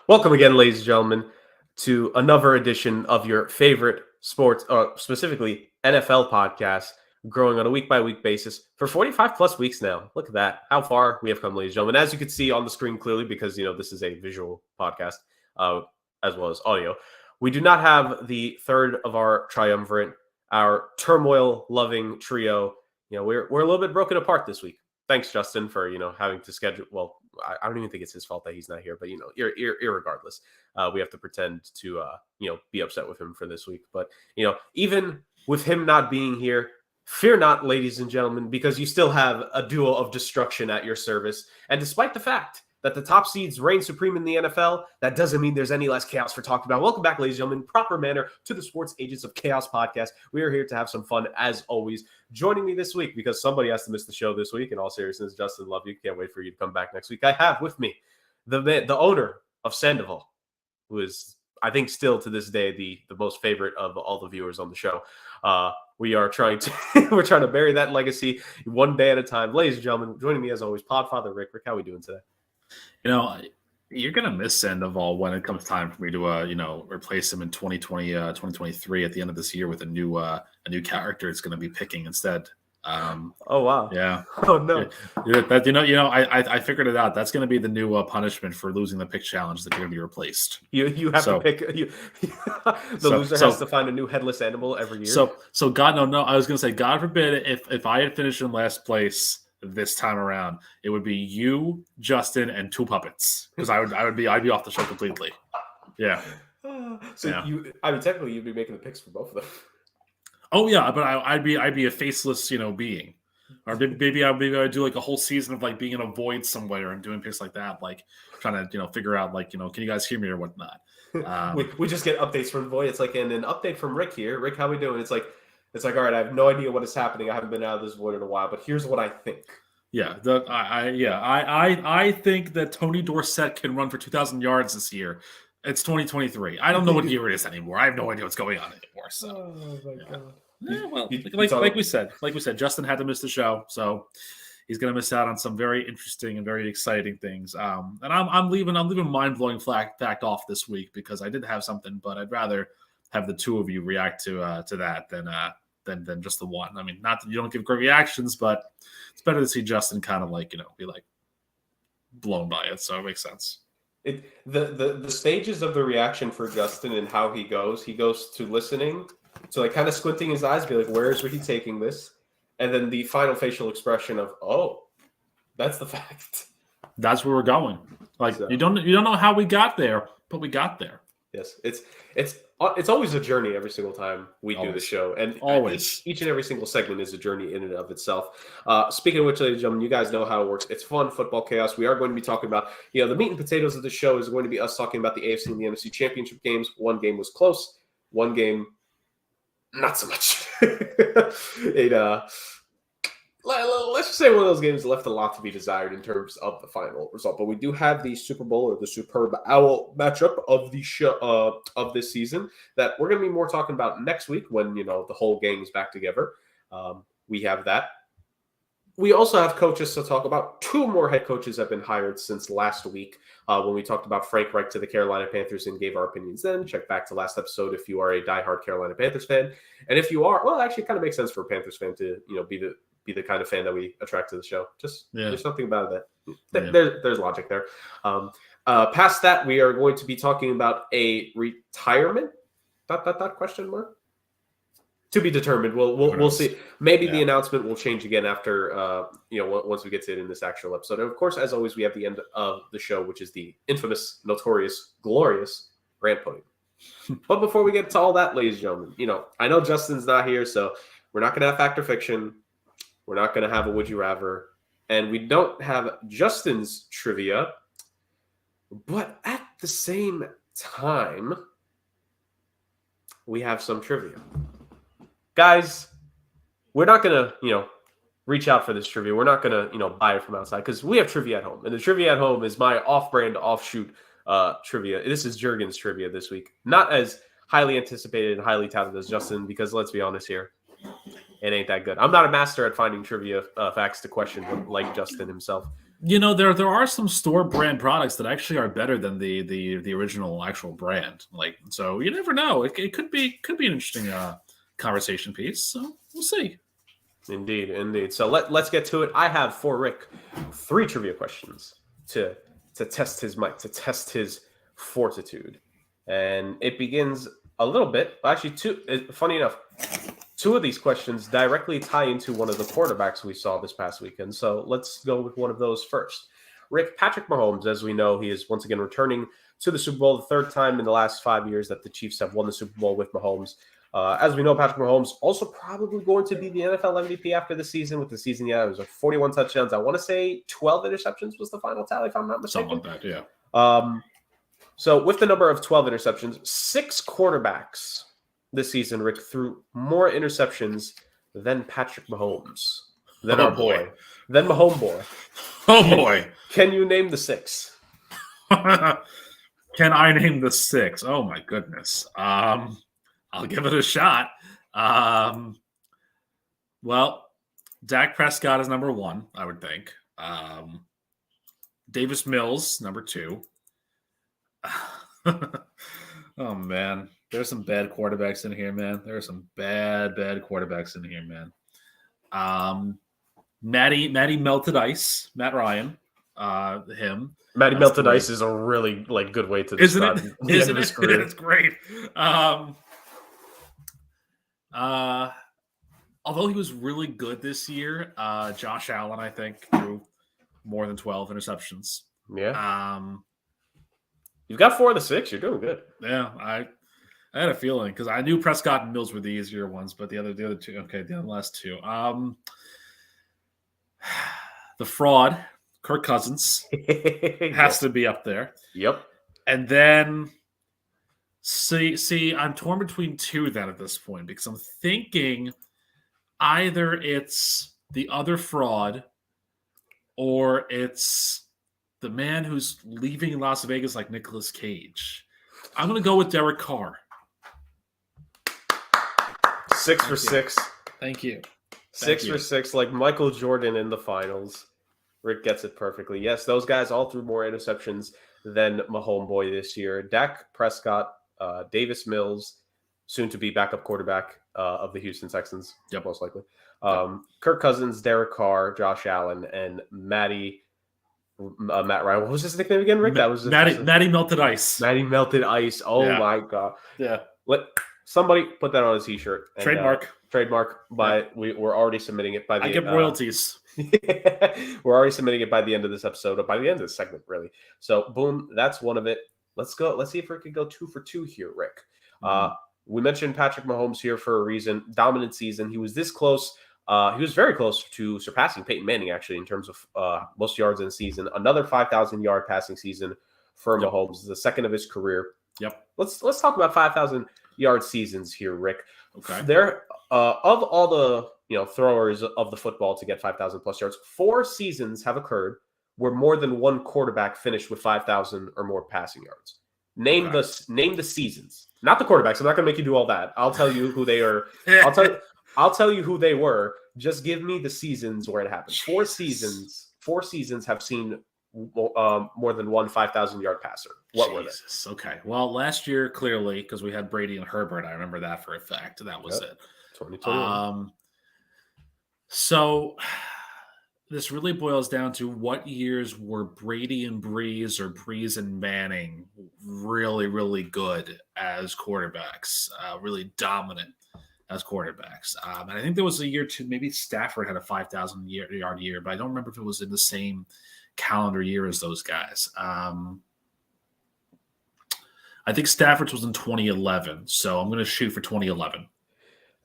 Welcome again, ladies and gentlemen, to another edition of your favorite sports, specifically NFL podcast, growing on a week-by-week basis for 45 plus weeks now. Look at that. How far we have come, ladies and gentlemen. As you can see on the screen clearly, because, this is a visual podcast uh, as well as audio. We do not have the third of our triumvirate, our turmoil-loving trio. We're a little bit broken apart this week. Thanks, Justin, for, having to schedule. Well, I don't even think it's his fault that he's not here, but irregardless, we have to pretend to be upset with him for this week. But even with him not being here, fear not, ladies and gentlemen, because you still have a duo of destruction at your service. And despite the fact that the top seeds reign supreme in the NFL, that doesn't mean there's any less chaos for talked about. Welcome back, ladies and gentlemen, in proper manner to the Sports Agents of Chaos podcast. We are here to have some fun as always. Joining me this week, because somebody has to miss the show this week, in all seriousness, Justin, love you. Can't wait for you to come back next week. I have with me the owner of Sandoval, who is, I think, still to this day the most favorite of all the viewers on the show. We are trying to we're trying to bury that legacy one day at a time. Ladies and gentlemen, joining me as always, Podfather Rick. Rick, how are we doing today? You're going to miss Sandoval when it comes time for me to, replace him in 2023 at the end of this year with a new character it's going to be picking instead. Oh, wow. Yeah. Oh, no. I figured it out. That's going to be the new punishment for losing the pick challenge that you're going to be replaced. You have to pick. The loser has to find a new headless animal every year. So God, no. I was going to say, God forbid, if I had finished in last place this time around, it would be you, Justin, and two puppets, because I'd be off the show completely. Yeah. Technically you'd be making the picks for both of them. Oh yeah, but I'd be a faceless, being, or maybe I'd do like a whole season of like being in a void somewhere and doing picks like that, like trying to figure out like can you guys hear me or whatnot. We just get updates from Void. It's like an update from Rick here. Rick, how we doing? It's like all right. I have no idea what is happening. I haven't been out of this void in a while, but here's what I think. Yeah, I think that Tony Dorsett can run for 2,000 yards this year. It's 2023. I don't know what year it is anymore. I have no idea what's going on anymore. So, oh my God. Yeah, well, like we said, Justin had to miss the show, so he's going to miss out on some very interesting and very exciting things. And I'm leaving mind-blowing fact off this week because I did have something, but I'd rather have the two of you react to that than just the one. I mean, not that you don't give great reactions, but it's better to see Justin kind of be like blown by it. So it makes sense. The stages of the reaction for Justin and how he goes to listening, to like kind of squinting his eyes, be like, where is he taking this? And then the final facial expression of, oh, that's the fact. That's where we're going. Like, so, you don't know how we got there, but we got there. Yes, it's always a journey every single time we do the show, and always each and every single segment is a journey in and of itself. Speaking of which, ladies and gentlemen, you guys know how it works. It's fun football chaos. We are going to be talking about the meat and potatoes of the show is going to be us talking about the AFC and the NFC championship games. One game was close, one game not so much. Let's just say one of those games left a lot to be desired in terms of the final result. But we do have the Super Bowl or the Superb Owl matchup of the show of this season that we're going to be more talking about next week when the whole gang is back together. We have that. We also have coaches to talk about. Two more head coaches have been hired since last week when we talked about Frank Reich to the Carolina Panthers and gave our opinions then. Check back to last episode if you are a diehard Carolina Panthers fan. And if you are, well, actually it kind of makes sense for a Panthers fan to be the kind of fan that we attract to the show. There's something about it that there's logic there. Past that, we are going to be talking about a retirement. Question mark. To be determined. We'll see. Maybe the announcement will change again after once we get to it in this actual episode. And of course, as always, we have the end of the show, which is the infamous, notorious, glorious rant podium. But before we get to all that, ladies and gentlemen, I know Justin's not here, so we're not going to have Fact or Fiction. We're not going to have a Would You Rather. And we don't have Justin's trivia. But at the same time, we have some trivia. Guys, we're not going to, reach out for this trivia. We're not going to, buy it from outside because we have trivia at home. And the trivia at home is my off-brand, offshoot trivia. This is Jurgen's trivia this week. Not as highly anticipated and highly touted as Justin because let's be honest here. It ain't that good. I'm not a master at finding trivia facts to question like Justin himself. There are some store brand products that actually are better than the original actual brand. Like, so you never know. It could be an interesting conversation piece. So we'll see. Indeed. So let's get to it. I have for Rick 3 trivia questions to test his mic, to test his fortitude, and it begins a little bit. Actually, 2. Funny enough, 2 of these questions directly tie into one of the quarterbacks we saw this past weekend. So let's go with one of those first. Rick, Patrick Mahomes, as we know, he is once again returning to the Super Bowl, the 3rd time in the last 5 years that the Chiefs have won the Super Bowl with Mahomes. As we know, Patrick Mahomes also probably going to be the NFL MVP after the season. With the season, it was 41 touchdowns. I want to say 12 interceptions was the final tally, if I'm not mistaken. Something like that, yeah. So with the number of 12 interceptions, 6 quarterbacks this season, Rick, threw more interceptions than Patrick Mahomes, than our boy, than Mahomes boy. Boy. Can you name the 6? Can I name the 6? Oh, my goodness. I'll give it a shot. Well, Dak Prescott is number 1, I would think. Davis Mills, number 2. Oh, man. There's some bad quarterbacks in here, man. There are some bad quarterbacks in here, man. Matty Melted Ice, Matt Ryan, him. Matty Melted Ice is a really good way to describe his career. It's great. Although he was really good this year, Josh Allen, I think, threw more than 12 interceptions. Yeah. You've got 4 of the 6. You're doing good. Yeah, I had a feeling because I knew Prescott and Mills were the easier ones, but the other 2, okay, the last 2. The fraud, Kirk Cousins, has to be up there. Yep. And then, see, I'm torn between 2 then at this point because I'm thinking either it's the other fraud or it's the man who's leaving Las Vegas like Nicolas Cage. I'm going to go with Derek Carr. 6 for 6. Thank you. 6 for 6, like Michael Jordan in the finals. Rick gets it perfectly. Yes, those guys all threw more interceptions than Mahomes boy this year. Dak Prescott, Davis Mills, soon to be backup quarterback of the Houston Texans. Yep, most likely. Kirk Cousins, Derek Carr, Josh Allen, and Matt Ryan. What was his nickname again, Rick? That was Matty Melted Ice. Matty Melted Ice. Oh my God. Yeah. Somebody put that on a t-shirt. And, trademark. We're already submitting it by the. I get royalties. We're already submitting it by the end of this episode, or by the end of this segment, really. So, boom, that's one of it. Let's go. Let's see if we could go 2 for 2 here, Rick. We mentioned Patrick Mahomes here for a reason. Dominant season. He was this close. He was very close to surpassing Peyton Manning, actually, in terms of most yards in a season. Another 5,000-yard passing season for Mahomes, the second of his career. Yep. Let's talk about 5,000-yard seasons here, Rick. Okay. There, of all the throwers of the football to get 5,000 plus yards, 4 seasons have occurred where more than one quarterback finished with 5,000 or more passing yards. Name the seasons, not the quarterbacks. I'm not going to make you do all that. I'll tell you who they are. I'll tell you who they were. Just give me the seasons where it happened. 4 seasons. 4 seasons have seen more than one 5,000-yard passer. What were they? Okay. Well, last year, clearly, because we had Brady and Herbert, I remember that for a fact. That was it. 2021. So this really boils down to what years were Brady and Breeze or Breeze and Manning really, really good as quarterbacks, really dominant as quarterbacks. And I think there was a year too, maybe Stafford had a 5,000-yard year, but I don't remember if it was in the same calendar year as those guys. I think Stafford's was in 2011, so I'm going to shoot for 2011.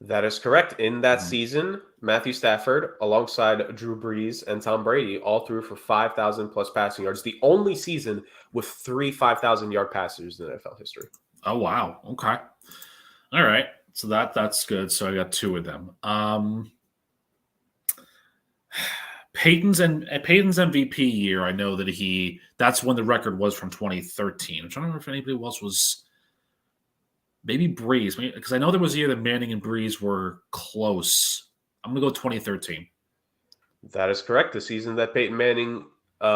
That is correct. In that season, Matthew Stafford, alongside Drew Brees and Tom Brady, all threw for 5,000 plus passing yards. The only season with 3 5,000-yard passers in NFL history. Oh, wow. Okay. All right. So that's good. So I got 2 of them. Peyton's MVP year, I know that that's when the record was from 2013. I'm trying to remember if anybody else was maybe Breeze, because I know there was a year that Manning and Breeze were close. I'm going to go 2013. That is correct. The season that Peyton Manning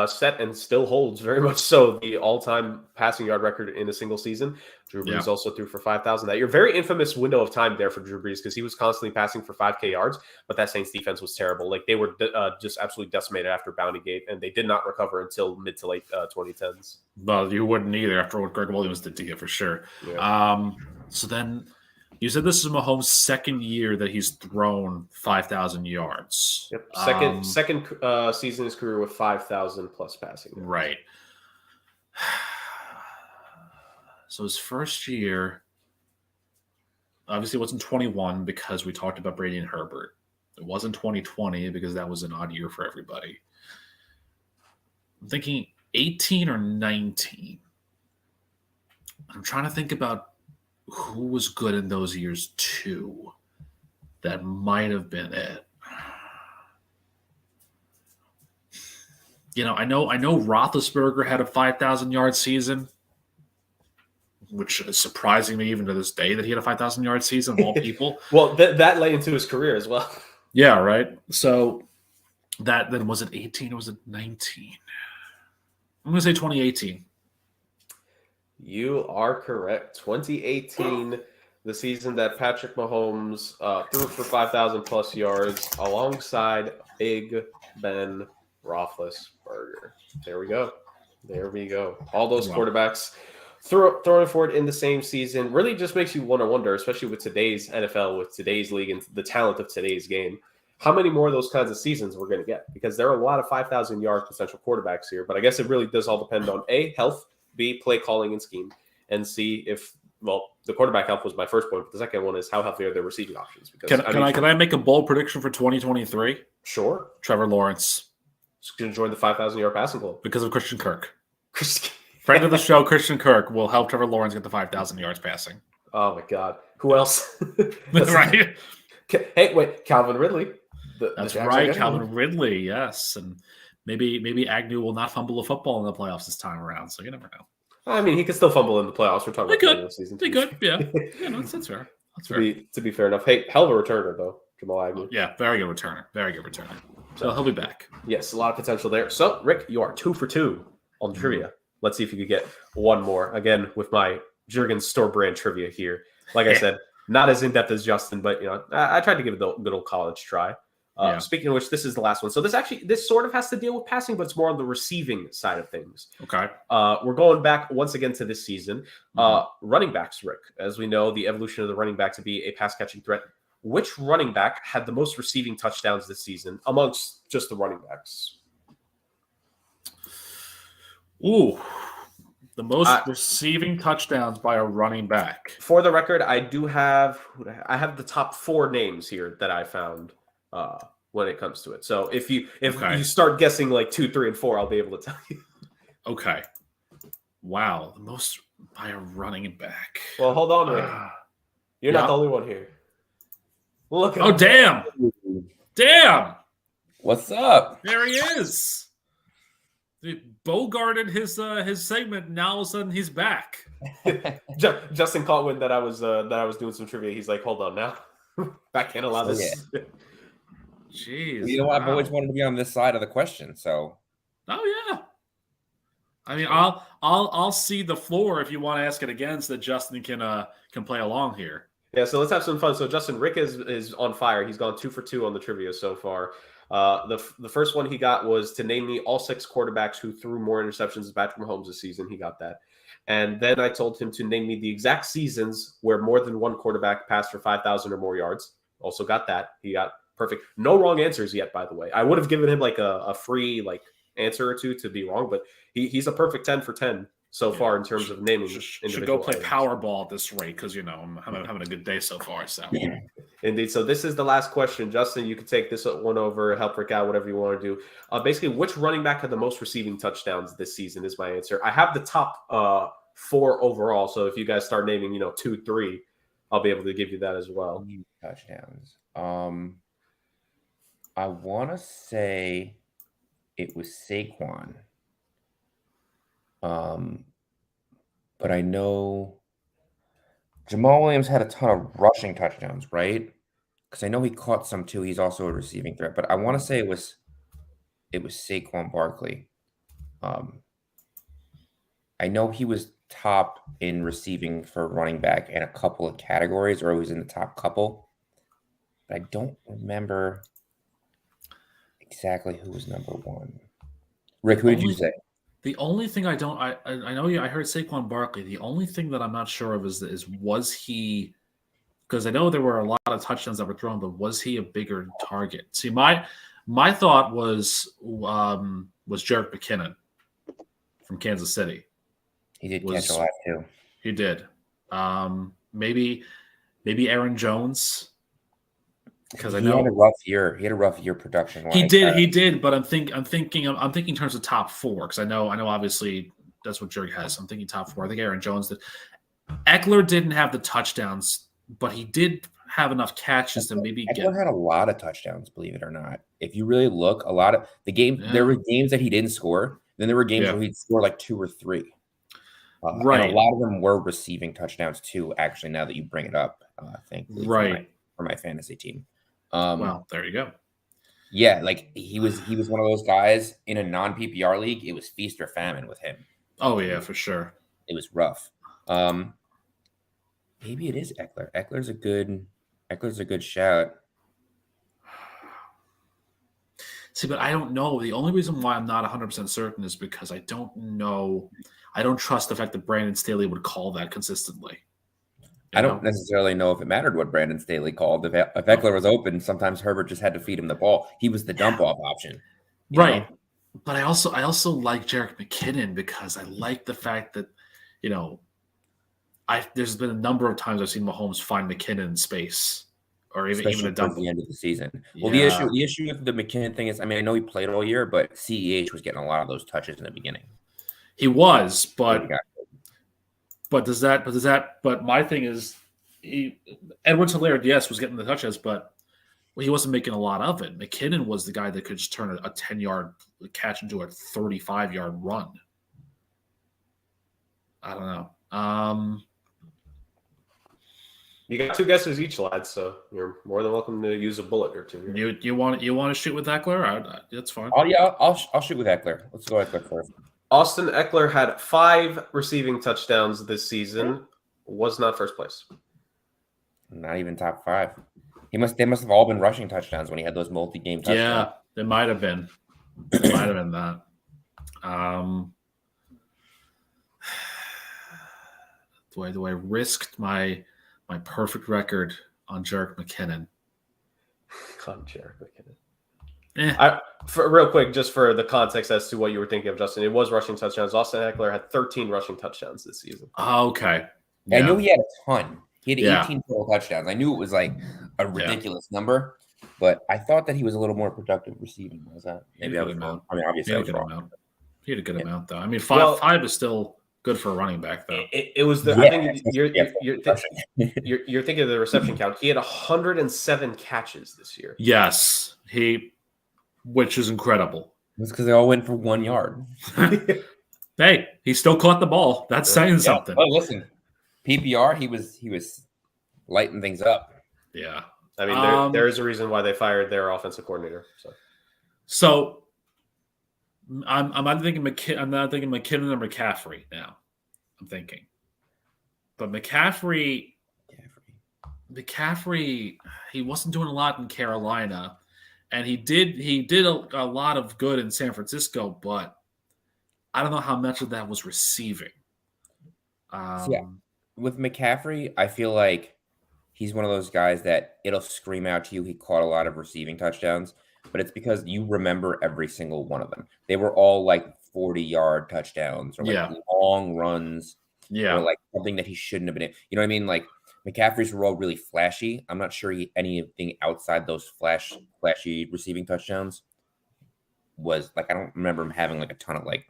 set and still holds very much so the all-time passing yard record in a single season. Drew Brees also threw for 5,000 that year. Very infamous window of time there for Drew Brees because he was constantly passing for 5K yards, but that Saints defense was terrible. Like they were just absolutely decimated after Bountygate, and they did not recover until mid to late 2010s. Well, you wouldn't either after what Greg Williams did to you for sure. Yeah. So then you said this is Mahomes' second year that he's thrown 5,000 yards. Yep. Second season in his career with 5,000 plus passing yards. Right. So his first year, obviously it wasn't 21 because we talked about Brady and Herbert. It wasn't 2020 because that was an odd year for everybody. I'm thinking 18 or 19. I'm trying to think about who was good in those years too. That might have been it. You know, I know Roethlisberger had a 5,000 yard season, which is surprising me even to this day that he had a 5,000 yard season of all people. Well, that lay into his career as well. Yeah, right. So that then was it 18 or was it 19? I'm going to say 2018. You are correct. 2018, the season that Patrick Mahomes threw for 5,000 plus yards alongside Big Ben Roethlisberger. There we go. All those quarterbacks throwing for it in the same season really just makes you wonder, especially with today's NFL, with today's league, and the talent of today's game, how many more of those kinds of seasons we're going to get? Because there are a lot of 5,000 yard potential quarterbacks here, but I guess it really does all depend on A, health, B, play calling and scheme, and C, if the quarterback health was my first point, but the second one is how healthy are their receiving options? Because can I make a bold prediction for 2023? Sure. Trevor Lawrence is going to join the 5,000 yard passing club because of Christian Kirk. Friend of the show, Christian Kirk will help Trevor Lawrence get the 5,000 yards passing. Oh my God, who else? Right. Hey, wait, Calvin Ridley. That's right, Calvin Ridley. Yes, and maybe Agnew will not fumble a football in the playoffs this time around. So you never know. I mean, he could still fumble in the playoffs. We're talking about the season. They could, yeah. No, that's fair. That's fair. To be fair enough. Hey, hell of a returner though, Jamal Agnew. Yeah, very good returner. So he'll be back. Yes, a lot of potential there. So Rick, you are 2 for 2 on trivia. Let's see if you could get one more again with my Jurgen store brand trivia here. Like I said, not as in depth as Justin, but I tried to give it the good old college try. Speaking of which, this is the last one. So this sort of has to deal with passing, but it's more on the receiving side of things. Okay. We're going back once again to this season. Running backs, Rick. As we know, the evolution of the running back to be a pass catching threat. Which running back had the most receiving touchdowns this season amongst just the running backs? Ooh, the most receiving touchdowns by a running back. For the record, I have the top 4 names here that I found when it comes to it. So if you start guessing like 2, 3, and 4, I'll be able to tell you. Okay. Wow, the most by a running back. Well, hold on, Rick. You're not the only one here. Look. Oh, damn! Damn! What's up? There he is. He bogarted his segment. Now all of a sudden he's back. Justin caught wind that I was doing some trivia. He's like, hold on now. I can't allow this. Yeah. Jeez. You know what? I've always wanted to be on this side of the question. So. Oh yeah. I mean, I'll see the floor if you want to ask it again, so that Justin can play along here. Yeah, so let's have some fun. So Justin, Rick is on fire. He's gone 2 for 2 on the trivia so far. The first one he got was to name me all 6 quarterbacks who threw more interceptions as Patrick Mahomes this season. He got that. And then I told him to name me the exact seasons where more than one quarterback passed for 5,000 or more yards. Also got that. He got perfect. No wrong answers yet, by the way. I would have given him like a free answer or two to be wrong, but he's a perfect 10 for 10 so far in terms of naming. Should go play Powerball at this rate because I'm having a good day so far. So indeed. So this is the last question, Justin. You can take this one over, help Rick out, whatever you want to do. Basically, which running back had the most receiving touchdowns this season is my answer. I have the top 4 overall. So if you guys start naming, 2, 3, I'll be able to give you that as well. Touchdowns. I want to say it was Saquon. But I know Jamal Williams had a ton of rushing touchdowns, right? Because I know he caught some too. He's also a receiving threat. But I want to say it was Saquon Barkley. I know he was top in receiving for running back in a couple of categories, or he was in the top couple. But I don't remember exactly who was number one. Rick, who did you say? The only thing I know I heard Saquon Barkley. The only thing that I'm not sure of is was he, because I know there were a lot of touchdowns that were thrown, but was he a bigger target? See, my thought was Jurgen McKinnon from Kansas City. He did catch a lot too. He did. Maybe Aaron Jones. Because I know he had a rough year. He had a rough year production. He did. But I'm thinking in terms of top four, because I know obviously that's what Jurgen has. I'm thinking top four. I think Aaron Jones did. Eckler didn't have the touchdowns, but he did have enough catches to maybe Eckler had a lot of touchdowns, believe it or not. If you really look, a lot of the game, there were games that he didn't score. Then there were games where he'd score like 2 or 3. Right. And a lot of them were receiving touchdowns too, actually, now that you bring it up, thankfully, for my fantasy team. Well, there you go. Yeah, like he was one of those guys in a non-PPR league. It was feast or famine with him. Oh yeah, for sure. It was rough. Maybe it is Eckler. Eckler's a good shout. See, but I don't know. The only reason why I'm not 100% certain is because I don't know. I don't trust the fact that Brandon Staley would call that consistently. I don't necessarily know if it mattered what Brandon Staley called. If Eckler was open, sometimes Herbert just had to feed him the ball. He was the dump-off option. Right. Know? But I also like Jurgen McKinnon because I like the fact that, there's been a number of times I've seen Mahomes find McKinnon in space, or even a dump at the end of the season. Well, the issue with the McKinnon thing is, I know he played all year, but CEH was getting a lot of those touches in the beginning. He was, but my thing is, Edwards-Helaire, yes, was getting the touches, but he wasn't making a lot of it. McKinnon was the guy that could just turn a 10-yard catch into a 35-yard run. I don't know. You got 2 guesses each, lads, so you're more than welcome to use a bullet or 2. You want to shoot with Eckler? That's fine. Oh yeah, I'll shoot with Eckler. Let's go Eckler first. Austin Eckler had 5 receiving touchdowns this season. Was not first place. Not even top 5. They must have all been rushing touchdowns when he had those multi-game touchdowns. Yeah, they might have been. It might have been that. Do I risk my perfect record on Jurgen McKinnon? On Jurgen McKinnon. For real quick, just for the context as to what you were thinking of, Justin, it was rushing touchdowns. Austin Eckler had 13 rushing touchdowns this season. Okay. Yeah. I knew he had a ton. He had 18 total touchdowns. I knew it was like a ridiculous number, but I thought that he was a little more productive receiving. Was that? Maybe I was wrong. Obviously, I was wrong. He had a good amount, though. Five is still good for a running back, though. It was the. I think you're thinking of the reception count. He had 107 catches this year. Yes, which is incredible. It's because they all went for 1 yard. Hey, he still caught the ball. That's saying something. Well, listen, PPR, he was lighting things up. Yeah, I mean, there is a reason why they fired their offensive coordinator. So I'm not thinking McKinnon or McCaffrey now. I'm thinking, but McCaffrey, he wasn't doing a lot in Carolina, and he did a lot of good in San Francisco, but I don't know how much of that was receiving. With McCaffrey, I feel like he's one of those guys that it'll scream out to you he caught a lot of receiving touchdowns, but it's because you remember every single one of them. They were all like 40-yard touchdowns or like long runs or like something that he shouldn't have been in. You know what I mean? Like McCaffrey's were all really flashy. I'm not sure anything outside those flashy receiving touchdowns was like, I don't remember him having like a ton of like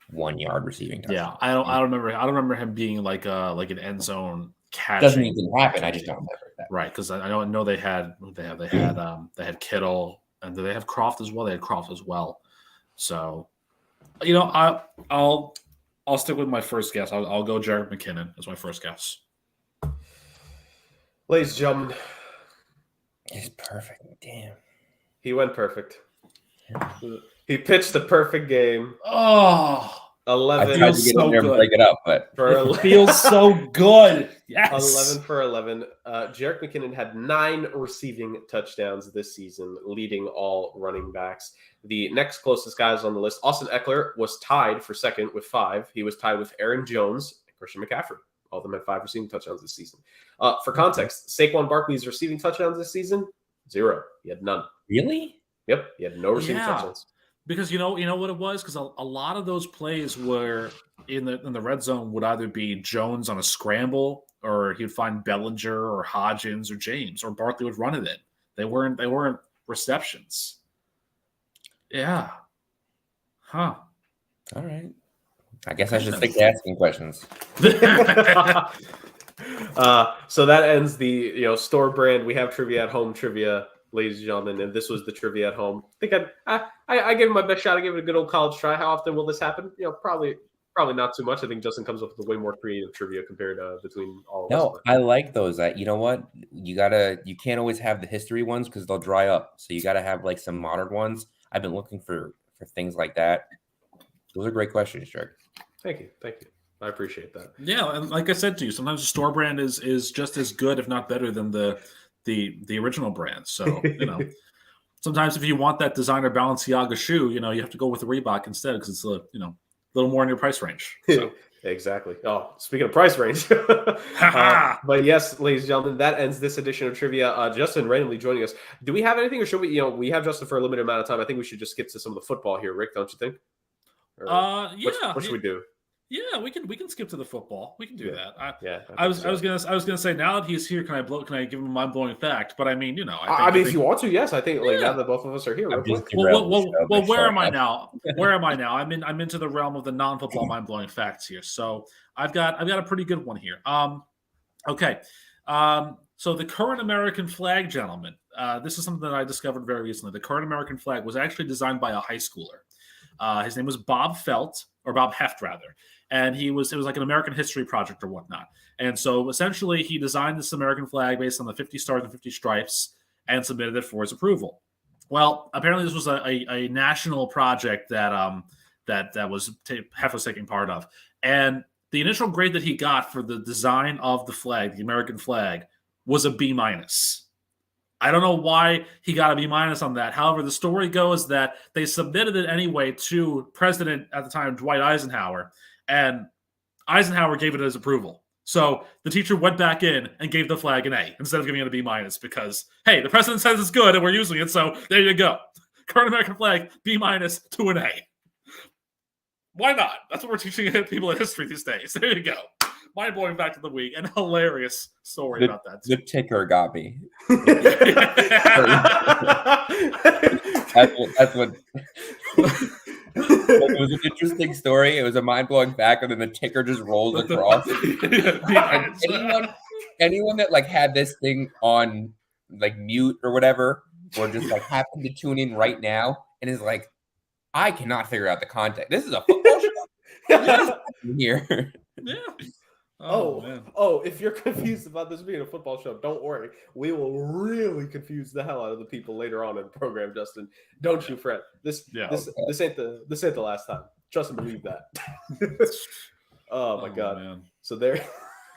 1 yard receiving touchdowns. Yeah, I don't remember him being like an end zone catch. Doesn't even happen. I just don't remember that. Right, because I know they had Kittle, and do they have Croft as well? They had Croft as well. So, I'll stick with my first guess. I'll go Jurgen McKinnon as my first guess. Ladies and gentlemen, he's perfect. Damn, he went perfect. He pitched the perfect game. Oh, 11. I tried to get in there and break it up, but it feels so good. Yes. 11 for 11. Jerick McKinnon had 9 receiving touchdowns this season, leading all running backs. The next closest guys on the list, Austin Eckler, was tied for second with 5. He was tied with Aaron Jones and Christian McCaffrey. All of them had 5 receiving touchdowns this season. For context, Saquon Barkley's receiving touchdowns this season, 0. He had none. Really? Yep, he had no receiving touchdowns. Because you know what it was? Because a lot of those plays were in the red zone would either be Jones on a scramble, or he'd find Bellinger or Hodgins or James, or Barkley would run it in. They weren't receptions. Yeah. Huh. All right. I guess I should stick to asking questions. So that ends the store brand. We have trivia at home trivia, ladies and gentlemen, and this was the trivia at home. I think I gave it my best shot. I gave it a good old college try. How often will this happen? Probably not too much. I think Justin comes up with a way more creative trivia compared between all of us. No, I like those. You know what? You can't always have the history ones because they'll dry up. So you got to have like some modern ones. I've been looking for things like that. Those are great questions, Jurgen. Thank you. I appreciate that. Yeah, and like I said to you, sometimes the store brand is just as good, if not better, than the original brand. So sometimes if you want that designer Balenciaga shoe, you have to go with the Reebok instead because it's a little more in your price range. So. Exactly. Oh, speaking of price range. But yes, ladies and gentlemen, that ends this edition of trivia. Justin randomly joining us. Do we have anything, or should we? We have Justin for a limited amount of time. I think we should just skip to some of the football here, Rick. Don't you think? Yeah. What should we do? Yeah, we can skip to the football. We can do that. I was gonna say, now that he's here, can I give him a mind blowing fact? But I mean, if you want to, yes. I think now that both of us are here. Well, where am I now? Where am I now? I'm into the realm of the non football mind blowing facts here. So I've got a pretty good one here. Okay. So the current American flag, gentlemen, this is something that I discovered very recently. The current American flag was actually designed by a high schooler. His name was Bob Heft, rather. And it was like an American history project or whatnot. And so essentially he designed this American flag based on the 50 stars and 50 stripes and submitted it for his approval. Well, apparently this was a national project that was Heft was taking part of. And the initial grade that he got for the design of the flag, the American flag, was a B-. I don't know why he got a B- on that. However, the story goes that they submitted it anyway to President at the time, Dwight Eisenhower, and Eisenhower gave it his approval. So the teacher went back in and gave the flag an A instead of giving it a B- because, hey, the president says it's good and we're using it, so there you go. Current American flag, B- to an A. Why not? That's what we're teaching people in history these days. There you go. Mind-blowing fact of the week, and hilarious story about that. The ticker got me. That's what. It was an interesting story. It was a mind-blowing fact, and then the ticker just rolled across. Anyone that had this thing on mute or whatever, or just happened to tune in right now and is like, I cannot figure out the context. This is a football show here. Yeah. If you're confused about this being a football show, don't worry. We will really confuse the hell out of the people later on in the program, Justin. Don't you fret. This ain't the last time. Trust and believe that. Oh my God. Man. So there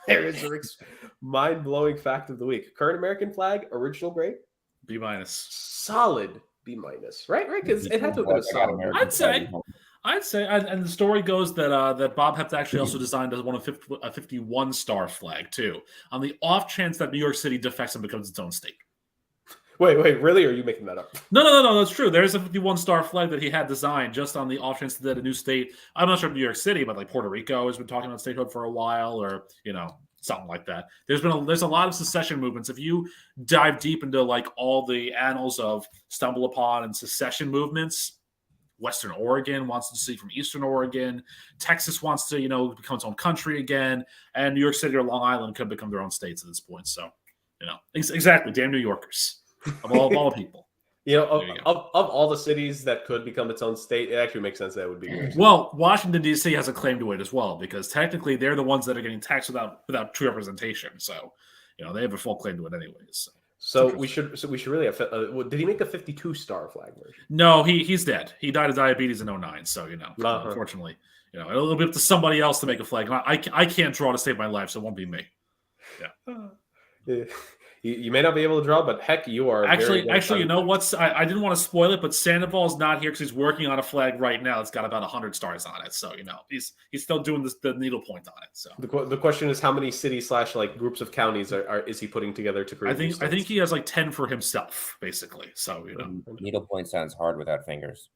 is Rick's mind-blowing fact of the week. Current American flag, original grade? B-. Solid B-, right? Right? Because it had to have been a solid. I'd say, and the story goes that Bob Heft actually also designed a 51 star flag too, on the off chance that New York City defects and becomes its own state. Wait, really? Or are you making that up? No, that's true. There's a 51 star flag that he had designed just on the off chance that a new state, I'm not sure if New York City, but Puerto Rico has been talking about statehood for a while, or something like that. There's a lot of secession movements. If you dive deep into all the annals of stumble upon and secession movements, Western Oregon wants to secede from Eastern Oregon. Texas wants to, become its own country again. And New York City or Long Island could become their own states at this point. So, exactly. Damn New Yorkers of all people. Of all the cities that could become its own state, it actually makes sense that it would be New York City. Well, Washington, D.C. has a claim to it as well, because technically they're the ones that are getting taxed without true representation. So, they have a full claim to it anyways. So we should really have. Did he make a 52-star flag version? No, he's dead. He died of diabetes in 09. So unfortunately, it'll be up to somebody else to make a flag. I can't draw to save my life, so it won't be me. Yeah. You may not be able to draw, but heck, you are. Actually, you know what's? I didn't want to spoil it, but Sandoval's not here because he's working on a flag right now. It's got about 100 stars on it, so he's still doing the needlepoint on it. So the question is, how many cities / like groups of counties is he putting together to create? I think he has like 10 for himself, basically. So needlepoint sounds hard without fingers.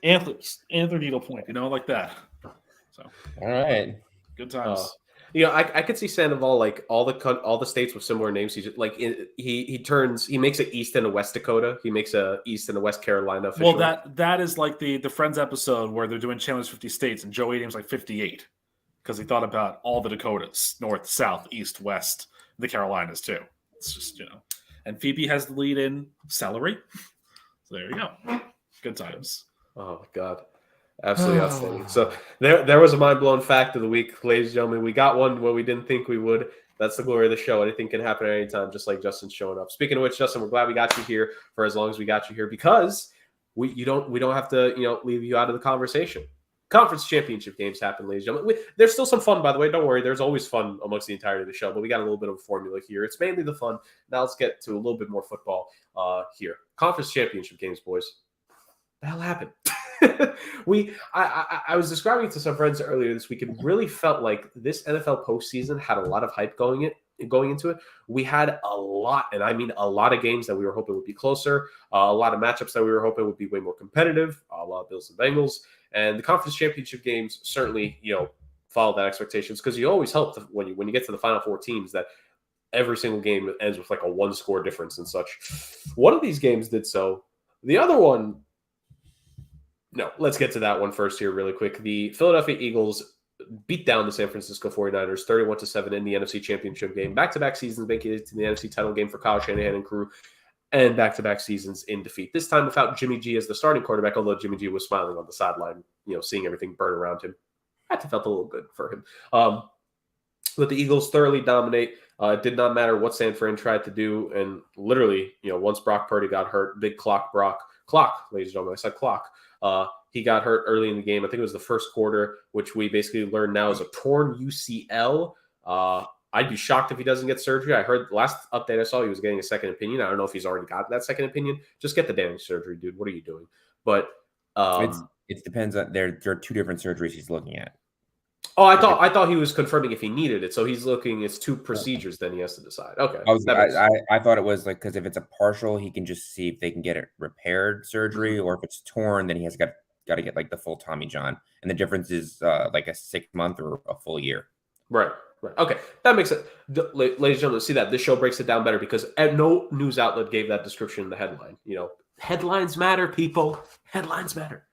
Antler needlepoint, like that. So all right, good times. I could see Sandoval like all the states with similar names. He just, like he makes an East and a West Dakota. He makes a East and a West Carolina. Officially. Well, that is like the Friends episode where they're doing Chandler's 50 states, and Joe Adams like 58 because he thought about all the Dakotas, North, South, East, West, the Carolinas too. It's just and Phoebe has the lead in celery. So there you go. Good times. Oh my God. Absolutely outstanding. So there was a mind-blowing fact of the week, ladies and gentlemen. We got one where we didn't think we would. That's the glory of the show. Anything can happen at any time, just like Justin's showing up. Speaking of which, Justin, we're glad we got you here for as long as we got you here because we don't have to leave you out of the conversation. Conference championship games happen, ladies and gentlemen. There's still some fun, by the way. Don't worry. There's always fun amongst the entirety of the show, but we got a little bit of a formula here. It's mainly the fun. Now let's get to a little bit more football here. Conference championship games, boys. The hell happened? I was describing it to some friends earlier this week. It really felt like this NFL postseason had a lot of hype going into it. We had a lot, and I mean a lot of games that we were hoping would be closer, a lot of matchups that we were hoping would be way more competitive, a lot of Bills and Bengals, and the conference championship games certainly followed that expectations because you always hope when you get to the final four teams that every single game ends with like a one-score difference and such. One of these games did so. The other one. No, let's get to that one first here really quick. The Philadelphia Eagles beat down the San Francisco 49ers 31-7 in the NFC Championship game. Back-to-back seasons making it to the NFC title game for Kyle Shanahan and crew, and back-to-back seasons in defeat. This time without Jimmy G as the starting quarterback, although Jimmy G was smiling on the sideline, seeing everything burn around him. That felt a little good for him. But the Eagles thoroughly dominate. It did not matter what San Fran tried to do, and literally, once Brock Purdy got hurt, big clock, ladies and gentlemen, I said clock. He got hurt early in the game. I think it was the first quarter, which we basically learned now is a torn UCL. I'd be shocked if he doesn't get surgery. I heard the last update I saw he was getting a second opinion. I don't know if he's already got that second opinion. Just get the damn surgery, dude. What are you doing? But it depends on there are two different surgeries he's looking at. Oh, I thought he was confirming if he needed it. So he's looking. It's two procedures. Then he has to decide. Okay. I thought it was like because if it's a partial, he can just see if they can get it repaired surgery, or if it's torn, then he has got to get like the full Tommy John. And the difference is like a 6 month or a full year. Right. Okay, that makes it. Ladies and gentlemen, see that this show breaks it down better because no news outlet gave that description in the headline. Headlines matter, people. Headlines matter.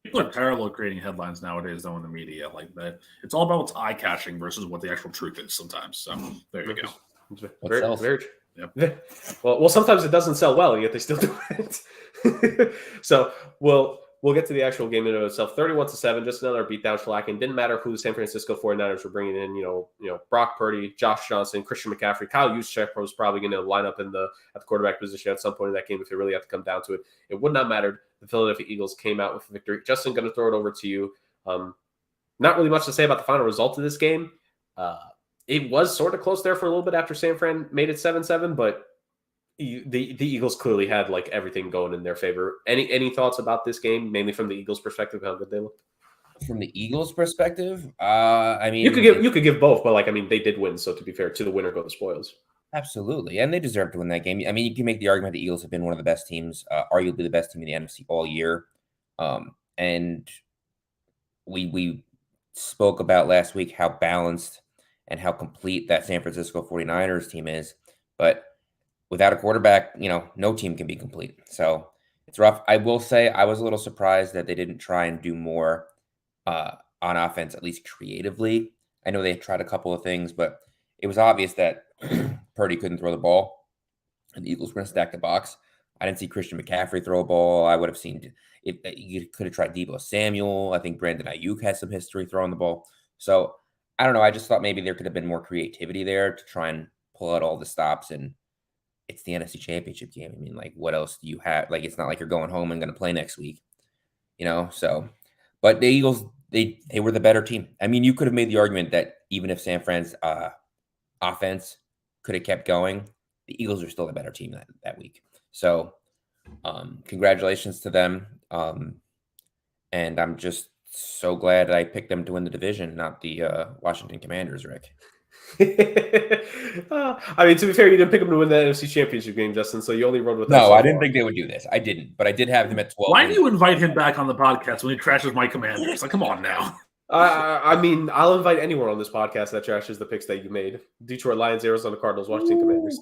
People are parallel creating headlines nowadays, though, in the media. Like that, it's all about what's eye-catching versus what the actual truth is. Sometimes, so there you go. Very true. Yep. Well, sometimes it doesn't sell well, and yet they still do it. So we'll get to the actual game in and of itself. 31-7, just another beatdown shellacking. Didn't matter who the San Francisco 49ers were bringing in. Brock Purdy, Josh Johnson, Christian McCaffrey, Kyle Juszczyk was probably going to line up at the quarterback position at some point in that game if it really had to come down to it. It would not matter. The Philadelphia Eagles came out with a victory. Justin, going to throw it over to you. Not really much to say about the final result of this game. It was sort of close there for a little bit after San Fran made it 7-7, but the Eagles clearly had like everything going in their favor. Any thoughts about this game, mainly from the Eagles' perspective, how good they looked? From the Eagles' perspective, I mean, you could give both, but they did win. So to be fair, to the winner go the spoils. Absolutely, and they deserve to win that game. I mean, you can make the argument the Eagles have been one of the best teams, arguably the best team in the NFC all year. And we spoke about last week how balanced and how complete that San Francisco 49ers team is, but without a quarterback, no team can be complete. So it's rough. I will say I was a little surprised that they didn't try and do more on offense, at least creatively. I know they tried a couple of things, but it was obvious that Purdy couldn't throw the ball, and the Eagles were going to stack the box. I didn't see Christian McCaffrey throw a ball. I would have seen if you could have tried Deebo Samuel. I think Brandon Ayuk has some history throwing the ball. So I don't know. I just thought maybe there could have been more creativity there to try and pull out all the stops, and it's the NFC Championship game. I mean, like, what else do you have? Like, it's not like you're going home and going to play next week, So, but the Eagles, they were the better team. I mean, you could have made the argument that even if San Fran's offense could have kept going, the Eagles are still a better team that week. So, congratulations to them. And I'm just so glad I picked them to win the division, not the Washington Commanders, Rick. I mean, to be fair, you didn't pick them to win the NFC Championship game, Justin, so you only run with that. No, I didn't think they would do this. I didn't, but I did have them at 12. Why do you invite him back on the podcast when he trashes my Commanders? Like, come on now. I mean, I'll invite anyone on this podcast that trashes the picks that you made. Detroit Lions, Arizona Cardinals, Washington Commanders.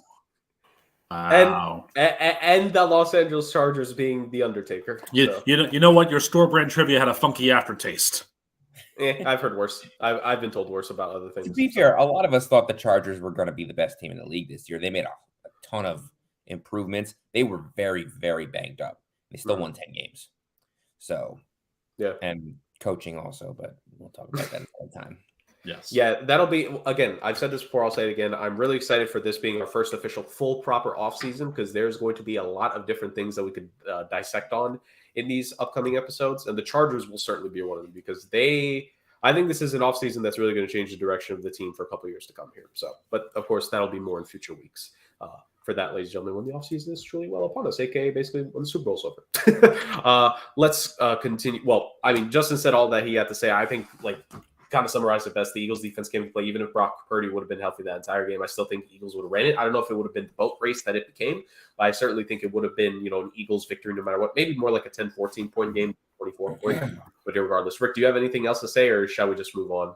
Wow. And the Los Angeles Chargers being the Undertaker. You know what? Your store brand trivia had a funky aftertaste. I've heard worse. I've been told worse about other things. To be fair, a lot of us thought the Chargers were going to be the best team in the league this year. They made a ton of improvements. They were very, very banged up. They still won 10 games. So, yeah. And coaching also, but we'll talk about that another time. Yes. Yeah, that'll be, again, I've said this before, I'll say it again. I'm really excited for this being our first official full proper offseason because there's going to be a lot of different things that we could dissect on in these upcoming episodes. And the Chargers will certainly be one of them because I think this is an offseason that's really going to change the direction of the team for a couple of years to come here. So, but of course, that'll be more in future weeks. For that, ladies and gentlemen, when the offseason is truly well upon us, aka basically when the Super Bowl's over. Let's continue. Well, I mean, Justin said all that he had to say. I think, kind of summarized it best. The Eagles defense came to play. Even if Brock Purdy would have been healthy that entire game, I still think the Eagles would have ran it. I don't know if it would have been the boat race that it became, but I certainly think it would have been, an Eagles victory no matter what. Maybe more like a 10-14 point game, 24 point. But regardless, Rick, do you have anything else to say, or shall we just move on?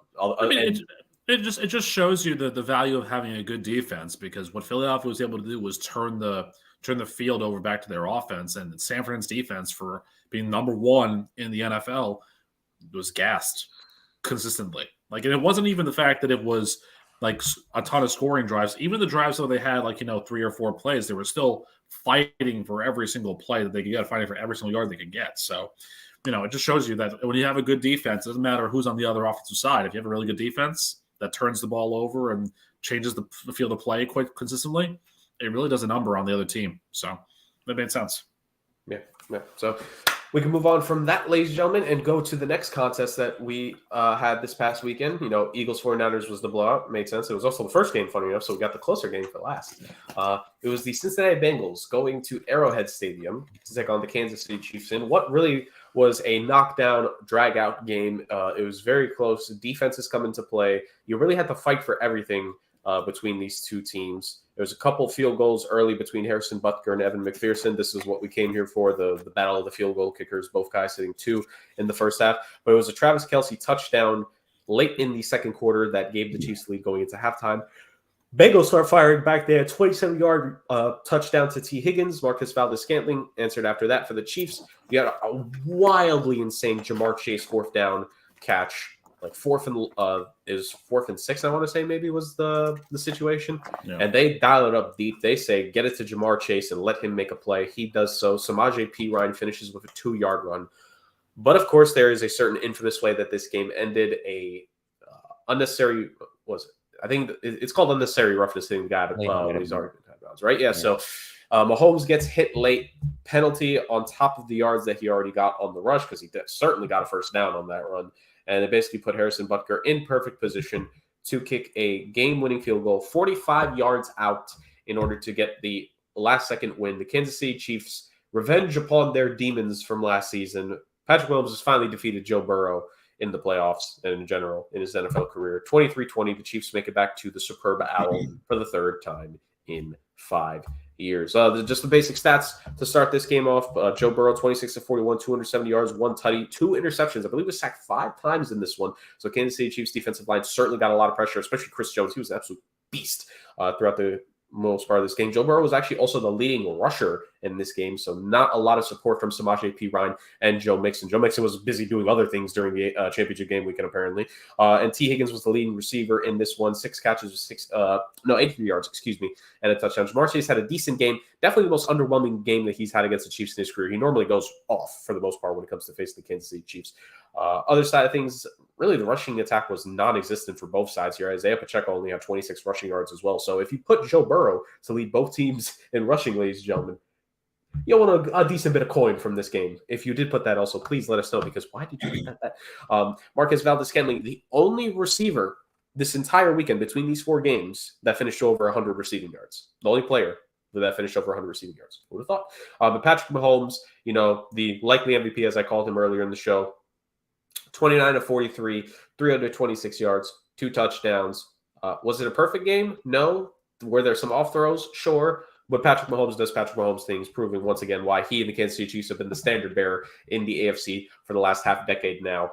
It just shows you the value of having a good defense because what Philadelphia was able to do was turn the field over back to their offense, and San Fran's defense for being number one in the NFL was gassed consistently. And it wasn't even the fact that it was like a ton of scoring drives. Even the drives that they had 3 or 4 plays, they were still fighting for every single play that they could get, fighting for every single yard they could get. So, it just shows you that when you have a good defense, it doesn't matter who's on the other offensive side. If you have a really good defense that turns the ball over and changes the field of play quite consistently, it really does a number on the other team. So that made sense. Yeah. So we can move on from that, ladies and gentlemen, and go to the next contest that we had this past weekend. Eagles 49ers was the blowout. Made sense. It was also the first game, funny enough, so we got the closer game for last. It was the Cincinnati Bengals going to Arrowhead Stadium to take on the Kansas City Chiefs in what really was a knockdown, drag-out game. It was very close. Defenses come into play. You really had to fight for everything between these two teams. There was a couple field goals early between Harrison Butker and Evan McPherson. This is what we came here for, the battle of the field goal kickers, both guys hitting 2 in the first half. But it was a Travis Kelce touchdown late in the second quarter that gave the Chiefs lead going into halftime. Bengals start firing back there. 27-yard touchdown to T. Higgins. Marcus Valdes-Scantling answered after that for the Chiefs. We had a wildly insane Jamar Chase fourth down catch. Fourth and 6, I want to say maybe was the situation. Yeah. And they dial it up deep. They say, get it to Jamar Chase and let him make a play. He does so. Samaje Perine finishes with a 2-yard run. But, of course, there is a certain infamous way that this game ended. Unnecessary, I think it's called unnecessary roughness thing. Got it. He's already right? Yeah. So Mahomes gets hit late, penalty on top of the yards that he already got on the rush because he certainly got a first down on that run. And it basically put Harrison Butker in perfect position to kick a game-winning field goal 45 yards out in order to get the last-second win. The Kansas City Chiefs revenge upon their demons from last season. Patrick Mahomes has finally defeated Joe Burrow in the playoffs and in general in his NFL career. 23-20, the Chiefs make it back to the Superb Owl for the third time in 5 years. Just the basic stats to start this game off. Joe Burrow, 26-41, 270 yards, 1 tutty, 2 interceptions. I believe was sacked 5 times in this one. So Kansas City Chiefs defensive line certainly got a lot of pressure, especially Chris Jones. He was an absolute beast throughout the most part of this game. Joe Burrow was actually also the leading rusher in this game, so not a lot of support from Samaje Perine and Joe Mixon. Joe Mixon was busy doing other things during the championship game weekend, apparently. And T. Higgins was the leading receiver in this one, 6 catches, 83 yards, and a touchdown. Jamar Chase had a decent game, definitely the most underwhelming game that he's had against the Chiefs in his career. He normally goes off for the most part when it comes to facing the Kansas City Chiefs. Other side of things, really the rushing attack was non-existent for both sides here. Isaiah Pacheco only had 26 rushing yards as well. So if you put Joe Burrow to lead both teams in rushing, ladies and gentlemen, you'll want a decent bit of coin from this game. If you did put that also, please let us know, because why did you put that? Marquez Valdez-Scantling, the only receiver this entire weekend between these 4 games that finished over 100 receiving yards. The only player that finished over 100 receiving yards. Who would have thought? But Patrick Mahomes, the likely MVP, as I called him earlier in the show, 29 of 43, 326 yards, 2 touchdowns. Was it a perfect game? No. Were there some off throws? Sure. But Patrick Mahomes does Patrick Mahomes things, proving once again why he and the Kansas City Chiefs have been the standard bearer in the AFC for the last half decade now.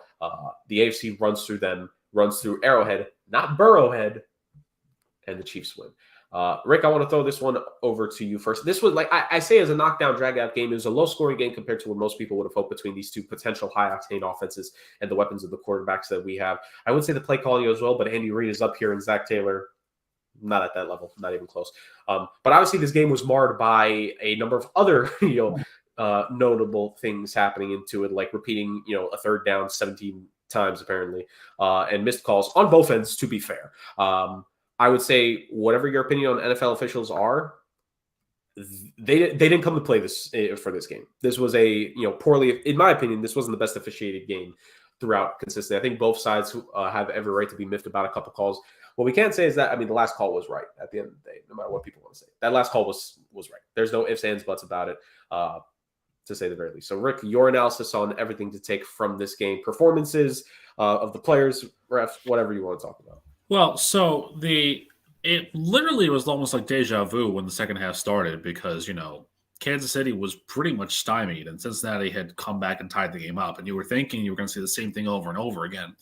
The AFC runs through them, runs through Arrowhead, not Burrowhead, and the Chiefs win. Rick, I want to throw this one over to you first. This was, like I say, as a knockdown, drag-out game. It was a low-scoring game compared to what most people would have hoped between these two potential high-octane offenses and the weapons of the quarterbacks that we have. I would say the play calling as well, but Andy Reid is up here and Zach Taylor not at that level, not even close. But obviously this game was marred by a number of other, notable things happening into it, like repeating, a third down 17 times apparently, and missed calls on both ends, to be fair. I would say whatever your opinion on NFL officials are, they didn't come to play this for this game. This was a, poorly, in my opinion, this wasn't the best officiated game throughout consistently. I think both sides have every right to be miffed about a couple calls. What we can't say is that, the last call was right at the end of the day, no matter what people want to say. That last call was right. There's no ifs, ands, buts about it, to say the very least. So, Rick, your analysis on everything to take from this game, performances of the players, refs, whatever you want to talk about. Well, so it literally was almost like deja vu when the second half started because, Kansas City was pretty much stymied and Cincinnati had come back and tied the game up. And you were thinking you were going to see the same thing over and over again.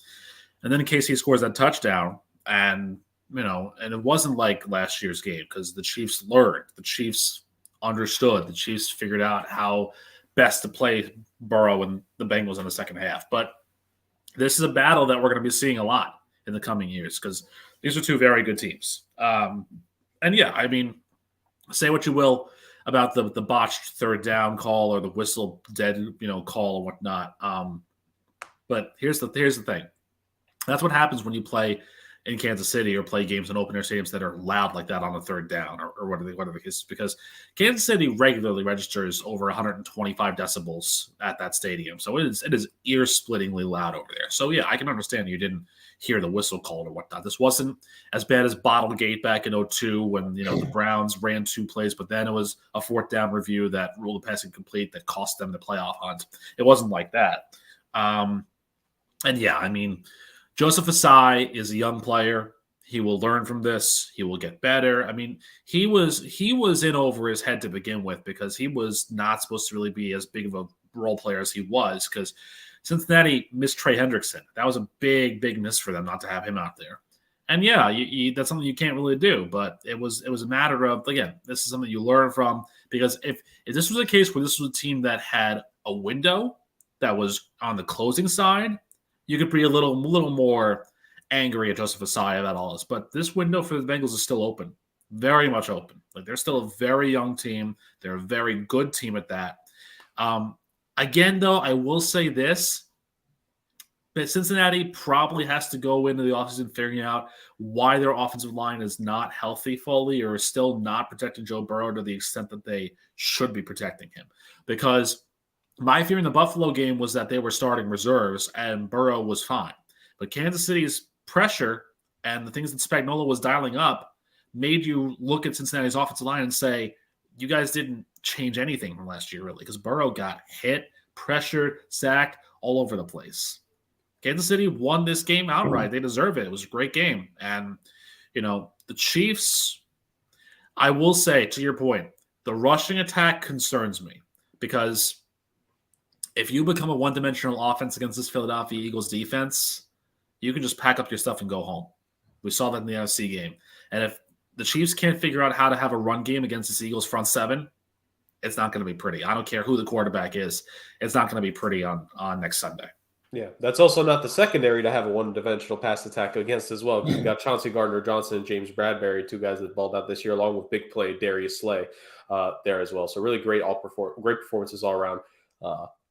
And then KC scores that touchdown. And, and it wasn't like last year's game because the Chiefs learned, the Chiefs understood, the Chiefs figured out how best to play Burrow and the Bengals in the second half. But this is a battle that we're going to be seeing a lot in the coming years because these are two very good teams. And yeah, say what you will about the botched third down call or the whistle dead, call or whatnot. But here's the thing. That's what happens when you play in Kansas City or play games in open air stadiums that are loud like that on the third down or whatever the case, because Kansas City regularly registers over 125 decibels at that stadium. So it is ear-splittingly loud over there. So yeah, I can understand you didn't hear the whistle called or whatnot. This wasn't as bad as Bottlegate back in 2002 when, the Browns ran 2 plays, but then it was a fourth down review that ruled the passing complete that cost them the playoff hunt. It wasn't like that. And yeah, Joseph Asai is a young player. He will learn from this. He will get better. He was in over his head to begin with because he was not supposed to really be as big of a role player as he was because Cincinnati missed Trey Hendrickson. That was a big, big miss for them not to have him out there. And yeah, that's something you can't really do. But it was a matter of, again, this is something you learn from because if this was a case where this was a team that had a window that was on the closing side, you could be a little more angry at Joseph Asai about all this. But this window for the Bengals is still open, very much open. Like they're still a very young team. They're a very good team at that. Again, though, I will say this. But Cincinnati probably has to go into the offseason figuring out why their offensive line is not healthy fully or is still not protecting Joe Burrow to the extent that they should be protecting him. Because my fear in the Buffalo game was that they were starting reserves and Burrow was fine. But Kansas City's pressure and the things that Spagnuolo was dialing up made you look at Cincinnati's offensive line and say, you guys didn't change anything from last year, really, because Burrow got hit, pressured, sacked all over the place. Kansas City won this game outright. They deserve it. It was a great game. And, the Chiefs, I will say, to your point, the rushing attack concerns me because if you become a one-dimensional offense against this Philadelphia Eagles defense, you can just pack up your stuff and go home. We saw that in the NFC game. And if the Chiefs can't figure out how to have a run game against this Eagles front seven, it's not going to be pretty. I don't care who the quarterback is. It's not going to be pretty on next Sunday. Yeah, that's also not the secondary to have a one-dimensional pass attack against as well. You've got Chauncey Gardner-Johnson and James Bradbury, 2 guys that balled out this year, along with big play Darius Slay there as well. So really great performances all around.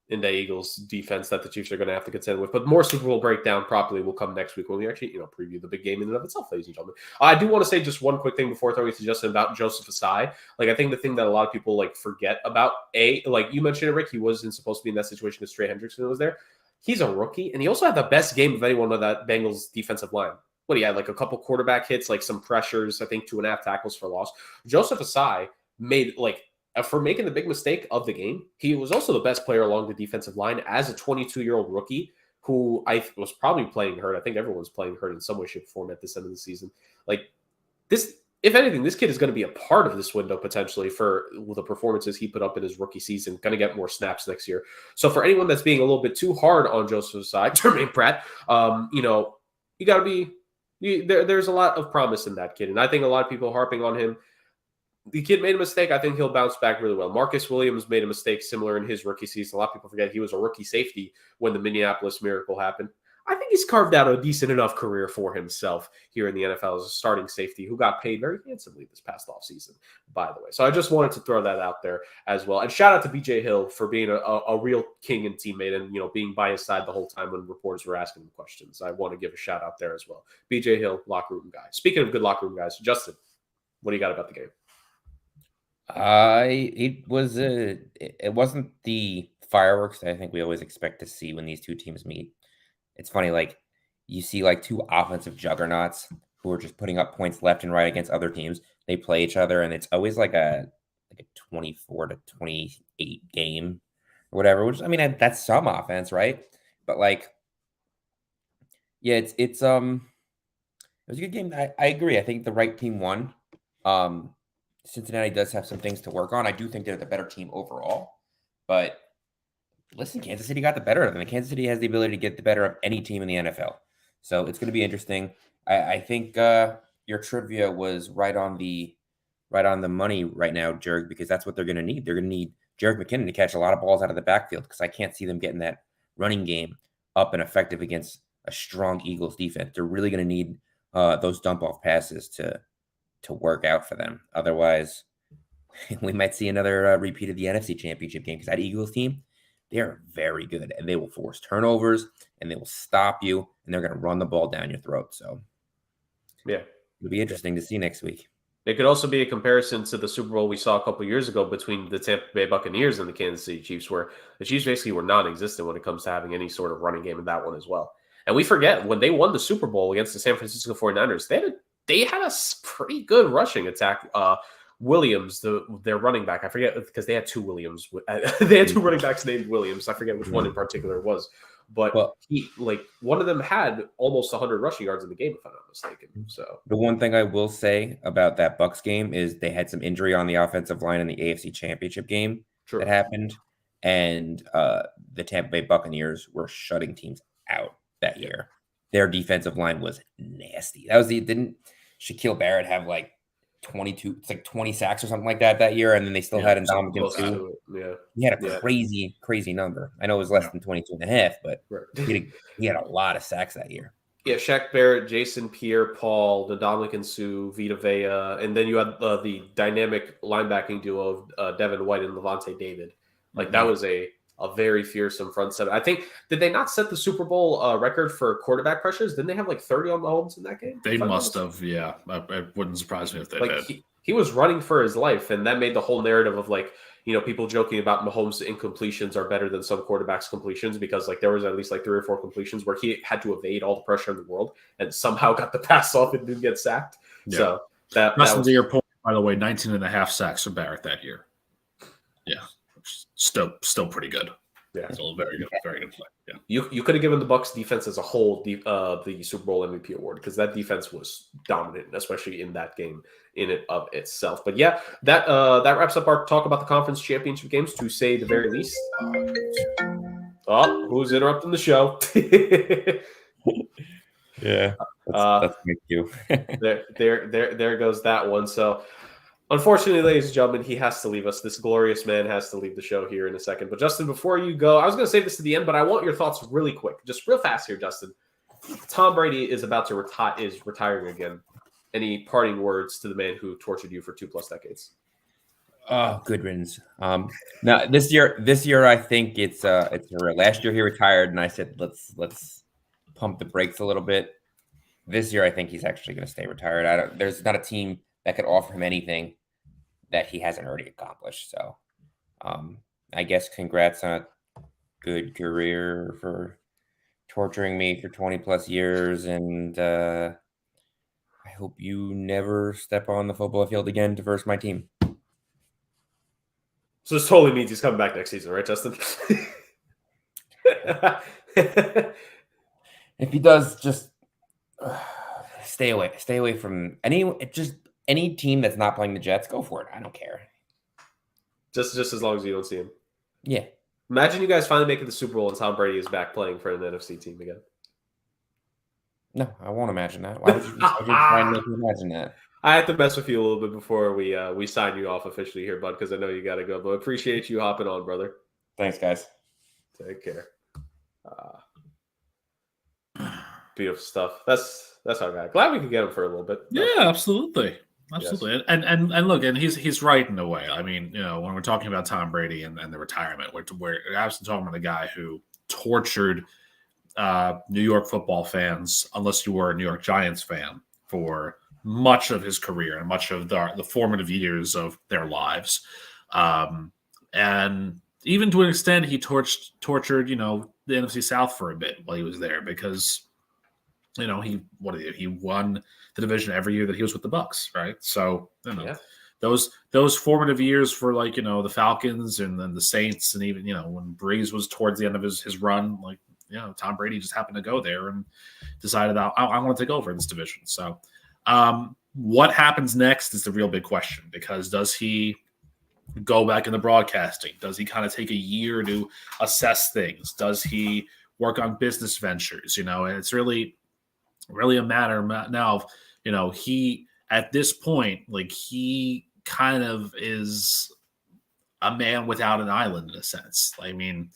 in the Eagles defense that the Chiefs are going to have to contend with. But more Super Bowl breakdown properly will come next week when we actually, preview the big game in and of itself, ladies and gentlemen. I do want to say just one quick thing before throwing to Justin about Joseph Asai. Like, I think the thing that a lot of people forget about, like you mentioned it, Rick, he wasn't supposed to be in that situation because Trey Hendrickson was there. He's a rookie, and he also had the best game of anyone on that Bengals defensive line. What he had, a couple quarterback hits, some pressures, I think 2.5 tackles for loss. Joseph Asai made for making the big mistake of the game, he was also the best player along the defensive line as a 22-year-old rookie who I was probably playing hurt. I think everyone's playing hurt in some way, shape, or form at this end of the season. This, if anything, this kid is going to be a part of this window potentially for the performances he put up in his rookie season. Going to get more snaps next year. So for anyone that's being a little bit too hard on Joseph's side, Jermaine Pratt, you got to be. There's a lot of promise in that kid, and I think a lot of people are harping on him. The kid made a mistake. I think he'll bounce back really well. Marcus Williams made a mistake similar in his rookie season. A lot of people forget he was a rookie safety when the Minneapolis Miracle happened. I think he's carved out a decent enough career for himself here in the NFL as a starting safety who got paid very handsomely this past offseason, by the way. So I just wanted to throw that out there as well. And shout out to BJ Hill for being a real king and teammate and, being by his side the whole time when reporters were asking him questions. I want to give a shout out there as well. BJ Hill, locker room guy. Speaking of good locker room guys, Justin, what do you got about the game? It wasn't the fireworks that I think we always expect to see when these two teams meet. It's funny, you see two offensive juggernauts who are just putting up points left and right against other teams. They play each other, and it's always a 24-28 game or whatever. Which that's some offense, right? But yeah, it was a good game. I agree. I think the right team won. Cincinnati does have some things to work on. I do think they're the better team overall. But listen, Kansas City got the better of them. Kansas City has the ability to get the better of any team in the NFL. So it's going to be interesting. I think your trivia was right on the money right now, Jurg, because that's what they're going to need. They're going to need Jerick McKinnon to catch a lot of balls out of the backfield because I can't see them getting that running game up and effective against a strong Eagles defense. They're really going to need those dump-off passes to work out for them. Otherwise, we might see another repeat of the NFC Championship game because that Eagles team, they are very good and they will force turnovers and they will stop you and they're going to run the ball down your throat. So, yeah, it'll be interesting to see next week. It could also be a comparison to the Super Bowl we saw a couple years ago between the Tampa Bay Buccaneers and the Kansas City Chiefs, where the Chiefs basically were non-existent when it comes to having any sort of running game in that one as well. And we forget when they won the Super Bowl against the San Francisco 49ers, they had a pretty good rushing attack. Williams, their running back, I forget because they had two Williams. They had two running backs named Williams. I forget which one in particular it was, but one of them had almost 100 rushing yards in the game, if I'm not mistaken. So the one thing I will say about that Bucs game is they had some injury on the offensive line in the AFC Championship game that happened, and the Tampa Bay Buccaneers were shutting teams out that year. Their defensive line was nasty. Didn't Shaquille Barrett have 22, 20 sacks or something like that year, and then they still had Ndamukong too. Yeah, he had a crazy number. I know it was less than 22 and a half, but he had a lot of sacks that year. Yeah, Shaq Barrett, Jason Pierre-Paul, Ndamukong Suh, Vita Vea, and then you had the dynamic linebacking duo of Devin White and Levante David. That was a very fearsome front seven. I think, did they not set the Super Bowl record for quarterback pressures? Didn't they have 30 on Mahomes in that game? They must have, yeah. It wouldn't surprise me if they did. He was running for his life, and that made the whole narrative of people joking about Mahomes' incompletions are better than some quarterbacks' completions because there was at least 3 or 4 completions where he had to evade all the pressure in the world and somehow got the pass off and didn't get sacked. Yeah. So that was, to your point, by the way, 19 and a half sacks for Barrett that year. Yeah. Still pretty good. Yeah, still very good play. Yeah, you could have given the Bucs defense as a whole the Super Bowl MVP award because that defense was dominant, especially in that game in and of itself. But yeah, that wraps up our talk about the conference championship games, to say the very least. Oh, who's interrupting the show? Yeah, that's me too. there goes that one. So. Unfortunately, ladies and gentlemen, he has to leave us. This glorious man has to leave the show here in a second. But Justin, before you go, I was going to save this to the end, but I want your thoughts really quick. Just real fast here, Justin. Tom Brady is about to retiring again. Any parting words to the man who tortured you for 2+ decades? Oh, good riddance. Now this year I think it's last year he retired, and I said let's pump the brakes a little bit. This year I think he's actually going to stay retired. There's not a team that could offer him anything that he hasn't already accomplished. So, I guess congrats on a good career for torturing me for 20 plus years, and I hope you never step on the football field again to verse my team. So this totally means he's coming back next season, right, Justin? If he does, just stay away from any team that's not playing the Jets. Go for it. I don't care. Just as long as you don't see him. Yeah. Imagine you guys finally making the Super Bowl and Tom Brady is back playing for an NFC team again. No, I won't imagine that. Why would you try and make me imagine that? I had to mess with you a little bit before we sign you off officially here, bud, because I know you got to go. But appreciate you hopping on, brother. Thanks, guys. Take care. Beautiful stuff. That's our guy. Glad we could get him for a little bit. Yeah, absolutely. Absolutely. Yes. And look, and he's right in a way. I mean, when we're talking about Tom Brady and the retirement, we're absolutely talking about a guy who tortured New York football fans, unless you were a New York Giants fan, for much of his career and much of the formative years of their lives. And even to an extent, he tortured, the NFC South for a bit while he was there because, he won the division every year that he was with the Bucks, right? So, those formative years for the Falcons and then the Saints, and even, when Breeze was towards the end of his run, Tom Brady just happened to go there and decided I want to take over this division. So, what happens next is the real big question, because does he go back into broadcasting? Does he kind of take a year to assess things? Does he work on business ventures? And it's really a matter now of, he, at this point, he kind of is a man without an island in a sense. I mean,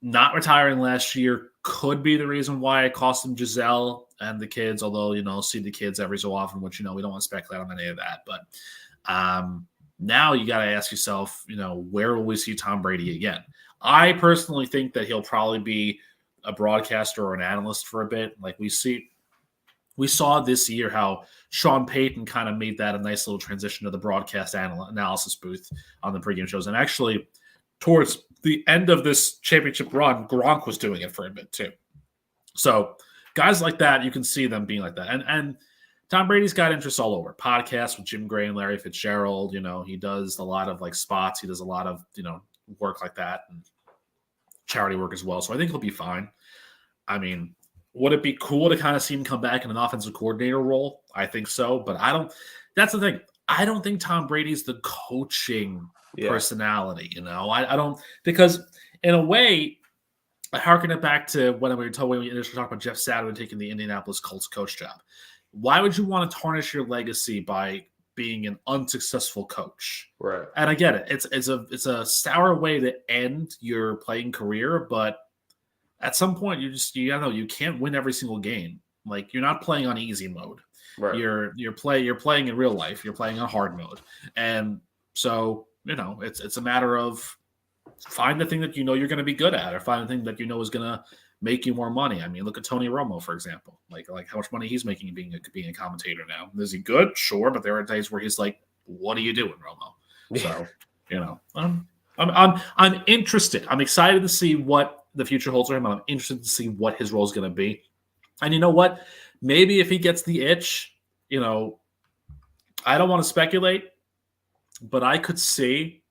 not retiring last year could be the reason why it cost him Giselle and the kids, although, see the kids every so often, which, we don't want to speculate on any of that. But now you got to ask yourself, where will we see Tom Brady again? I personally think that he'll probably be a broadcaster or an analyst for a bit. We saw this year how Sean Payton kind of made that a nice little transition to the broadcast analysis booth on the pregame shows. And actually, towards the end of this championship run, Gronk was doing it for a bit too. So guys like that, you can see them being like that. And Tom Brady's got interests all over. Podcasts with Jim Gray and Larry Fitzgerald. He does a lot of spots. He does a lot of, work like that and charity work as well. So I think he'll be fine. I mean, would it be cool to kind of see him come back in an offensive coordinator role? I think so, but that's the thing. I don't think Tom Brady's the coaching personality, I don't, because in a way, I harken it back to when we initially talked about Jeff Saturday taking the Indianapolis Colts coach job. Why would you want to tarnish your legacy by being an unsuccessful coach? Right. And I get it. It's a sour way to end your playing career, but at some point you can't win every single game. You're not playing on easy mode. Right. You're playing in real life. You're playing on hard mode. And so, it's a matter of find the thing that you're going to be good at, or find the thing that is going to make you more money. I mean, look at Tony Romo, for example. Like how much money he's making being a commentator now. Is he good? Sure, but there are days where he's like, "What are you doing, Romo?" So, I'm interested. I'm excited to see what the future holds for him. I'm interested to see what his role is going to be. And you know what? Maybe if he gets the itch, I don't want to speculate, but I could see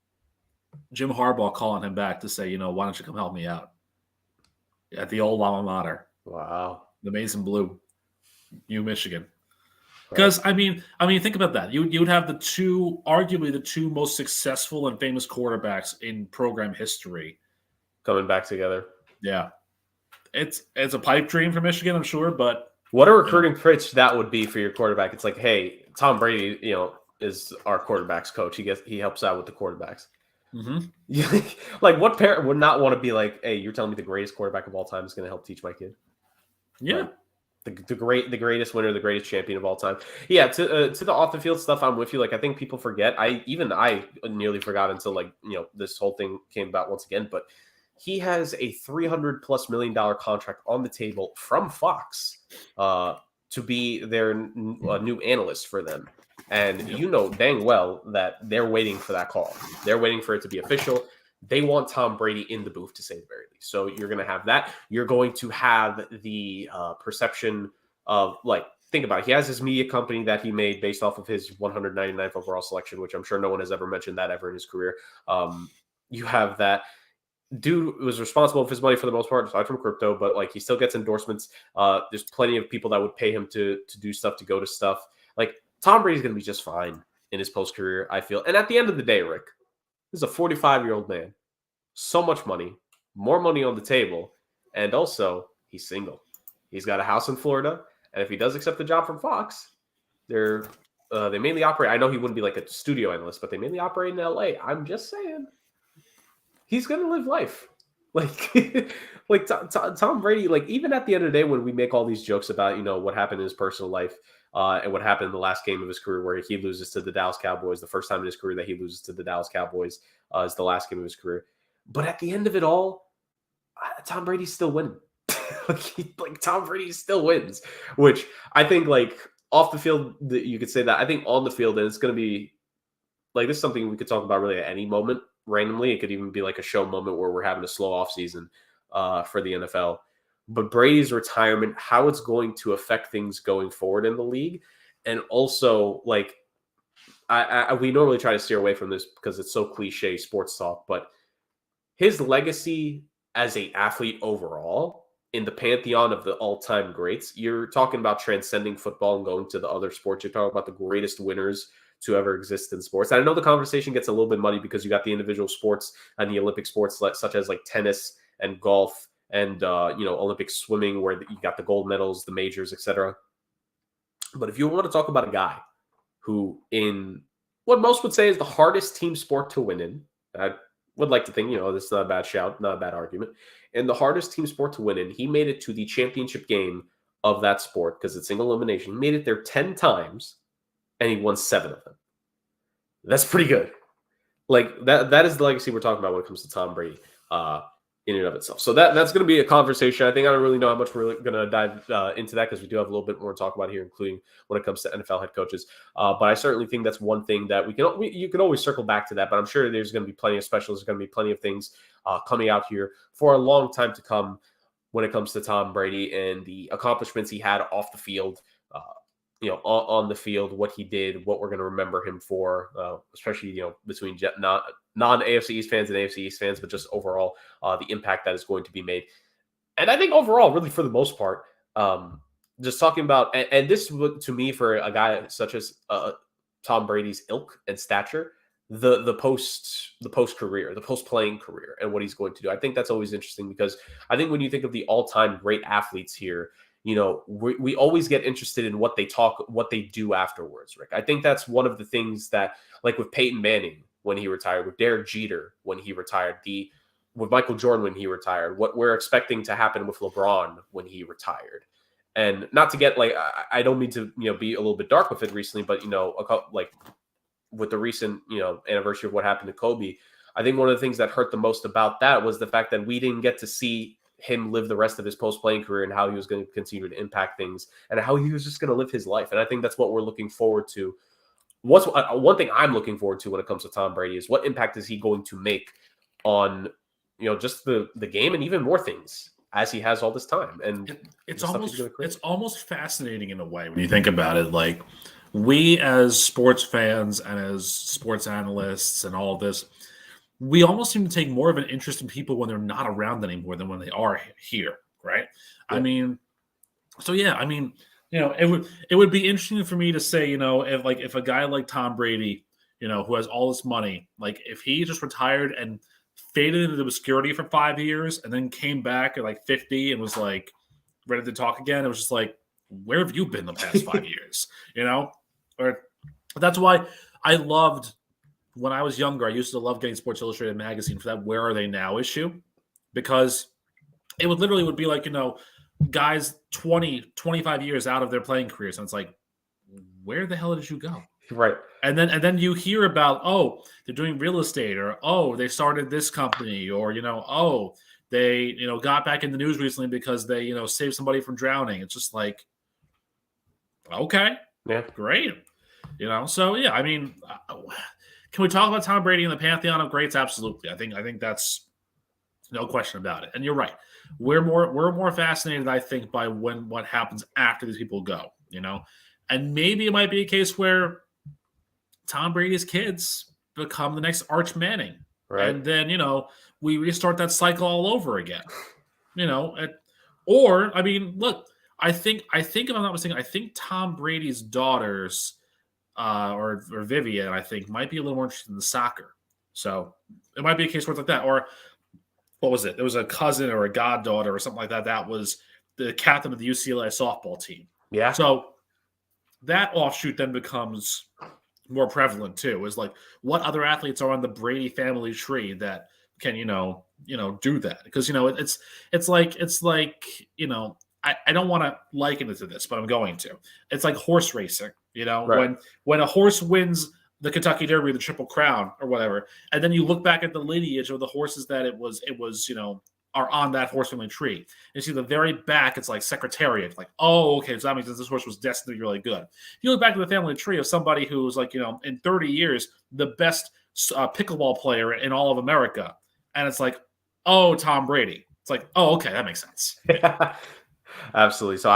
Jim Harbaugh calling him back to say, why don't you come help me out at the old alma mater? Wow. The Maize and Blue, Michigan. Because, I mean, think about that. You would have arguably the two most successful and famous quarterbacks in program history coming back together. Yeah. It's a pipe dream for Michigan, I'm sure, but what a recruiting pitch that would be for your quarterback. It's like, hey, Tom Brady, is our quarterback's coach. He helps out with the quarterbacks. Mm-hmm. What parent would not want to be like, hey, you're telling me the greatest quarterback of all time is going to help teach my kid? Yeah. the greatest winner, the greatest champion of all time. Yeah, to the off the field stuff, I'm with you. Like, I think people forget. I nearly forgot until like this whole thing came about once again. But he has a $300+ million contract on the table from Fox to be their new analyst for them. And you know dang well that they're waiting for that call. They're waiting for it to be official. They want Tom Brady in the booth to say the very least. So you're going to have that. You're going to have the perception of, like, think about it. He has his media company that he made based off of his 199th overall selection, which I'm sure no one has ever mentioned that ever in his career. You have that. Dude was responsible for his money for the most part, aside from crypto, but like he still gets endorsements. There's plenty of people that would pay him to do stuff, to go to stuff. Like, Tom Brady's going to be just fine in his post-career, I feel. And at the end of the day, Rick, this is a 45-year-old man. So much money, more money on the table, and also he's single. He's got a house in Florida, and if he does accept the job from Fox, they mainly operate. I know he wouldn't be like a studio analyst, but they mainly operate in LA. I'm just saying, he's gonna live life. Like, like Tom Brady. Like, even at the end of the day, when we make all these jokes about what happened in his personal life. And what happened in the last game of his career where he loses to the Dallas Cowboys, the first time in his career that he loses to the Dallas Cowboys is the last game of his career. But at the end of it all, Tom Brady's still winning. like Tom Brady still wins, which I think, like, off the field, you could say that. I think on the field, and it's going to be like, this is something we could talk about really at any moment randomly. It could even be like a show moment where we're having a slow off season for the NFL. But Brady's retirement, how it's going to affect things going forward in the league. And also, like, we normally try to steer away from this because it's so cliche sports talk, but his legacy as an athlete overall in the pantheon of the all-time greats, you're talking about transcending football and going to the other sports. You're talking about the greatest winners to ever exist in sports. And I know the conversation gets a little bit muddy because you got the individual sports and the Olympic sports, such as like tennis and golf, and Olympic swimming, where you got the gold medals, the majors, etc. But if you want to talk about a guy who, in what most would say is the hardest team sport to win in, I would like to think, this is not a bad shout, not a bad argument, and the hardest team sport to win in, he made it to the championship game of that sport because it's single elimination. He made it there 10 times, and he won 7 of them. That's pretty good. Like, that is the legacy we're talking about when it comes to Tom Brady. In and of itself. So that's going to be a conversation. I think I don't really know how much we're going to dive into that because we do have a little bit more to talk about here, including when it comes to NFL head coaches. But I certainly think that's one thing that you can always circle back to that. But I'm sure there's going to be plenty of specials. There's going to be plenty of things coming out here for a long time to come when it comes to Tom Brady and the accomplishments he had off the field. On the field, what he did, what we're going to remember him for, especially, between non-AFC East fans and AFC East fans, but just overall the impact that is going to be made. And I think overall, really for the most part, just talking about, and this to me, for a guy such as Tom Brady's ilk and stature, the post career, the post playing career, and what he's going to do. I think that's always interesting because I think when you think of the all-time great athletes here, we always get interested in what they do afterwards, Rick. I think that's one of the things that, like with Peyton Manning when he retired, with Derek Jeter when he retired, with Michael Jordan when he retired, what we're expecting to happen with LeBron when he retired. And not to get, like, I don't mean to, be a little bit dark with it recently, but, like with the recent, anniversary of what happened to Kobe, I think one of the things that hurt the most about that was the fact that we didn't get to see him live the rest of his post-playing career and how he was going to continue to impact things and how he was just going to live his life. And I think that's what we're looking forward to. What's one thing I'm looking forward to when it comes to Tom Brady is what impact is he going to make on, just the game and even more things as he has all this time. And it's almost fascinating in a way when you think about it. Like, we as sports fans and as sports analysts and all of this, we almost seem to take more of an interest in people when they're not around anymore than when they are here, right? Yeah. It would be interesting for me to say, if a guy like Tom Brady, who has all this money, like if he just retired and faded into obscurity for 5 years and then came back at like 50 and was like ready to talk again, it was just like, where have you been the past 5 years? Or that's why I loved. When I was younger, I used to love getting Sports Illustrated magazine for that "Where Are They Now" issue, because it would be like, guys 20, 25 years out of their playing careers, and it's like, where the hell did you go? Right. And then you hear about, oh, they're doing real estate, or oh, they started this company, or oh, they got back in the news recently because they saved somebody from drowning. It's just like, okay, Yeah, great. So yeah, I mean, can we talk about Tom Brady in the pantheon of greats? Absolutely. I think that's no question about it. And you're right. We're more fascinated, I think, by what happens after these people go. And maybe it might be a case where Tom Brady's kids become the next Arch Manning, right. and then we restart that cycle all over again. Or I mean, look, I think if I'm not mistaken, I think Tom Brady's daughters, or Vivian, I think, might be a little more interested in the soccer. So it might be a case where it's like that. Or what was it? There was a cousin or a goddaughter or something like that. That was the captain of the UCLA softball team. Yeah. So that offshoot then becomes more prevalent too. Is like, what other athletes are on the Brady family tree that can do that? Because it's like I don't want to liken it to this, but I'm going to. It's like horse racing. Right. When a horse wins the Kentucky Derby, the Triple Crown, or whatever, and then you look back at the lineage of the horses that it was are on that horse family tree. And you see the very back, it's like Secretariat. Like, oh, okay, so that means this horse was destined to be really good. If you look back to the family tree of somebody who was like, in 30 years, the best pickleball player in all of America, and it's like, oh, Tom Brady. It's like, oh, okay, that makes sense. Absolutely. So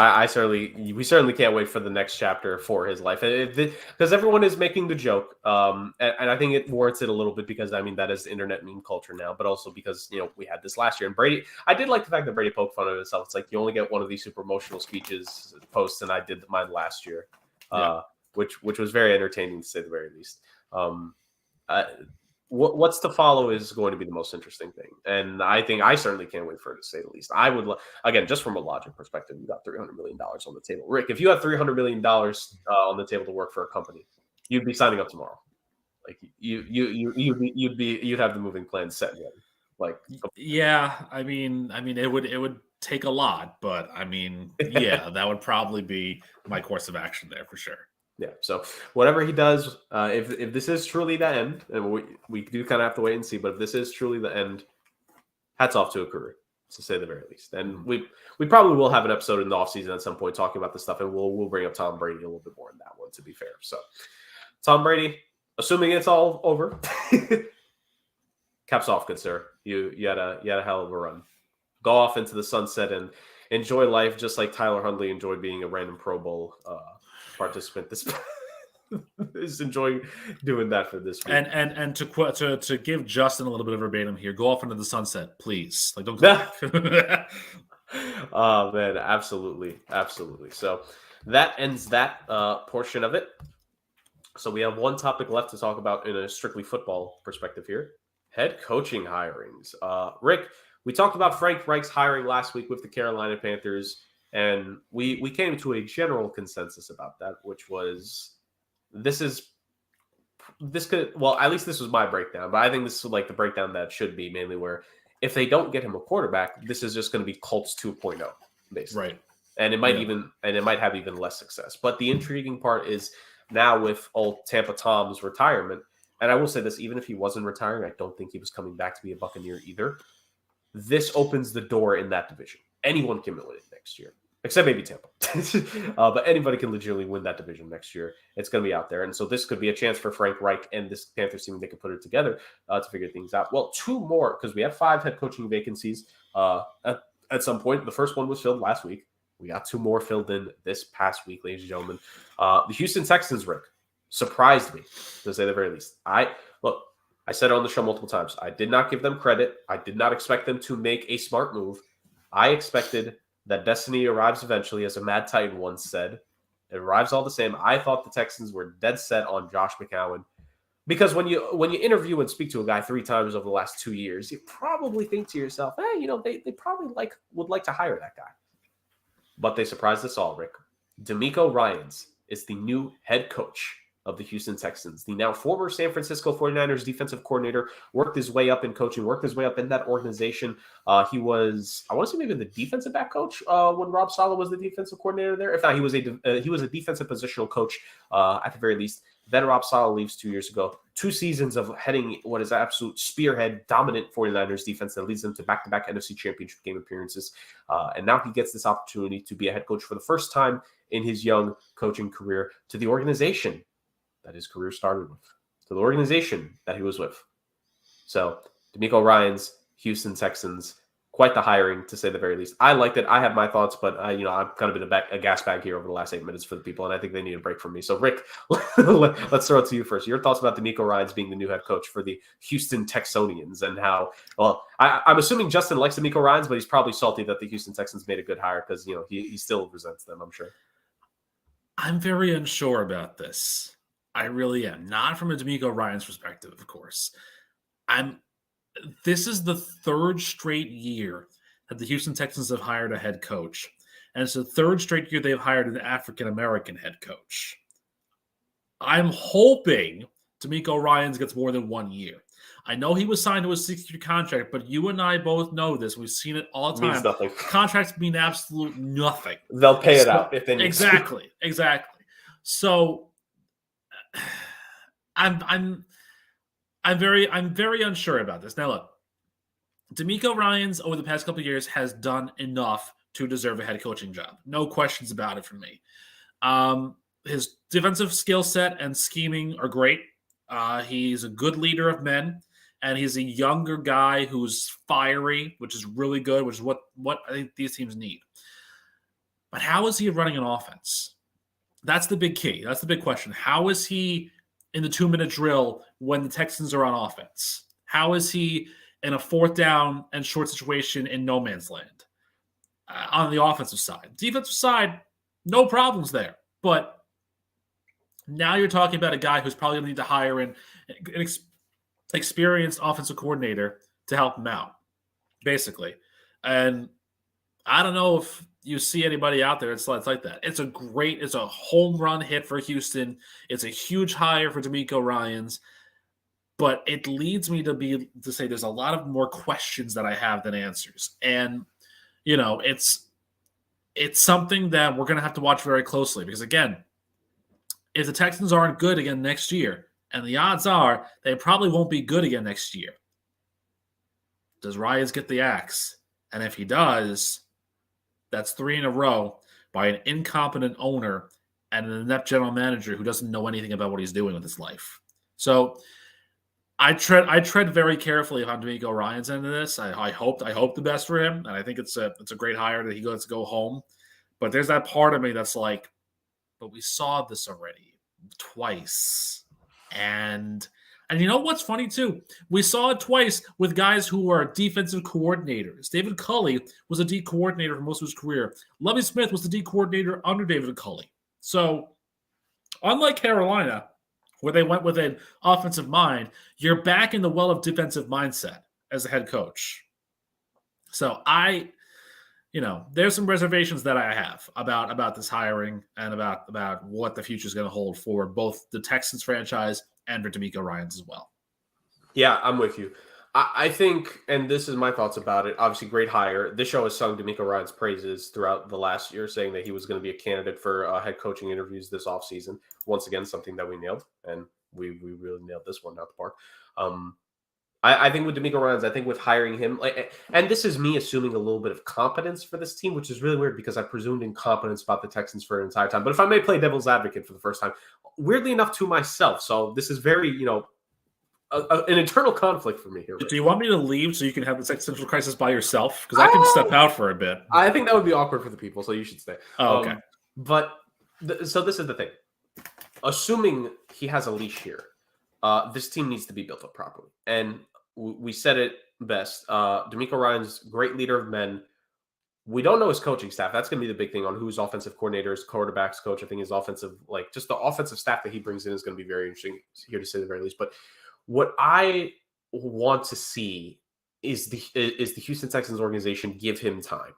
we certainly can't wait for the next chapter for his life, because everyone is making the joke, and I think it warrants it a little bit, because I mean that is internet meme culture now, but also because we had this last year, and Brady. I did like the fact that Brady poked fun of himself. It's like you only get one of these super emotional speeches posts, and I did mine last year, which was very entertaining to say the very least. What's to follow is going to be the most interesting thing. And I think I certainly can't wait for it, to say the least. I would, again, just from a logic perspective, you got $300 million on the table. Rick, if you have $300 million on the table to work for a company, you'd be signing up tomorrow. Like you'd have the moving plan set ready. Like, yeah, I mean, it would take a lot, but I mean, yeah, that would probably be my course of action there for sure. Yeah. So whatever he does, if this is truly the end, and we do kind of have to wait and see, but if this is truly the end, hats off to a career, to say the very least. And we probably will have an episode in the offseason at some point talking about this stuff, and we'll bring up Tom Brady a little bit more in that one, to be fair. So Tom Brady, assuming it's all over, caps off, good sir. You had a hell of a run. Go off into the sunset and enjoy life, just like Tyler Huntley enjoyed being a random Pro Bowl participant. This is enjoying doing that for this week. And to give Justin a little bit of verbatim here, go off into the sunset, please. Like, don't go back. Oh man, absolutely. So that ends that portion of it. So we have one topic left to talk about in a strictly football perspective here: head coaching hirings. Rick, we talked about Frank Reich's hiring last week with the Carolina Panthers. And we came to a general consensus about that, which was at least this was my breakdown, but I think this is like the breakdown that should be, mainly where if they don't get him a quarterback, this is just going to be Colts 2.0, basically. Right. And it might have even less success. But the intriguing part is now with old Tampa Tom's retirement, and I will say this, even if he wasn't retiring, I don't think he was coming back to be a Buccaneer either. This opens the door in that division. Anyone can win it next year, except maybe Tampa. But anybody can legitimately win that division next year. It's going to be out there. And so this could be a chance for Frank Reich and this Panthers team, they could put it together to figure things out. Well, two more, because we have 5 head coaching vacancies at some point. The first one was filled last week. We got 2 more filled in this past week, ladies and gentlemen. The Houston Texans, Rick, surprised me, to say the very least. I said it on the show multiple times. I did not give them credit. I did not expect them to make a smart move. I expected that destiny arrives eventually, as a Mad Titan once said. It arrives all the same. I thought the Texans were dead set on Josh McCown, because when you interview and speak to a guy 3 times over the last 2 years, you probably think to yourself, hey, they probably would like to hire that guy. But they surprised us all, Rick. DeMeco Ryans is the new head coach of the Houston Texans. The now former San Francisco 49ers defensive coordinator, worked his way up in coaching, worked his way up in that organization. He was, I want to say maybe the defensive back coach when Rob Saleh was the defensive coordinator there. If not, he was a defensive positional coach at the very least. Then Rob Saleh leaves 2 years ago. 2 seasons of heading what is absolute spearhead, dominant 49ers defense that leads them to back-to-back NFC Championship game appearances. And now he gets this opportunity to be a head coach for the first time in his young coaching career to the organization that his career started with, to the organization that he was with. So, DeMeco Ryans, Houston Texans, quite the hiring, to say the very least. I liked it. I have my thoughts, but I've kind of been a gas bag here over the last 8 minutes for the people, and I think they need a break from me. So, Rick, let's throw it to you first. Your thoughts about DeMeco Ryans being the new head coach for the Houston Texanians, and how, well, I'm assuming Justin likes DeMeco Ryans, but he's probably salty that the Houston Texans made a good hire because, he still resents them, I'm sure. I'm very unsure about this. I really am. Not from a DeMeco Ryans perspective, of course. This is the 3rd straight year that the Houston Texans have hired a head coach. And it's the 3rd straight year they've hired an African-American head coach. I'm hoping DeMeco Ryans gets more than 1 year. I know he was signed to a 6-year contract, but you and I both know this. We've seen it all the time. Means nothing. Contracts mean absolute nothing. They'll pay it out if they need Exactly. So I'm very unsure about this. Now look, DeMeco Ryans over the past couple of years has done enough to deserve a head coaching job. No questions about it from me. His defensive skill set and scheming are great. He's a good leader of men, and he's a younger guy who's fiery, which is really good, which is what I think these teams need. But how is he running an offense? That's the big key. That's the big question. How is he in the 2-minute drill when the Texans are on offense? How is he in a 4th down and short situation in no man's land on the offensive side? Defensive side, no problems there. But now you're talking about a guy who's probably going to need to hire an experienced offensive coordinator to help him out, basically. And I don't know if you see anybody out there it's like that. It's a home run hit for Houston. It's a huge hire for DeMeco Ryans, but it leads me to say there's a lot of more questions that I have than answers. And, it's something that we're going to have to watch very closely because, again, if the Texans aren't good again next year, and the odds are they probably won't be good again next year, does Ryans get the axe? And if he does, that's 3 in a row by an incompetent owner and an inept general manager who doesn't know anything about what he's doing with his life. So I tread very carefully on DeMeco Ryans into this. I hope the best for him, and I think it's a great hire that he gets to go home. But there's that part of me that's like, but we saw this already twice, and you know what's funny too? We saw it twice with guys who are defensive coordinators. David Culley was a D coordinator for most of his career. Lovie Smith was the D coordinator under David Culley. So, unlike Carolina, where they went with an offensive mind, you're back in the well of defensive mindset as a head coach. So there's some reservations that I have about this hiring and about what the future is going to hold for both the Texans franchise and for DeMeco Ryans as well. Yeah, I'm with you. I think, and this is my thoughts about it, obviously great hire. This show has sung DeMeco Ryans' praises throughout the last year, saying that he was going to be a candidate for head coaching interviews this offseason. Once again, something that we nailed, and we really nailed this one out the park. I think with DeMeco Ryans, I think with hiring him, and this is me assuming a little bit of competence for this team, which is really weird because I presumed incompetence about the Texans for an entire time. But if I may play devil's advocate for the first time, weirdly enough to myself, so this is very, an internal conflict for me here. Rick. Do you want me to leave so you can have this existential crisis by yourself? Because I can step out for a bit. I think that would be awkward for the people, so you should stay. Oh, okay. So this is the thing. Assuming he has a leash here, this team needs to be built up properly. And we said it best. DeMeco Ryans, great leader of men. We don't know his coaching staff. That's going to be the big thing on who's offensive coordinators, quarterbacks coach. I think his offensive, just the offensive staff that he brings in is going to be very interesting here to say the very least. But what I want to see is the Houston Texans organization give him time.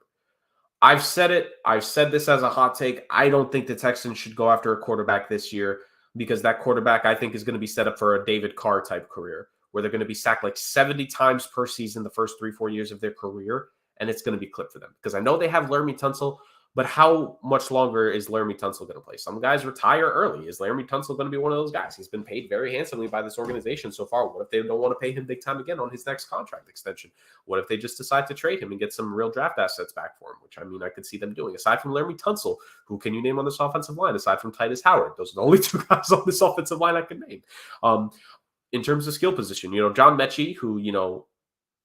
I've said it. I've said this as a hot take. I don't think the Texans should go after a quarterback this year. because that quarterback, I think, is going to be set up for a David Carr type career where they're going to be sacked like 70 times per season the first 3-4 years of their career, and it's going to be clipped for them. Because I know they have Laramie Tunsil, but how much longer is Laramie Tunsil going to play? Some guys retire early. Is Laramie Tunsil going to be one of those guys? He's been paid very handsomely by this organization so far. What if they don't want to pay him big time again on his next contract extension? What if they just decide to trade him and get some real draft assets back for him, which, I mean, I could see them doing. Aside from Laramie Tunsil, who can you name on this offensive line aside from Titus Howard? Those are the only two guys on this offensive line I can name. In terms of skill position, John Mechie, who,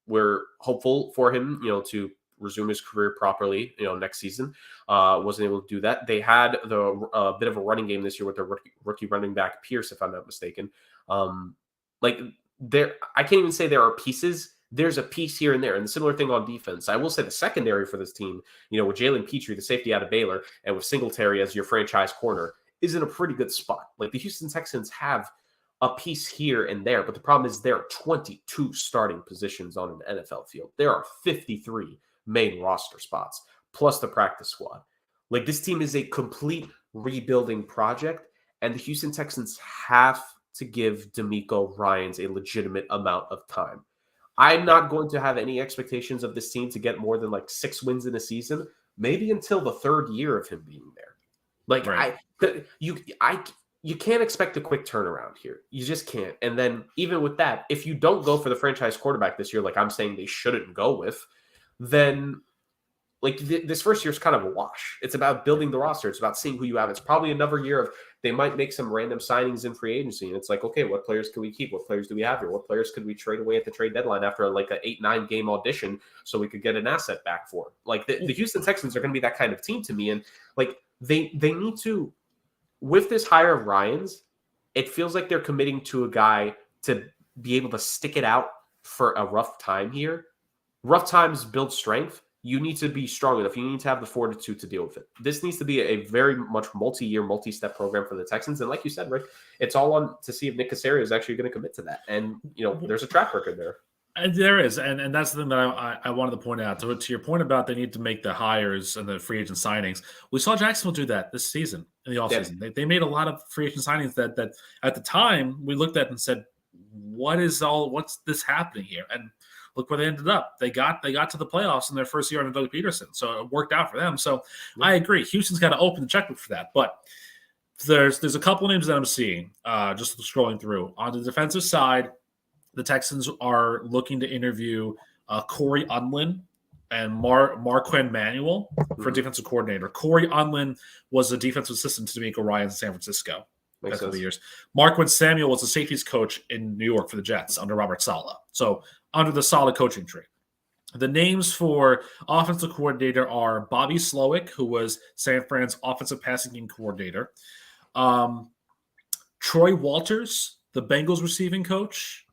we're hopeful for him, to resume his career properly, next season. Wasn't able to do that. They had the bit of a running game this year with their rookie running back Pierce, if I'm not mistaken. I can't even say there are pieces. There's a piece here and there, and the similar thing on defense. I will say the secondary for this team, with Jalen Petrie, the safety out of Baylor, and with Singletary as your franchise corner, is in a pretty good spot. Like the Houston Texans have a piece here and there, but the problem is there are 22 starting positions on an NFL field. There are 53 main roster spots, plus the practice squad. Like this team is a complete rebuilding project, and the Houston Texans have to give DeMeco Ryans a legitimate amount of time. I'm not going to have any expectations of this team to get more than like 6 wins in a season, maybe until the 3rd year of him being there. Like right. You can't expect a quick turnaround here. You just can't. And then even with that, if you don't go for the franchise quarterback this year, like I'm saying they shouldn't go with, then like this first year is kind of a wash. It's about building the roster. It's about seeing who you have. It's probably another year of they might make some random signings in free agency. And it's like, okay, what players can we keep? What players do we have here? What players could we trade away at the trade deadline after like an 8-9 game audition so we could get an asset back for? Like the Houston Texans are going to be that kind of team to me. And like they need to, with this hire of Ryans, it feels like they're committing to a guy to be able to stick it out for a rough time here. Rough times build strength. You need to be strong enough. You need to have the fortitude to deal with it. This needs to be a very much multi-year, multi-step program for the Texans. And like you said, Rick, it's all on to see if Nick Caserio is actually going to commit to that. And, there's a track record there. And there is. And that's the thing that I wanted to point out. To your point about they need to make the hires and the free agent signings, we saw Jacksonville do that this season in the offseason. Yeah. They made a lot of free agent signings that at the time we looked at and said, what's this happening here? And look where they ended up. They got to the playoffs in their first year under Doug Peterson. So it worked out for them. So yeah. I agree. Houston's got to open the checkbook for that. But there's a couple names that I'm seeing just scrolling through. On the defensive side, the Texans are looking to interview Corey Unlin and Marquand Manuel for defensive coordinator. Corey Unlin was a defensive assistant to DeMeco Ryans in San Francisco for a couple of years. Marquand Samuel was a safeties coach in New York for the Jets under Robert Saleh. So under the solid coaching tree. The names for offensive coordinator are Bobby Slowick, who was San Fran's offensive passing game coordinator. Troy Walters, the Bengals receiving coach,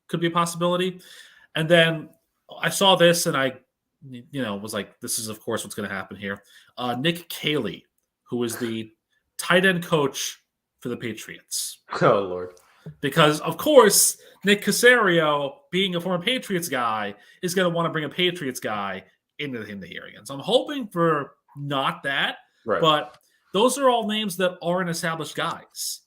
could be a possibility. And then I saw this and I, was like, this is, of course, what's going to happen here. Nick Caley, who is the tight end coach for the Patriots. Oh, Lord. Because, of course, Nick Caserio, being a former Patriots guy, is going to want to bring a Patriots guy into the hearing. And so I'm hoping for not that. Right. But those are all names that aren't established guys,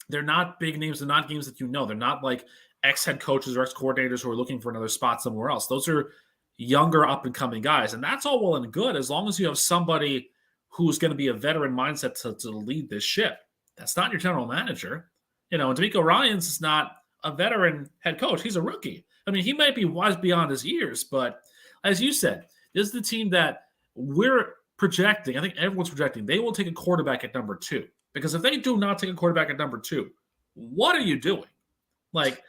They're not big names. They're not names that They're not like ex-head coaches or ex-coordinators who are looking for another spot somewhere else. Those are younger, up-and-coming guys. And that's all well and good as long as you have somebody who's going to be a veteran mindset to lead this ship. That's not your general manager. And DeMeco Ryans is not a veteran head coach. He's a rookie. I mean, he might be wise beyond his years, but as you said, this is the team that we're projecting. I think everyone's projecting they will take a quarterback at number 2. Because if they do not take a quarterback at number 2, what are you doing? Like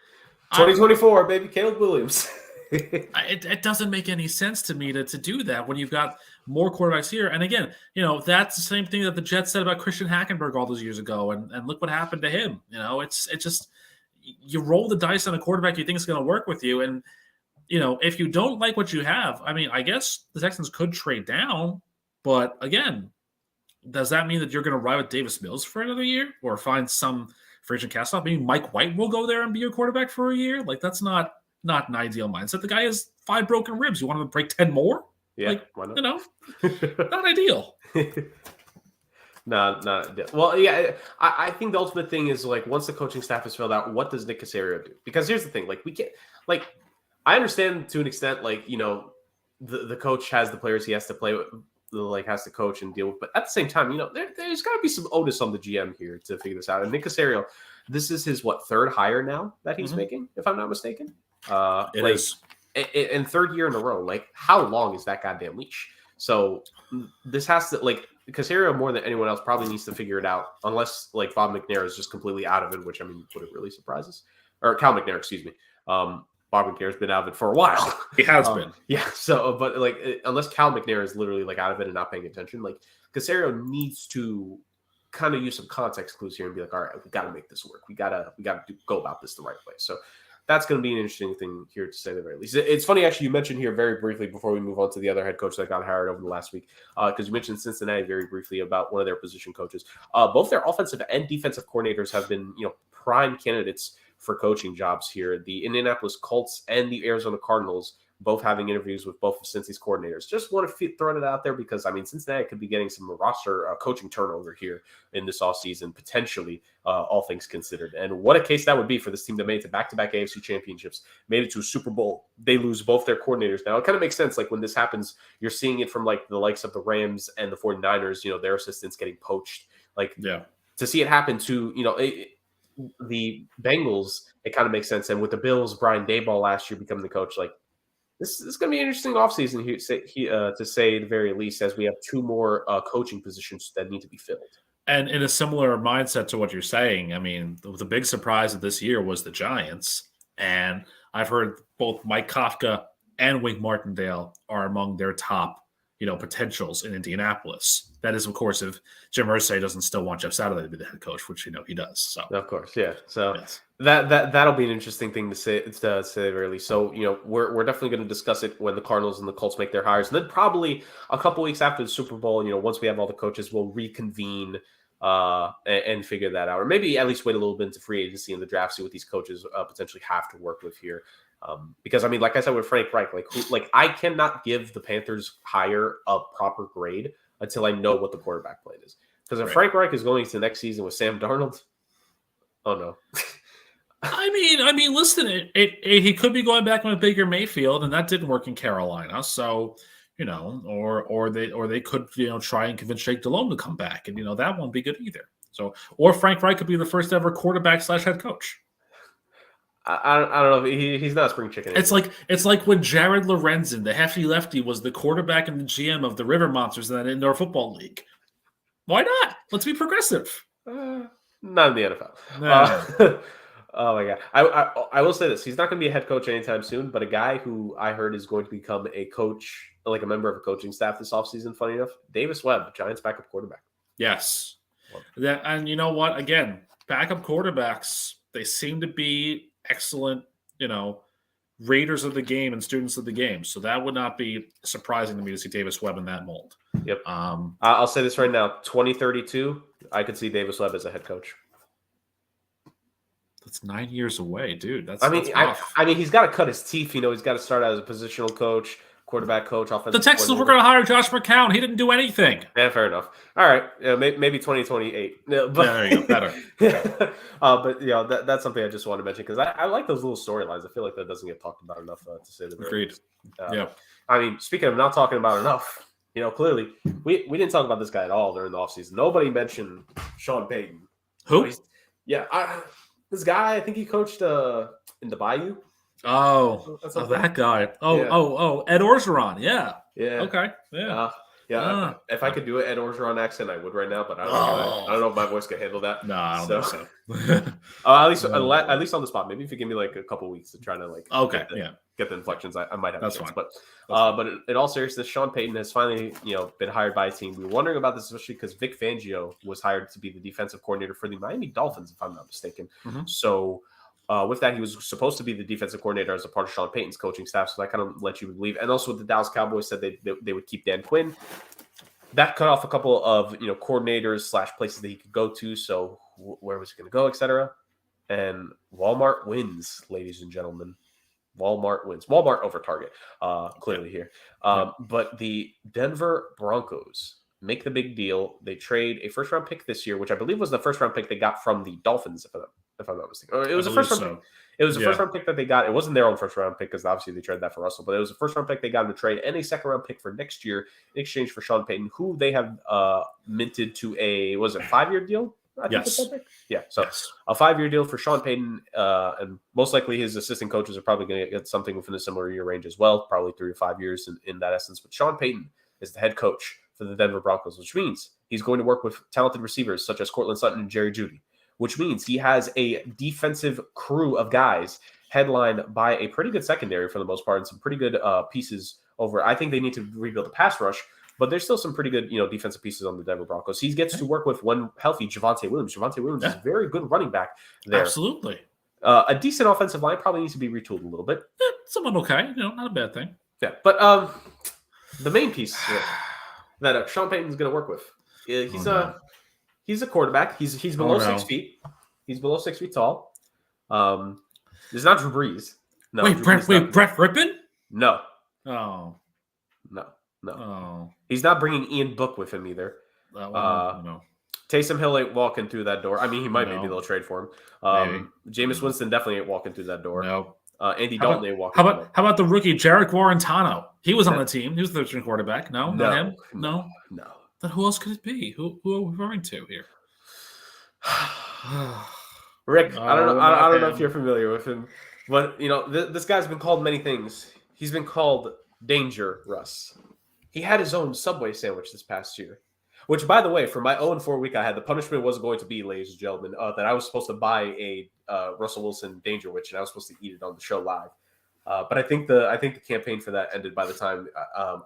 2024, baby, Caleb Williams. It doesn't make any sense to me to do that when you've got more quarterbacks here. And again, that's the same thing that the Jets said about Christian Hackenberg all those years ago. And look what happened to him. It's just you roll the dice on a quarterback you think is going to work with you. And, if you don't like what you have, I mean, I guess the Texans could trade down. But again, does that mean that you're going to ride with Davis Mills for another year or find some free agent cast off? Maybe Mike White will go there and be your quarterback for a year. Like that's not an ideal mindset. The guy has 5 broken ribs. You want him to break 10 more? Yeah, why not? Not ideal. No. Well, yeah, I think the ultimate thing is like once the coaching staff is filled out, what does Nick Caserio do? Because here's the thing, like we can't, like I understand to an extent, like the coach has the players he has to play with, like has to coach and deal with, but at the same time, there's got to be some onus on the GM here to figure this out. And Nick Caserio, this is his third hire now that he's making, if I'm not mistaken. It is. In third year in a row. Like, how long is that goddamn leash? So this has to, like, Caserio more than anyone else probably needs to figure it out, unless like Bob McNair is just completely out of it, which I mean, would it really surprise us? Or Cal McNair, excuse me. Bob McNair's been out of it for a while. He has been. Yeah. So, but like, unless Cal McNair is literally like out of it and not paying attention, like Caserio needs to kind of use some context clues here and be like, all right, we got to make this work. We gotta go about this the right way. So that's going to be an interesting thing here to say the very least. It's funny, actually, you mentioned here very briefly before we move on to the other head coach that got hired over the last week, because you mentioned Cincinnati very briefly about one of their position coaches. Both their offensive and defensive coordinators have been, prime candidates for coaching jobs here. The Indianapolis Colts and the Arizona Cardinals both having interviews with both of Cincy's coordinators. Just want to throw it out there because, I mean, Cincinnati could be getting some roster coaching turnover here in this offseason, potentially, all things considered. And what a case that would be for this team that made it to back-to-back AFC championships, made it to a Super Bowl. They lose both their coordinators. Now, it kind of makes sense. Like, when this happens, you're seeing it from, like, the likes of the Rams and the 49ers, their assistants getting poached. Like, to see it happen to, the Bengals, it kind of makes sense. And with the Bills, Brian Daboll last year becoming the coach, like, this is going to be an interesting offseason here, to say the very least, as we have two more coaching positions that need to be filled. And in a similar mindset to what you're saying, I mean, the big surprise of this year was the Giants. And I've heard both Mike Kafka and Wink Martindale are among their top, potentials in Indianapolis. That is, of course, if Jim Irsay doesn't still want Jeff Saturday to be the head coach, which he does. So of course, yeah. So yes. that'll be an interesting thing to say the very least. So we're definitely going to discuss it when the Cardinals and the Colts make their hires, and then probably a couple weeks after the Super Bowl, once we have all the coaches, we'll reconvene and figure that out, or maybe at least wait a little bit into free agency and the draft, see what these coaches potentially have to work with here. Because I mean, like I said with Frank Reich, I cannot give the Panthers hire a proper grade until I know what the quarterback plan is. Because if Frank Reich is going to next season with Sam Darnold, oh no. I mean, listen, he could be going back with Baker Mayfield, and that didn't work in Carolina. So, or they could try and convince Jake Delhomme to come back, and that won't be good either. So, or Frank Reich could be the first ever quarterback / head coach. I don't know. He's not a spring chicken anymore. It's like when Jared Lorenzen, the hefty lefty, was the quarterback and the GM of the River Monsters in that indoor football league. Why not? Let's be progressive. Not in the NFL. No. Oh my god! I will say this: he's not going to be a head coach anytime soon. But a guy who I heard is going to become a coach, like a member of a coaching staff this offseason. Funny enough, Davis Webb, Giants backup quarterback. Yes. And you know what? Again, backup quarterbacks, they seem to be excellent, readers of the game and students of the game. So that would not be surprising to me to see Davis Webb in that mold. Yep. I'll say this right now: 2032, I could see Davis Webb as a head coach. That's 9 years away, dude. That's rough. I mean, he's got to cut his teeth. He's got to start out as a positional coach, quarterback coach, offensive. The Texans were going to hire Josh McCown. He didn't do anything. Yeah, fair enough. All right, maybe 2028. Yeah, there you go. Better. But that's something I just wanted to mention because I like those little storylines. I feel like that doesn't get talked about enough to say the very least. Yeah. I mean, speaking of not talking about enough, clearly we didn't talk about this guy at all during the offseason. Nobody mentioned Sean Payton. Who? This guy, I think he coached in the Bayou. Oh, that guy. Oh, Ed Orgeron. Yeah. Yeah. Okay. Yeah. If I could do an Ed Orgeron accent, I would right now, but I don't know if my voice can handle that. No, I don't think so. At least on the spot. Maybe if you give me like a couple weeks to try to get the inflections, I might have. That's a chance. fine. But in all seriousness, Sean Payton has finally been hired by a team. We were wondering about this especially because Vic Fangio was hired to be the defensive coordinator for the Miami Dolphins, if I'm not mistaken. Mm-hmm. So with that, he was supposed to be the defensive coordinator as a part of Sean Payton's coaching staff. So that kind of let you believe. And also with the Dallas Cowboys said they would keep Dan Quinn. That cut off a couple of coordinators / places that he could go to. So where was he going to go, etc. And Walmart wins, ladies and gentlemen. Walmart wins. Walmart over Target, clearly here. But the Denver Broncos make the big deal. They trade a first-round pick this year, which I believe was the first-round pick they got from the Dolphins, if I'm not mistaken. Or it was a first-round pick. It was a first-round pick that they got. It wasn't their own first-round pick because obviously they traded that for Russell, but it was a first-round pick they got in the trade and a second-round pick for next year in exchange for Sean Payton, who they have minted to a 5-year deal? Yes. Yeah. So a 5-year deal for Sean Payton, and most likely his assistant coaches are probably going to get something within a similar year range as well, probably 3 to 5 years in that essence. But Sean Payton is the head coach for the Denver Broncos, which means he's going to work with talented receivers such as Cortland Sutton and Jerry Jeudy, which means he has a defensive crew of guys headlined by a pretty good secondary for the most part and some pretty good pieces over. I think they need to rebuild the pass rush, but there's still some pretty good, defensive pieces on the Denver Broncos. He gets to work with one healthy Javonte Williams. Javonte Williams is a very good running back there. Absolutely. A decent offensive line probably needs to be retooled a little bit. Someone okay, not a bad thing. Yeah, but the main piece that Sean Payton's going to work with, he's a quarterback. He's below 6 feet. He's below 6 feet tall. There's not Drew Brees. No. Brett Rippon? No. Oh. No. Oh. He's not bringing Ian Book with him either. No. Taysom Hill ain't walking through that door. I mean, he might. Maybe they'll trade for him. Jameis Winston definitely ain't walking through that door. No. Andy Dalton ain't walking. How about the rookie Jarek Warrentano? He was on the team. He was the 13 quarterback. No, not him. No. Then who else could it be? Who are we referring to here? Rick, I don't know if you're familiar with him, but this guy's been called many things. He's been called Danger Russ. He had his own Subway sandwich this past year, which, by the way, for my 0-4 week I had, the punishment was going to be, ladies and gentlemen, that I was supposed to buy a Russell Wilson Danger Witch, and I was supposed to eat it on the show live. But I think the campaign for that ended by the time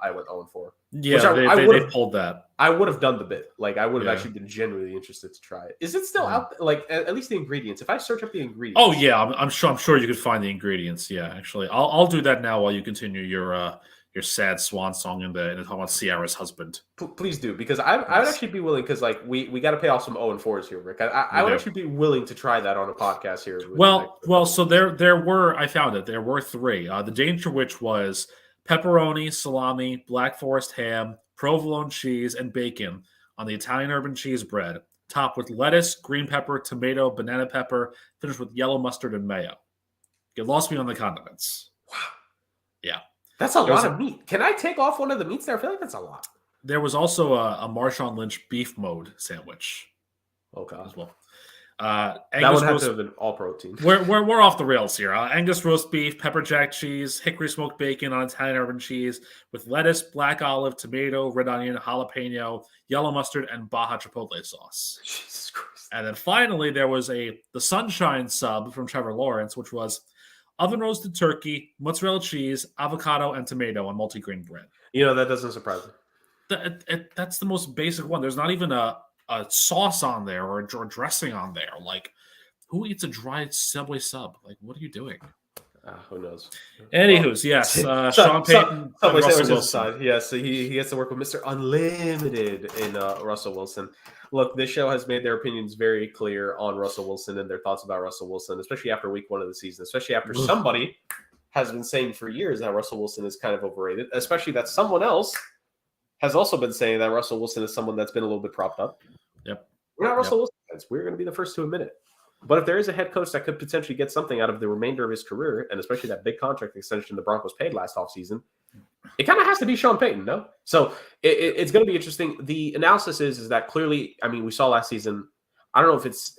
I went 0-4. Yeah, they pulled that. I would have done the bit. Like, I would have actually been genuinely interested to try it. Is it still out there? Like, at least the ingredients? If I search up the ingredients. Oh yeah, I'm sure you could find the ingredients. Yeah, actually, I'll do that now while you continue your sad swan song and talking about Ciara's husband. Please do, because I would actually be willing, because like we got to pay off some 0-4s here, Rick. I would actually be willing to try that on a podcast here. So there were, I found it. There were 3. The Danger Witch was pepperoni, salami, Black Forest ham, provolone cheese, and bacon on the Italian urban cheese bread, topped with lettuce, green pepper, tomato, banana pepper, finished with yellow mustard and mayo. You lost me on the condiments. Wow. Yeah. That's a lot of meat. Can I take off one of the meats there? I feel like that's a lot. There was also a Marshawn Lynch beef mode sandwich. Oh, God. As well. That would have to have been all protein. We're off the rails here. Angus roast beef, pepper jack cheese, hickory smoked bacon on Italian urban cheese with lettuce, black olive, tomato, red onion, jalapeno, yellow mustard, and Baja Chipotle sauce. Jesus Christ. And then finally, there was the Sunshine sub from Trevor Lawrence, which was oven roasted turkey, mozzarella cheese, avocado, and tomato on multigrain bread. That doesn't surprise me. That's the most basic one. There's not even a sauce on there or dressing on there. Like, who eats a dry Subway sub? Like, what are you doing? Who knows? Anywho's, yes. Sean Payton. Subway sandwich aside. Yes, so he gets to work with Mr. Unlimited in Russell Wilson. Look, this show has made their opinions very clear on Russell Wilson and their thoughts about Russell Wilson, especially after week 1 of the season, especially after somebody has been saying for years that Russell Wilson is kind of overrated, especially that someone else has also been saying that Russell Wilson is someone that's been a little bit propped up. Yep. We're not Russell Wilson fans. We're going to be the first to admit it. But if there is a head coach that could potentially get something out of the remainder of his career, and especially that big contract extension the Broncos paid last offseason, it kind of has to be Sean Payton, no? So it's going to be interesting. The analysis is that clearly, I mean, we saw last season, I don't know if it's,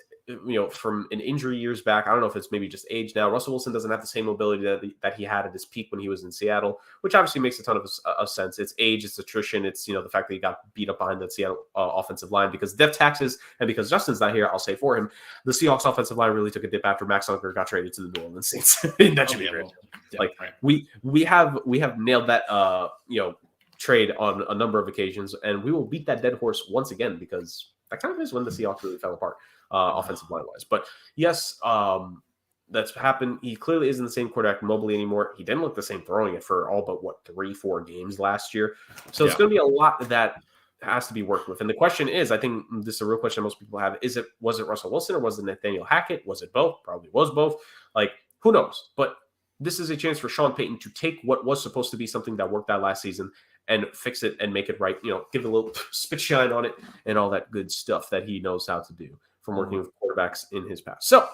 from an injury years back, I don't know if it's maybe just age now. Russell Wilson doesn't have the same mobility that he had at his peak when he was in Seattle, which obviously makes a ton of sense. It's age, it's attrition, it's, the fact that he got beat up behind the Seattle offensive line because death taxes, and because Justin's not here, I'll say for him, the Seahawks offensive line really took a dip after Max Unger got traded to the New Orleans Saints. That should be great. We have nailed that trade on a number of occasions, and we will beat that dead horse once again, because that kind of is when the Seahawks really fell apart. Offensive line wise, but yes, that's happened. He clearly isn't the same quarterback mobilely anymore. He didn't look the same throwing it for all but 3-4 games last year. So it's going to be a lot that has to be worked with. And the question is, I think this is a real question most people have: was it Russell Wilson or was it Nathaniel Hackett? Was it both? Probably was both. Like, who knows? But this is a chance for Sean Payton to take what was supposed to be something that worked out last season and fix it and make it right. Give it a little spit shine on it and all that good stuff that he knows how to do from working with quarterbacks in his past. So,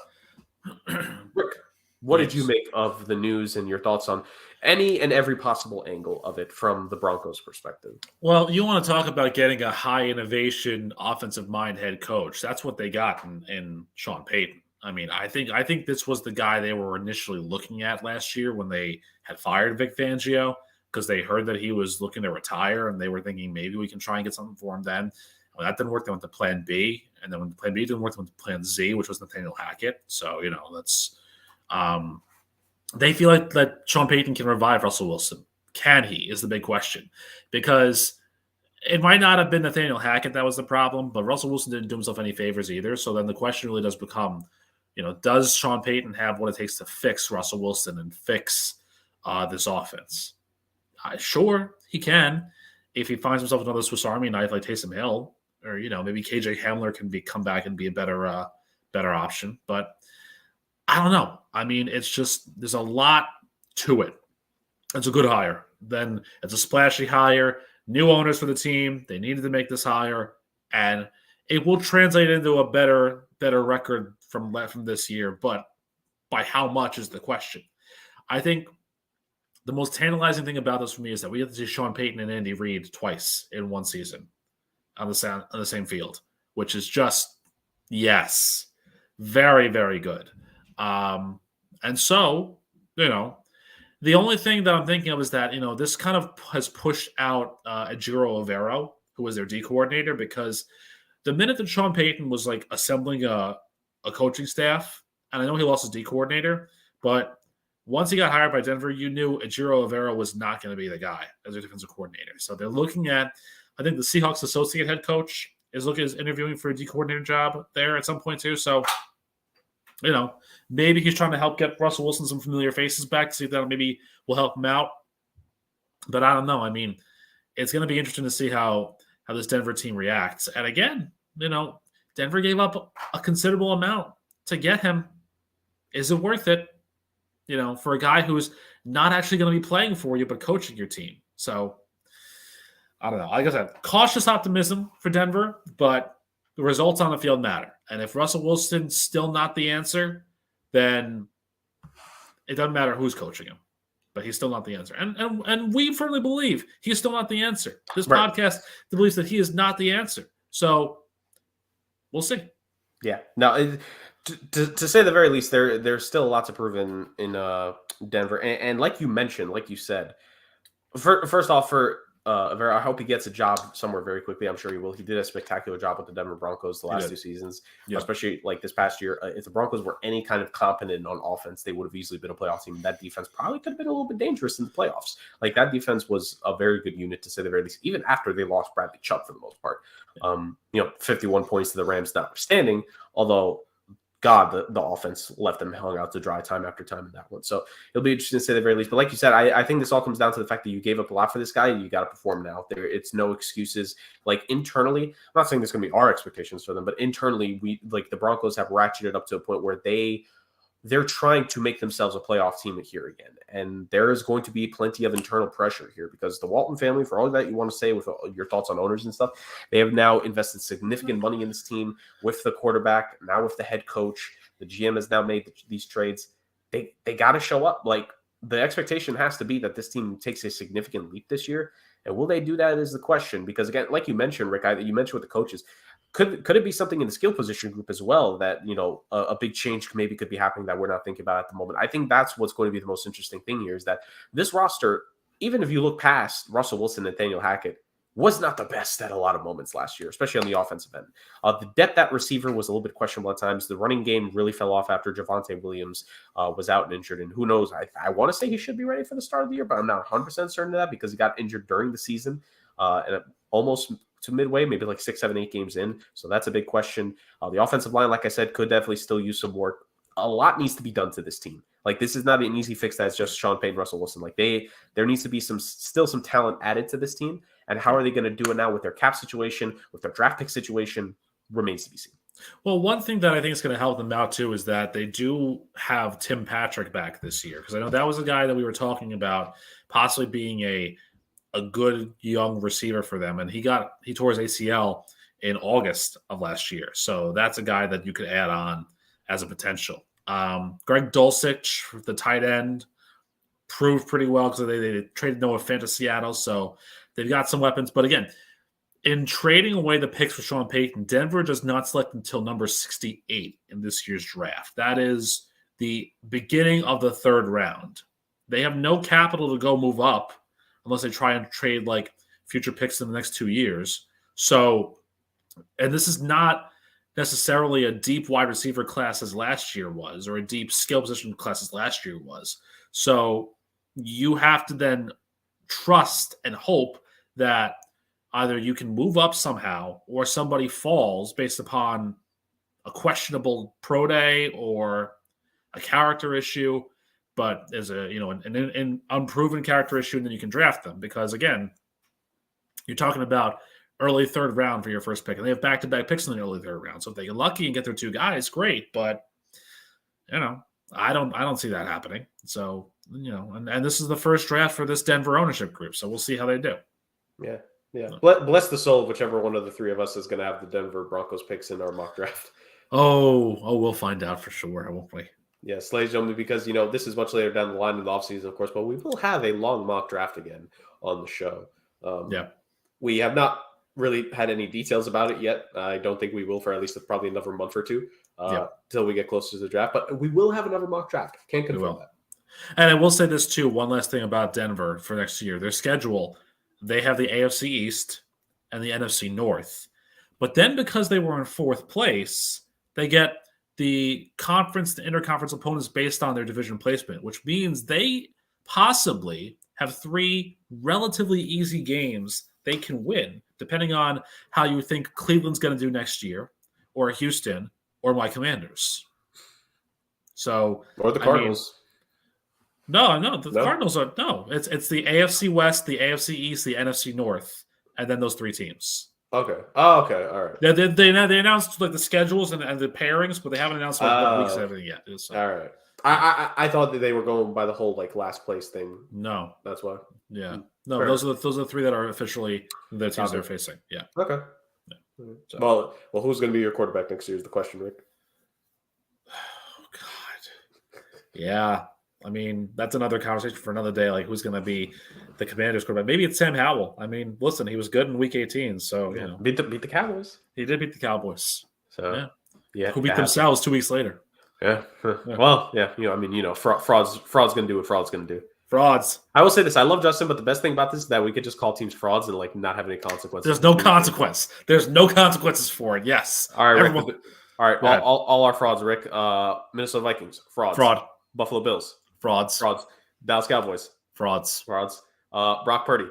Rick, what did you make of the news and your thoughts on any and every possible angle of it from the Broncos' perspective? Well, you want to talk about getting a high innovation offensive mind head coach. That's what they got in Sean Payton. I mean, I think this was the guy they were initially looking at last year when they had fired Vic Fangio, because they heard that he was looking to retire, and they were thinking maybe we can try and get something for him then. When that didn't work, they went to Plan B, and then when Plan B didn't work, they went to Plan Z, which was Nathaniel Hackett. So that's they feel like that Sean Payton can revive Russell Wilson. Can he? Is the big question, because it might not have been Nathaniel Hackett that was the problem, but Russell Wilson didn't do himself any favors either. So then the question really does become, does Sean Payton have what it takes to fix Russell Wilson and fix this offense? Sure, he can. If he finds himself another Swiss Army knife like Taysom Hill, or maybe KJ Hamler can come back and be a better option. But I don't know. I mean, it's just there's a lot to it. It's a good hire. Then it's a splashy hire. New owners for the team. They needed to make this hire, and it will translate into a better record from this year. But by how much is the question. I think the most tantalizing thing about this for me is that we get to see Sean Payton and Andy Reid twice in one season on the same field, which is just, yes, very, very good. And so, the only thing that I'm thinking of is that, this kind of has pushed out Ejiro Evero, who was their D coordinator, because the minute that Sean Payton was like assembling a coaching staff, and I know he lost his D coordinator, but once he got hired by Denver, you knew Ejiro Evero was not going to be the guy as a defensive coordinator. So they're looking at, I think the Seahawks associate head coach is interviewing for a D coordinator job there at some point too. So, maybe he's trying to help get Russell Wilson some familiar faces back to see if that maybe will help him out. But I don't know. I mean, it's going to be interesting to see how this Denver team reacts. And again, Denver gave up a considerable amount to get him. Is it worth it? For a guy who's not actually going to be playing for you, but coaching your team. So, I don't know. Like I said, cautious optimism for Denver, but the results on the field matter. And if Russell Wilson's still not the answer, then it doesn't matter who's coaching him. But he's still not the answer. And we firmly believe he's still not the answer. This podcast believes that he is not the answer. So, we'll see. Yeah. No, to say the very least, there's still a lot to prove in Denver. And like you mentioned, like you said, first off, for I hope he gets a job somewhere very quickly. I'm sure he will. He did a spectacular job with the Denver Broncos the last 2 seasons, especially like this past year. If the Broncos were any kind of competent on offense, they would have easily been a playoff team. That defense probably could have been a little bit dangerous in the playoffs. Like that defense was a very good unit, to say the very least, even after they lost Bradley Chubb for the most part. 51 points to the Rams notwithstanding, although God, the offense left them hung out to dry time after time in that one. So it'll be interesting to say the very least. But like you said, I think this all comes down to the fact that you gave up a lot for this guy. You got to perform now. It's no excuses. Like internally, I'm not saying this is going to be our expectations for them, but internally, the Broncos have ratcheted up to a point where they're trying to make themselves a playoff team here again. And there is going to be plenty of internal pressure here because the Walton family, for all that you want to say with your thoughts on owners and stuff, they have now invested significant money in this team with the quarterback, now with the head coach. The GM has now made these trades. They got to show up. Like the expectation has to be that this team takes a significant leap this year. And will they do that is the question. Because again, like you mentioned, Rick, you mentioned with the coaches, could it be something in the skill position group as well that, a big change maybe could be happening that we're not thinking about at the moment? I think that's what's going to be the most interesting thing here is that this roster, even if you look past Russell Wilson and Nathaniel Hackett, was not the best at a lot of moments last year, especially on the offensive end. The depth at receiver was a little bit questionable at times. The running game really fell off after Javonte Williams was out and injured. And who knows, I want to say he should be ready for the start of the year, but I'm not 100% certain of that because he got injured during the season and almost to midway, maybe like 6, 7, 8 games in. So that's a big question. The offensive line, like I said, could definitely still use some work. A lot needs to be done to this team. Like this is not an easy fix that's just Sean Payton, Russell Wilson. Like there needs to be still some talent added to this team. And how are they going to do it now with their cap situation, with their draft pick situation, remains to be seen. Well, one thing that I think is going to help them out too is that they do have Tim Patrick back this year, because I know that was a guy that we were talking about possibly being a a good young receiver for them, and he tore his ACL in August of last year. So that's a guy that you could add on as a potential. Greg Dulcich, the tight end, proved pretty well because they traded Noah Fant to Seattle, so they've got some weapons. But again, in trading away the picks for Sean Payton, Denver does not select until number 68 in this year's draft. That is the beginning of the third round. They have no capital to go move up unless they try and trade like future picks in the next 2 years. So, and this is not necessarily a deep wide receiver class as last year was, or a deep skill position class as last year was. So you have to then trust and hope that either you can move up somehow or somebody falls based upon a questionable pro day or a character issue, but as an unproven character issue, and then you can draft them. Because again, you're talking about early third round for your first pick, and they have back-to-back picks in the early third round. So if they get lucky and get their 2 guys, great. But I don't see that happening. So and this is the first draft for this Denver ownership group, so we'll see how they do. Yeah. Yeah. Bless the soul of whichever one of the 3 of us is going to have the Denver Broncos picks in our mock draft. Oh, we'll find out for sure, won't we? Yes, ladies and gentlemen, because this is much later down the line in the offseason, of course, but we will have a long mock draft again on the show. We have not really had any details about it yet. I don't think we will for at least probably another month or 2 till we get closer to the draft. But we will have another mock draft. Can't confirm that. And I will say this too, one last thing about Denver for next year. Their schedule, they have the AFC East and the NFC North. But then because they were in 4th place, they get the interconference opponents based on their division placement, which means they possibly have 3 relatively easy games they can win, depending on how you think Cleveland's going to do next year, or Houston, or my Commanders. So, or the Cardinals. The Cardinals are It's the AFC West, the AFC East, the NFC North, and then those 3 teams. Okay. Oh, okay. All right. They announced like the schedules and the pairings, but they haven't announced what weeks and everything yet. So. All right. I thought that they were going by the whole like last place thing. No, that's why. Yeah. No, fair. Those are the 3 that are officially the teams they're facing. Yeah. Okay. Yeah. So. Well, who's going to be your quarterback next year is the question, Rick. Oh God. Yeah. I mean, that's another conversation for another day. Like, who's going to be the Commanders' quarterback? Maybe it's Sam Howell. I mean, listen, he was good in Week 18, so beat the Cowboys. He did beat the Cowboys. So who beat themselves 2 weeks later? Yeah. Well, fraud's going to do what fraud's going to do. Frauds. I will say this: I love Justin, but the best thing about this is that we could just call teams frauds and like not have any consequences. There's no consequence. There's no consequences for it. Yes. All right. Rick, all right. All our frauds, Rick. Minnesota Vikings frauds. Fraud. Buffalo Bills. Frauds. Dallas Cowboys. Frauds. Brock Purdy.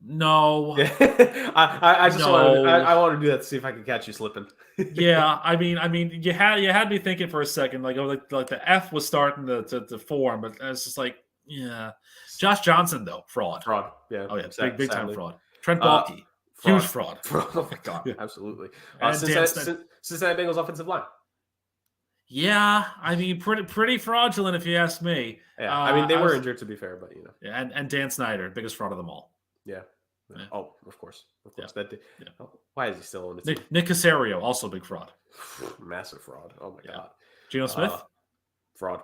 No. I just wanted to do that to see if I could catch you slipping. Yeah, I mean, you had me thinking for a second, like the F was starting to form, but it's just like, yeah. Josh Johnson though, fraud. Yeah. Oh yeah, big time fraud. Trent Baalke, huge fraud. Oh my God, absolutely. And Cincinnati Bengals offensive line. Yeah, I mean, pretty fraudulent if you ask me. Yeah, I mean they were injured to be fair, but Yeah, and Dan Snyder, biggest fraud of them all. Yeah. Oh, of course. Yeah. Why is he still on the team? Nick Caserio, also big fraud. Massive fraud. Oh my God. Geno Smith? Fraud.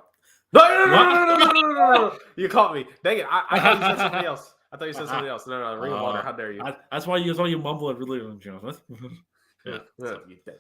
No. You caught me. Dang it. I thought you said something else. No. Ring of Honor. How dare you? That's why you mumble it really, Geno Smith. Yeah.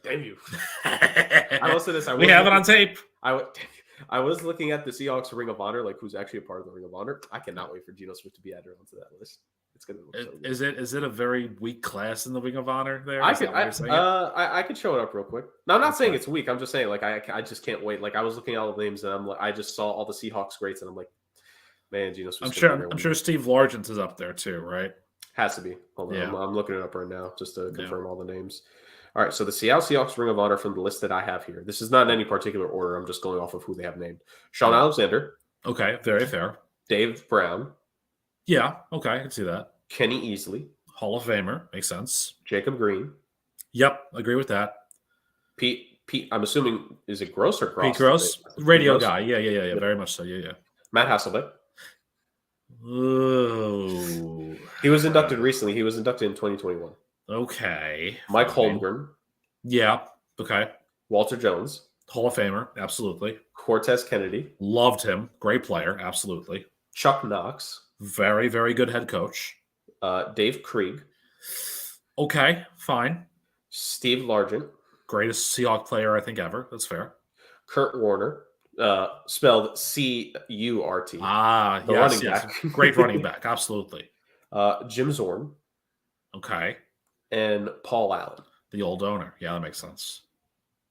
Damn you. I will say this. We have it on tape. I was looking at the Seahawks Ring of Honor, like who's actually a part of the Ring of Honor. I cannot wait for Geno Smith to be added onto that list. It's gonna look so good. Is it a very weak class in the Ring of Honor there? I could show it up real quick. No, I'm not saying it's weak. I'm just saying like I just can't wait. Like I was looking at all the names and I'm like I just saw all the Seahawks greats and I'm like, man, Geno Smith. I'm sure Steve Largent is up there too, right? Has to be. Hold on, yeah. I'm looking it up right now just to confirm all the names. All right, so the Seattle Seahawks Ring of Honor from the list that I have here. This is not in any particular order. I'm just going off of who they have named. Sean Alexander. Okay, very fair. Dave Brown. Yeah, okay, I can see that. Kenny Easley. Hall of Famer. Makes sense. Jacob Green. Yep, agree with that. Pete, I'm assuming, is it Gross or Gross? Pete Gross? Radio guy. Yeah, very much so. Yeah. Matt Hasselbeck. Oh. He was inducted recently. He was inducted in 2021. Okay. Mike Holmgren. Yeah. Okay. Walter Jones. Hall of Famer. Absolutely. Cortez Kennedy. Loved him. Great player. Absolutely. Chuck Knox. Very, very good head coach. Dave Krieg. Okay. Fine. Steve Largent. Greatest Seahawk player, I think, ever. That's fair. Kurt Warner. Spelled C-U-R-T. Yes. Running back. Great running back. Absolutely. Jim Zorn. Okay. And Paul Allen. The old owner. Yeah, that makes sense.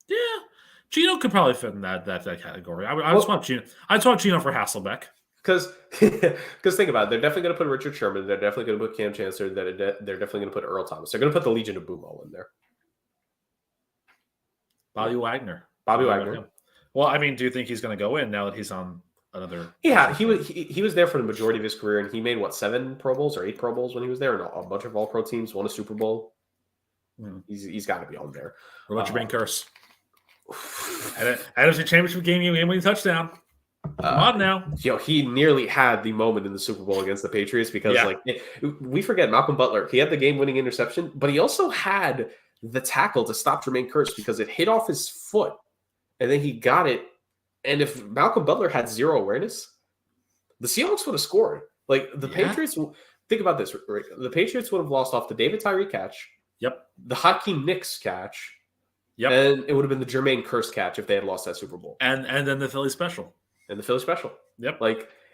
Yeah. Gino could probably fit in that category. I just want Gino. I just want Gino for Hasselbeck. Because think about it. They're definitely going to put Richard Sherman. They're definitely going to put Cam Chancellor. They're definitely going to put Earl Thomas. They're going to put the Legion of Boom in there. Bobby Wagner. Well, I mean, do you think he's going to go in now that he's on another? Yeah, he was there for the majority of his career, and he made 7 Pro Bowls or 8 Pro Bowls when he was there, and a bunch of All Pro teams, won a Super Bowl. He's got to be on there. What about your main curse? NFC Championship game, you winning touchdown. Come on now. He nearly had the moment in the Super Bowl against the Patriots because, we forget Malcolm Butler. He had the game-winning interception, but he also had the tackle to stop Jermaine Kearse because it hit off his foot, and then he got it. And if Malcolm Butler had zero awareness, the Seahawks would have scored. Patriots. Think about this, Rick. The Patriots would have lost off the David Tyree catch. Yep. The Hakeem Nicks catch. Yep. And it would have been the Jermaine Kearse catch if they had lost that Super Bowl. And then the Philly special. Yep.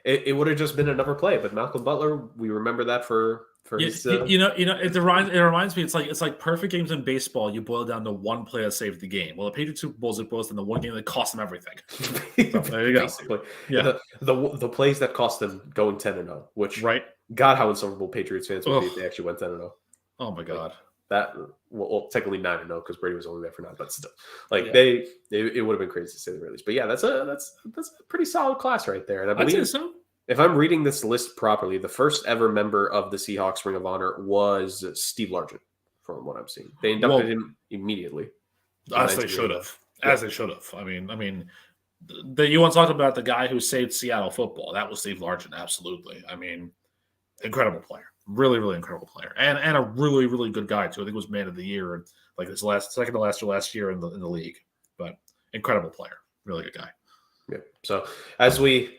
It would have just been another play, but Malcolm Butler, we remember that for his. It reminds me. It's like perfect games in baseball. You boil down to one play that saved the game. Well, the Patriots Super Bowls, it boils down to one game that cost them everything. So, there you go. Basically, yeah. The plays that cost them going 10-0, which God, how insufferable Patriots fans would be if they actually went 10-0. Oh my God. Technically 9-0 because Brady was only there for 9, but still, it would have been crazy to say the least. But yeah, that's a pretty solid class right there. And I believe so. If I'm reading this list properly, the first ever member of the Seahawks Ring of Honor was Steve Largent, from what I'm seeing. They inducted him immediately. As they should have. I mean, you once talked about the guy who saved Seattle football. That was Steve Largent, absolutely. I mean, incredible player. Really, really incredible player. And a really, really good guy, too. I think it was man of the year and his second to last year in the league. But incredible player. Really good guy. Yeah. So as we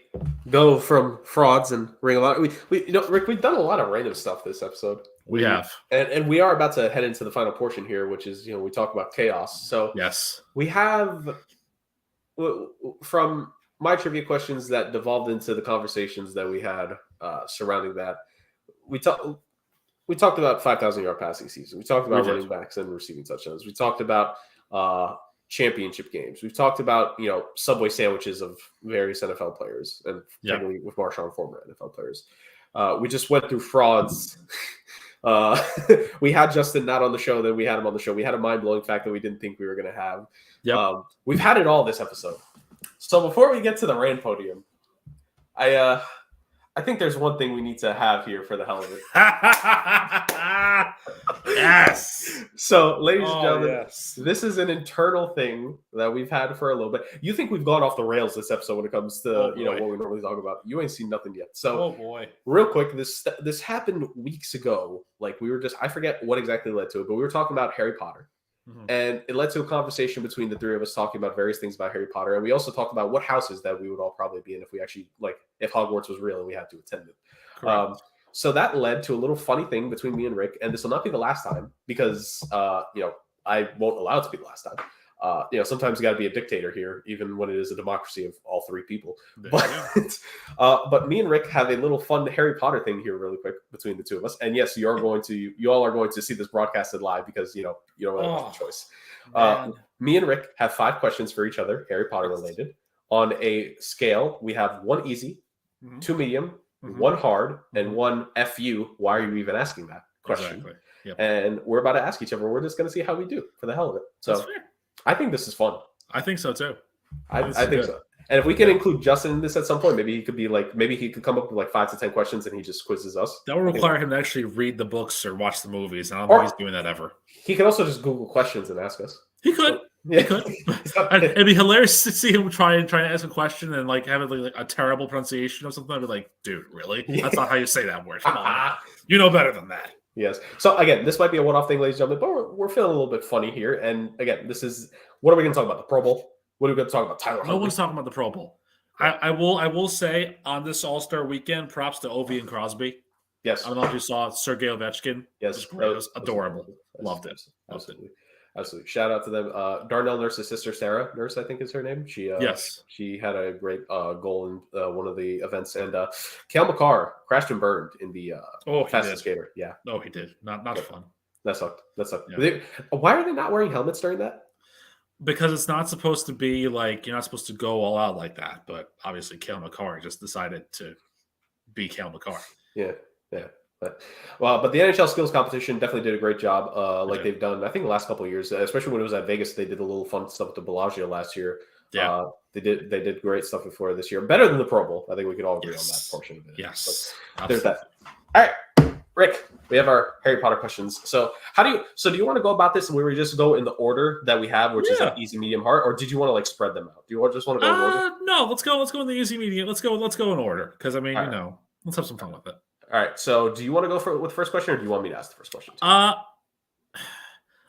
go from frauds and Ring of Honor, Rick, we've done a lot of random stuff this episode. We have. And we are about to head into the final portion here, which is, we talk about chaos. So yes, we have, from my trivia questions that devolved into the conversations that we had surrounding that, we talked about 5,000-yard passing season. We talked about running backs and receiving touchdowns. We talked about championship games. We've talked about, Subway sandwiches of various NFL players and particularly with Marshawn, former NFL players. We just went through frauds. We had Justin not on the show, then we had him on the show. We had a mind-blowing fact that we didn't think we were going to have. Yep. We've had it all this episode. So before we get to the rant podium, I think there's one thing we need to have here for the hell of it. Yes. So, ladies and gentlemen, this is an internal thing that we've had for a little bit. You think we've gone off the rails this episode when it comes to what we normally talk about? You ain't seen nothing yet. So, real quick, this happened weeks ago. I forget what exactly led to it, but we were talking about Harry Potter. Mm-hmm. And it led to a conversation between the three of us talking about various things about Harry Potter. And we also talked about what houses that we would all probably be in if we actually, if Hogwarts was real and we had to attend it. So that led to a little funny thing between me and Rick. And this will not be the last time because, I won't allow it to be the last time. Sometimes you got to be a dictator here, even when it is a democracy of all three people. But me and Rick have a little fun Harry Potter thing here really quick between the two of us. And yes, you all are going to see this broadcasted live because, you don't really have a choice. Me and Rick have 5 questions for each other, Harry Potter related. On a scale, we have 1 easy, 2 medium, 1 hard, and 1 FU. Why are you even asking that question? Exactly. Yep. And we're about to ask each other. We're just going to see how we do for the hell of it. So that's fair. I think this is fun. I think so too. I think so. And if we can include Justin in this at some point, maybe he could come up with 5 to 10 questions and he just quizzes us. That would require him to actually read the books or watch the movies. I don't think he's doing that ever. He could also just Google questions and ask us. He could. He could. It'd be hilarious to see him trying to ask a question and like have like a terrible pronunciation or something. I'd be like, dude, really? That's not how you say that word. Come on, you know better than that. Yes. So again, this might be a one-off thing, ladies and gentlemen, but we're feeling a little bit funny here. And again, this is what are we going to talk about? The Pro Bowl? What are we going to talk about? Tyler Huntley? No one's talking about the Pro Bowl. I will say on this All-Star weekend, props to Ovi and Crosby. Yes. I don't know if you saw Sergei Ovechkin. Yes. It was great. It was adorable. Loved it. Absolutely. Absolutely. Shout out to them. Darnell Nurse's sister, Sarah Nurse, I think is her name. She had a great goal in one of the events. And Cale Makar crashed and burned in the fastest skater. Yeah. No, he did. Not fun. That sucked. Yeah. Why are they not wearing helmets during that? Because it's not supposed to be like, you're not supposed to go all out like that. But obviously, Cale Makar just decided to be Cale Makar. Yeah. But the NHL skills competition definitely did a great job, they've done. I think the last couple of years, especially when it was at Vegas, they did a little fun stuff with the Bellagio last year. Yeah, they did great stuff before this year, better than the Pro Bowl. I think we could all agree on that portion of it. Yes, there's that. All right, Rick, we have our Harry Potter questions. So do you want to go about this where we just go in the order that we have, which is like easy, medium, hard, or did you want to like spread them out? Do you just want to go in order? No, let's go in the easy, medium. Let's go in order because I mean, let's have some fun with it. All right. So, do you want to go with the first question, or do you want me to ask the first question?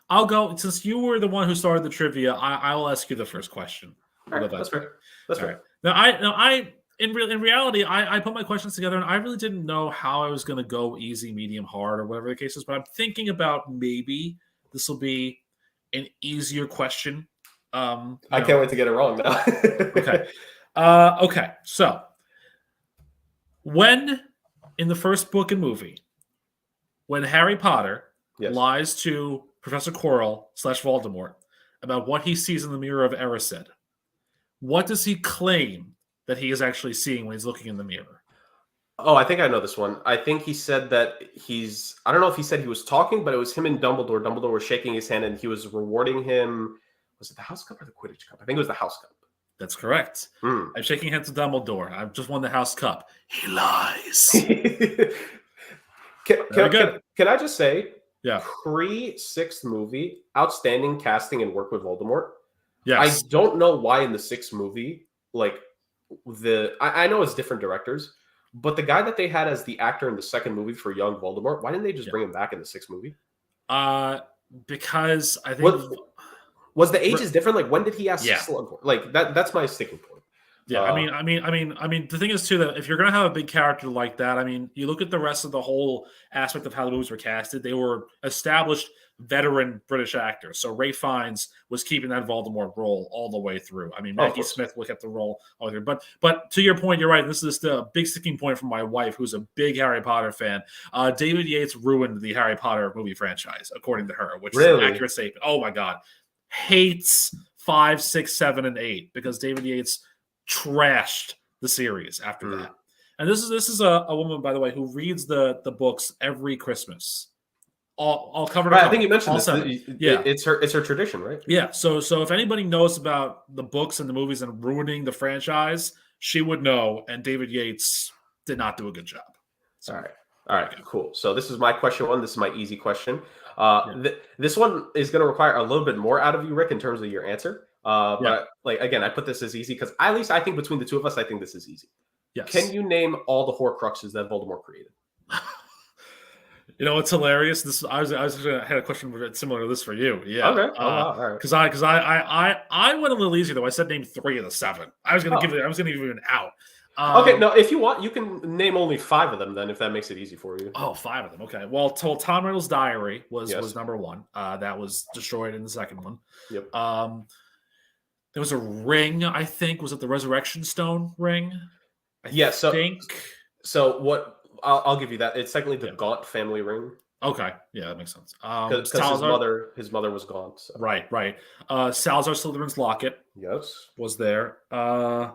I'll go since you were the one who started the trivia. I will ask you the first question. All right, that's fair. That's fair. Now, in reality, I put my questions together, and I really didn't know how I was going to go easy, medium, hard, or whatever the case is. But I'm thinking about maybe this will be an easier question. I can't wait to get it wrong now. Okay. Okay. So, when in the first book and movie, when Harry Potter lies to Professor Quirrell / Voldemort about what he sees in the mirror of Erised, what does he claim that he is actually seeing when he's looking in the mirror? Oh, I think I know this one. I think he said that I don't know if he said he was talking, but it was him and Dumbledore. Dumbledore was shaking his hand and he was rewarding him. Was it the House Cup or the Quidditch Cup? I think it was the House Cup. That's correct. I'm shaking hands with Dumbledore. I've just won the House Cup. He lies. Can I just say, yeah, pre-6th movie, outstanding casting and work with Voldemort. Yes. I don't know why in the 6th movie, like I know it's different directors, but the guy that they had as the actor in the 2nd movie for young Voldemort, why didn't they just bring him back in the 6th movie? Because I think was the ages different? Like when did he ask Slughorn? Like that's my sticking point. Yeah, I mean, the thing is too that if you're gonna have a big character like that, I mean, you look at the rest of the whole aspect of how the movies were casted. They were established veteran British actors. So Ralph Fiennes was keeping that Voldemort role all the way through. I mean, Maggie Smith will keep the role all the way through. But to your point, you're right. This is the big sticking point from my wife, who's a big Harry Potter fan. David Yates ruined the Harry Potter movie franchise, according to her, which is an accurate statement. Oh my God, hates 5, 6, 7, and 8 because David Yates trashed the series after that. And this is a woman, by the way, who reads the books every Christmas. All covered. Right, I think you mentioned this. Yeah, it's her tradition, right? Yeah. So if anybody knows about the books and the movies and ruining the franchise, she would know. And David Yates did not do a good job. So, all right, cool. So this is my question one. This is my easy question. This one is going to require a little bit more out of you, Rick, in terms of your answer. But like again, I put this as easy because at least I think between the two of us, I think this is easy. Yes. Can you name all the Horcruxes that Voldemort created? You know, it's hilarious. I had a question similar to this for you. Yeah. Okay. All right. Because I went a little easier though. I said name 3 of the 7. I was gonna give you an out. Okay. No, if you want, you can name only 5 of them then, if that makes it easy for you. Oh, 5 of them. Okay. Well, Tom Riddle's diary was number 1. That was destroyed in the second one. Yep. There was a ring. I think was it the Resurrection Stone ring? I think. So what? I'll give you that. It's technically the Gaunt family ring. Okay, yeah, that makes sense. Because his mother was Gaunt. So. Right. Salazar Slytherin's locket. Yes, was there. The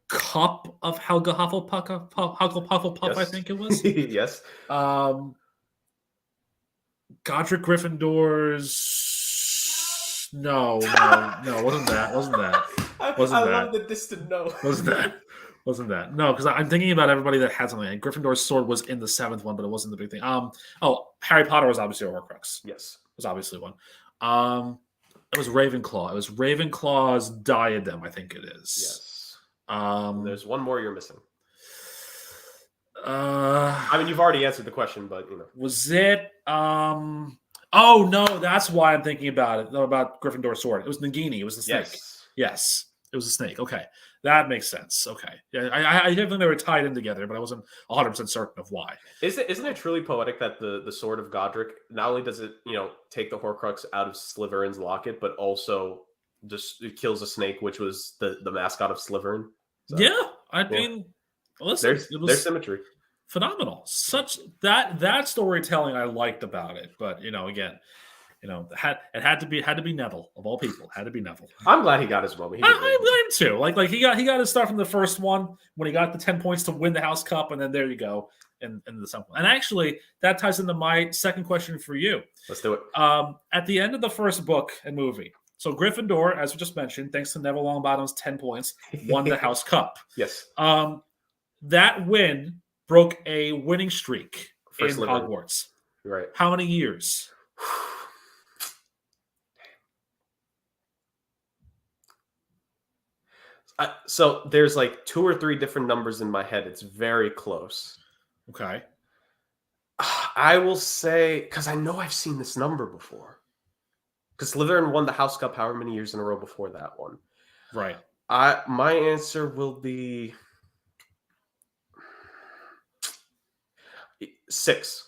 cup of Helga Hufflepuff, I think it was. Yes. Godric Gryffindor's. No, wasn't that. I love the distant no. Wasn't that? No, because I'm thinking about everybody that had something. Like Gryffindor's sword was in the 7th one, but it wasn't the big thing. Harry Potter was obviously a Horcrux. Yes. Was obviously one. It was Ravenclaw. It was Ravenclaw's diadem, I think it is. Yes. Um, There's one more you're missing. I mean, you've already answered the question, but was it? Oh no, that's why I'm thinking about it. No, about Gryffindor's sword. It was Nagini. It was the snake. Yes, it was a snake. Okay, that makes sense. Okay, yeah, I didn't think they were tied in together, but I wasn't 100% certain of why. Isn't it truly poetic that the sword of Godric not only does it take the Horcrux out of Slytherin's locket, but also just it kills a snake, which was the mascot of Slytherin. So, I mean, listen, there's symmetry. Phenomenal. Such that storytelling I liked about it, but again, it had to be Neville of all people. Had to be Neville. I'm glad he got his moment. I'm glad too. Like he got his start from the first one when he got the 10 points to win the House Cup, and then there you go, and the second one. And actually, that ties into my second question for you. Let's do it. At the end of the first book and movie, so Gryffindor, as we just mentioned, thanks to Neville Longbottom's 10 points, won the House Cup. Yes. That win broke a winning streak in Hogwarts. Right. How many years? So there's like 2 or 3 different numbers in my head. It's very close. Okay. I will say, because I know I've seen this number before. Because Slytherin won the House Cup however many years in a row before that one. Right. My answer will be 6.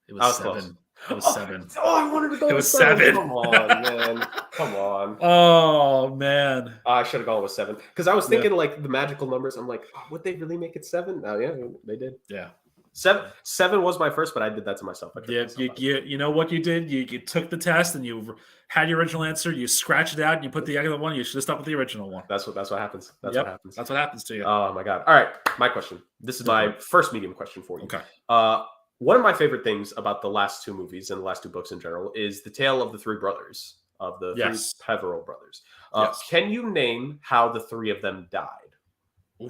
It was 7. Close. It was 7. I wanted to go. It was 7. Come on, man. Come on. Oh man. I should have gone with 7 because I was thinking like the magical numbers. I'm like, would they really make it 7? Oh yeah, they did. Yeah. 7 was my first, but I did that to myself. You know what you did? You took the test and you had your original answer. You scratched it out and you put the other one. You should have stuck with the original one. That's what happens. That's what happens. That's what happens to you. Oh my god! All right, my question. This is my first medium question for you. Okay. One of my favorite things about the last 2 movies and the last 2 books in general is the tale of the 3 brothers, of the 3 Peveril brothers. Can you name how the 3 of them died? Man.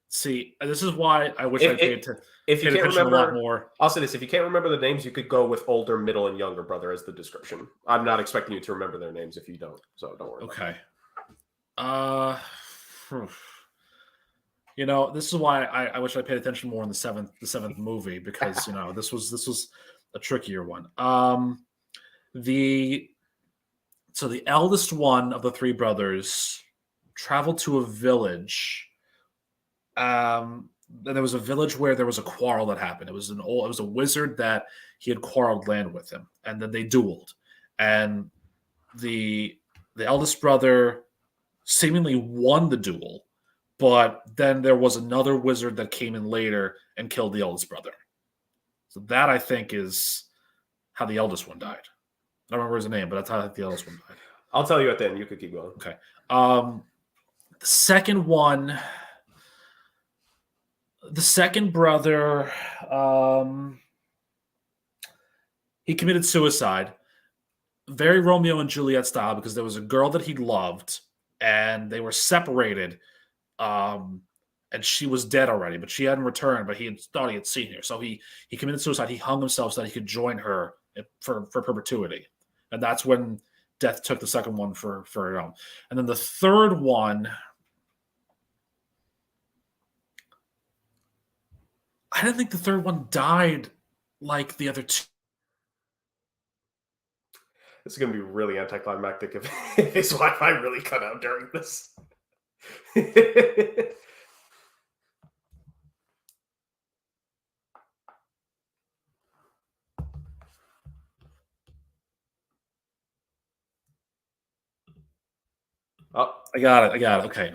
See, this is why I wish I paid attention a lot more. I'll say this. If you can't remember the names, you could go with older, middle, and younger brother as the description. I'm not expecting you to remember their names if you don't, so don't worry. Okay. This is why I wish I paid attention more in the seventh movie because this was a trickier one. The eldest one of the 3 brothers traveled to a village. There was a village where there was a quarrel that happened. It was a wizard that he had quarreled land with him, and then they dueled. And the eldest brother seemingly won the duel. But then there was another wizard that came in later and killed the eldest brother. So that, I think, is how the eldest one died. I don't remember his name, but that's how the eldest one died. I'll tell you at the end. You could keep going. Okay. The second brother, he committed suicide. Very Romeo and Juliet style because there was a girl that he loved and they were separated. And she was dead already, but she hadn't returned, but he thought he had seen her. So he committed suicide. He hung himself so that he could join her for perpetuity. And that's when death took the second one for and then the third one, I didn't think the third one died like the other 2. This is going to be really anticlimactic if his Wi-Fi really cut out during this. Oh, I got it. Okay.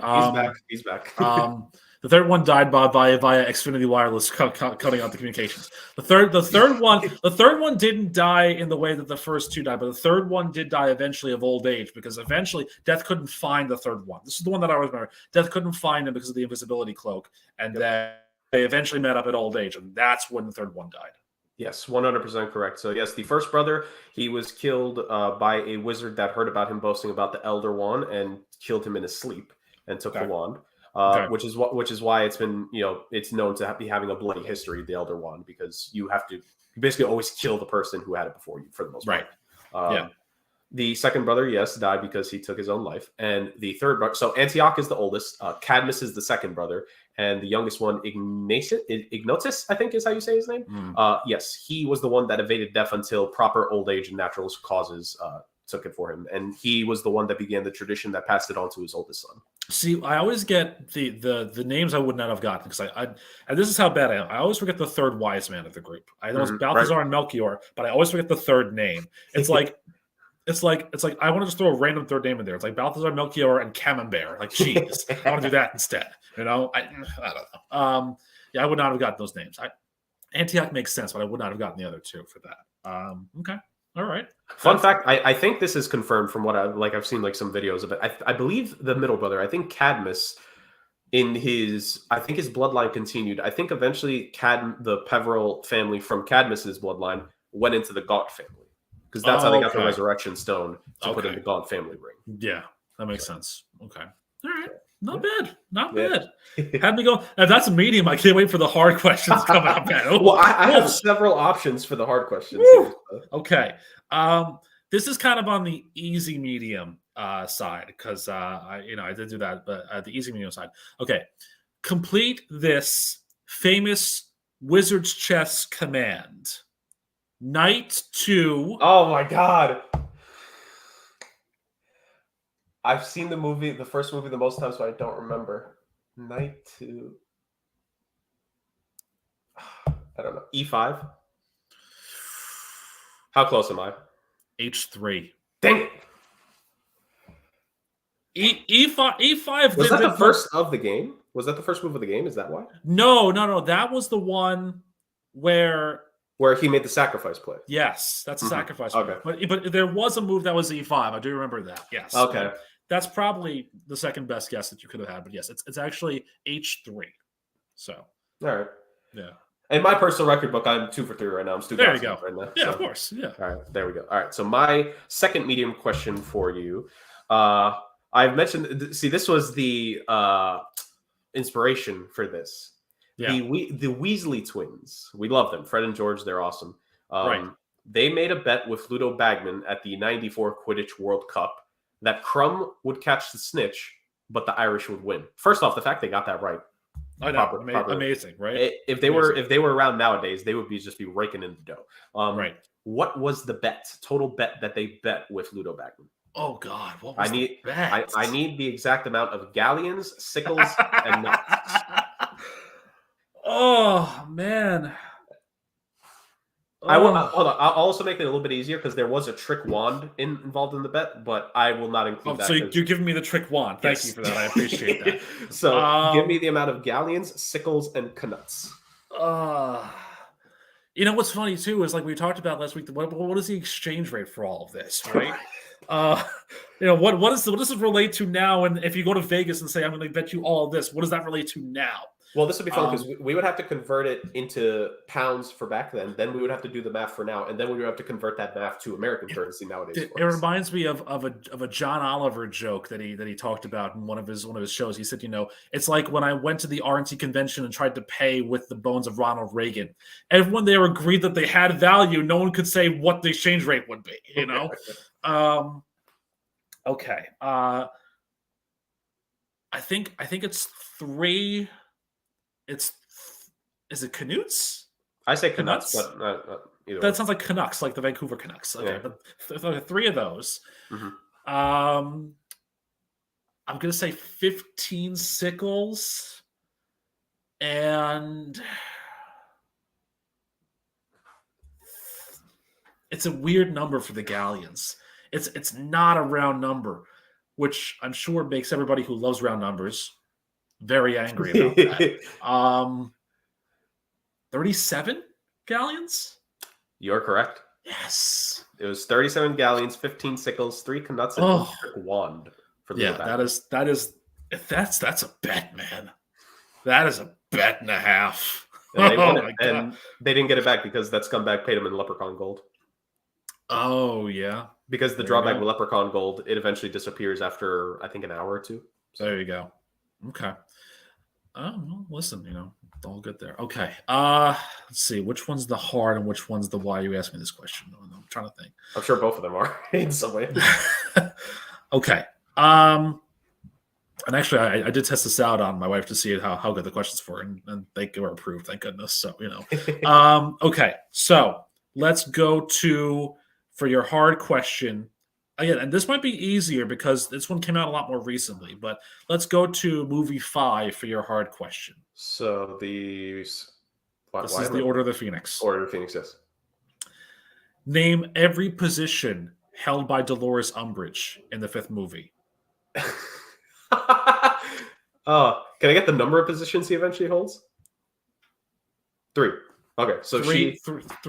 He's back. The third one died via Xfinity Wireless cutting out the communications. The third one didn't die in the way that the first 2 died, but the third one did die eventually of old age because eventually Death couldn't find the third one. This is the one that I always remember. Death couldn't find him because of the invisibility cloak, and then they eventually met up at old age, and that's when the third one died. Yes, 100% correct. So yes, the first brother, he was killed by a wizard that heard about him boasting about the Elder Wand and killed him in his sleep and took the wand. Okay. which is why it's been, it's known to be having a bloody history, the Elder Wand, because you basically always kill the person who had it before you for the most part. Yeah. The second brother, yes, died because he took his own life. And the third brother, so Antioch is the oldest, Cadmus is the second brother, and the youngest one, Ignotus, I think is how you say his name. Yes, he was the one that evaded death until proper old age and natural causes took it for him. And he was the one that began the tradition that passed it on to his oldest son. See, I always get the names I would not have gotten because and this is how bad I am. I always forget the third wise man of the group. I know it's Balthazar and Melchior, but I always forget the third name. It's like it's like I want to just throw a random third name in there. It's like Balthazar, Melchior, and Camembert. Like, geez, I want to do that instead. I don't know. Yeah, I would not have gotten those names. Antioch makes sense, but I would not have gotten the other two for that. Okay. All right. Fun fact, I think this is confirmed from what I've seen like some videos of it. I believe the middle brother, I think Cadmus, his bloodline continued. I think eventually the Peveril family from Cadmus's bloodline went into the Gaunt family. Because that's how they got the resurrection stone to put in the Gaunt family ring. Yeah, that makes sense. Okay. All right. Not bad. Not bad. Had me go. If that's a medium, I can't wait for the hard questions to come out, man. Well, I have several options for the hard questions. Okay. This is kind of on the easy medium side because I did do that, but the easy medium side. Okay. Complete this famous Wizard's Chess command. Knight to. Oh my God. I've seen the first movie the most times, but I don't remember. Knight to. I don't know. E5? How close am I? H3. Dang it. E5. Was that the first of the game? Was that the first move of the game? Is that why? No. That was the one where he made the sacrifice play. Yes, that's a sacrifice play. Okay. But there was a move that was E5. I do remember that. Yes. Okay. That's probably the second best guess that you could have had. But yes, it's actually H3. So. All right. Yeah. In my personal record book, I'm 2 for 3 right now. I'm still there you go. Right now, yeah, of course. Yeah. All right. There we go. All right. So my second medium question for you. I've mentioned. See, this was the inspiration for this. Yeah. The Weasley twins. We love them. Fred and George, they're awesome. Right. They made a bet with Ludo Bagman at the 94 Quidditch World Cup that Crumb would catch the snitch, but the Irish would win. First off, the fact they got that right. I know. Amazing, right? If they were around nowadays, they would just be raking in the dough. Right. What was the total bet that they bet with Ludo Bagman? Oh God, what was the bet? I need the exact amount of galleons, sickles, and nuts. Oh man. Hold on. I'll also make it a little bit easier because there was a trick wand involved in the bet, but I will not include that. So you're giving me the trick wand. Thank you for that. I appreciate that. So give me the amount of galleons, sickles, and knuts. What's funny too is like we talked about last week. What is the exchange rate for all of this, right? What does this relate to now? And if you go to Vegas and say I'm going to bet you all of this, what does that relate to now? Well, this would be fun because we would have to convert it into pounds for back then. Then we would have to do the math for now, and then we would have to convert that math to American currency nowadays. It reminds me of a John Oliver joke that he talked about in one of his shows. He said, it's like when I went to the RNC convention and tried to pay with the bones of Ronald Reagan. Everyone there agreed that they had value. No one could say what the exchange rate would be. Okay. I think it's 3. Is it Canucks? I say Canucks, but either that sounds like Canucks, like the Vancouver Canucks. Okay, yeah. But 3 of those. Mm-hmm. I'm gonna say 15 sickles, and it's a weird number for the galleons. It's not a round number, which I'm sure makes everybody who loves round numbers very angry about that. 37 galleons? You're correct. Yes. It was 37 galleons, 15 sickles, 3 knuts, and a trick wand for the that's a bet, man. That is a bet and a half. And they won it, and they didn't get it back because that scumbag paid them in leprechaun gold. Oh, yeah. Because the drawback with leprechaun gold, it eventually disappears after, I think, an hour or 2. So. There you go. Okay. Well, listen, it's all good there. Okay. Let's see. Which one's the hard and which one's the why you asked me this question? I'm trying to think. I'm sure both of them are in some way. Okay. And actually, I did test this out on my wife to see how good the questions were, and they were approved, thank goodness. So, okay. So let's go for your hard question. Again, and this might be easier because this one came out a lot more recently, but let's go to movie 5 for your hard question. So this is the Order of the Phoenix. Order of the Phoenix, yes. Name every position held by Dolores Umbridge in the 5th movie. Can I get the number of positions he eventually holds? 3. Okay, so three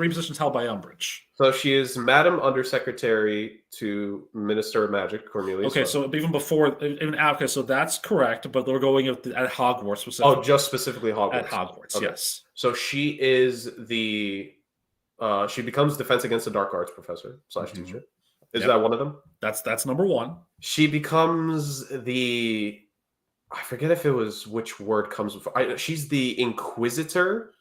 positions held by Umbridge. So she is Madam Undersecretary to Minister of Magic, Cornelius. Okay, so even before, so that's correct, but we're going at Hogwarts specifically. Oh, just specifically Hogwarts. At Hogwarts, okay. Yes. So she is she becomes Defense Against the Dark Arts professor / teacher. Is that one of them? That's number 1. She becomes I forget if it was which word comes before. She's the Inquisitor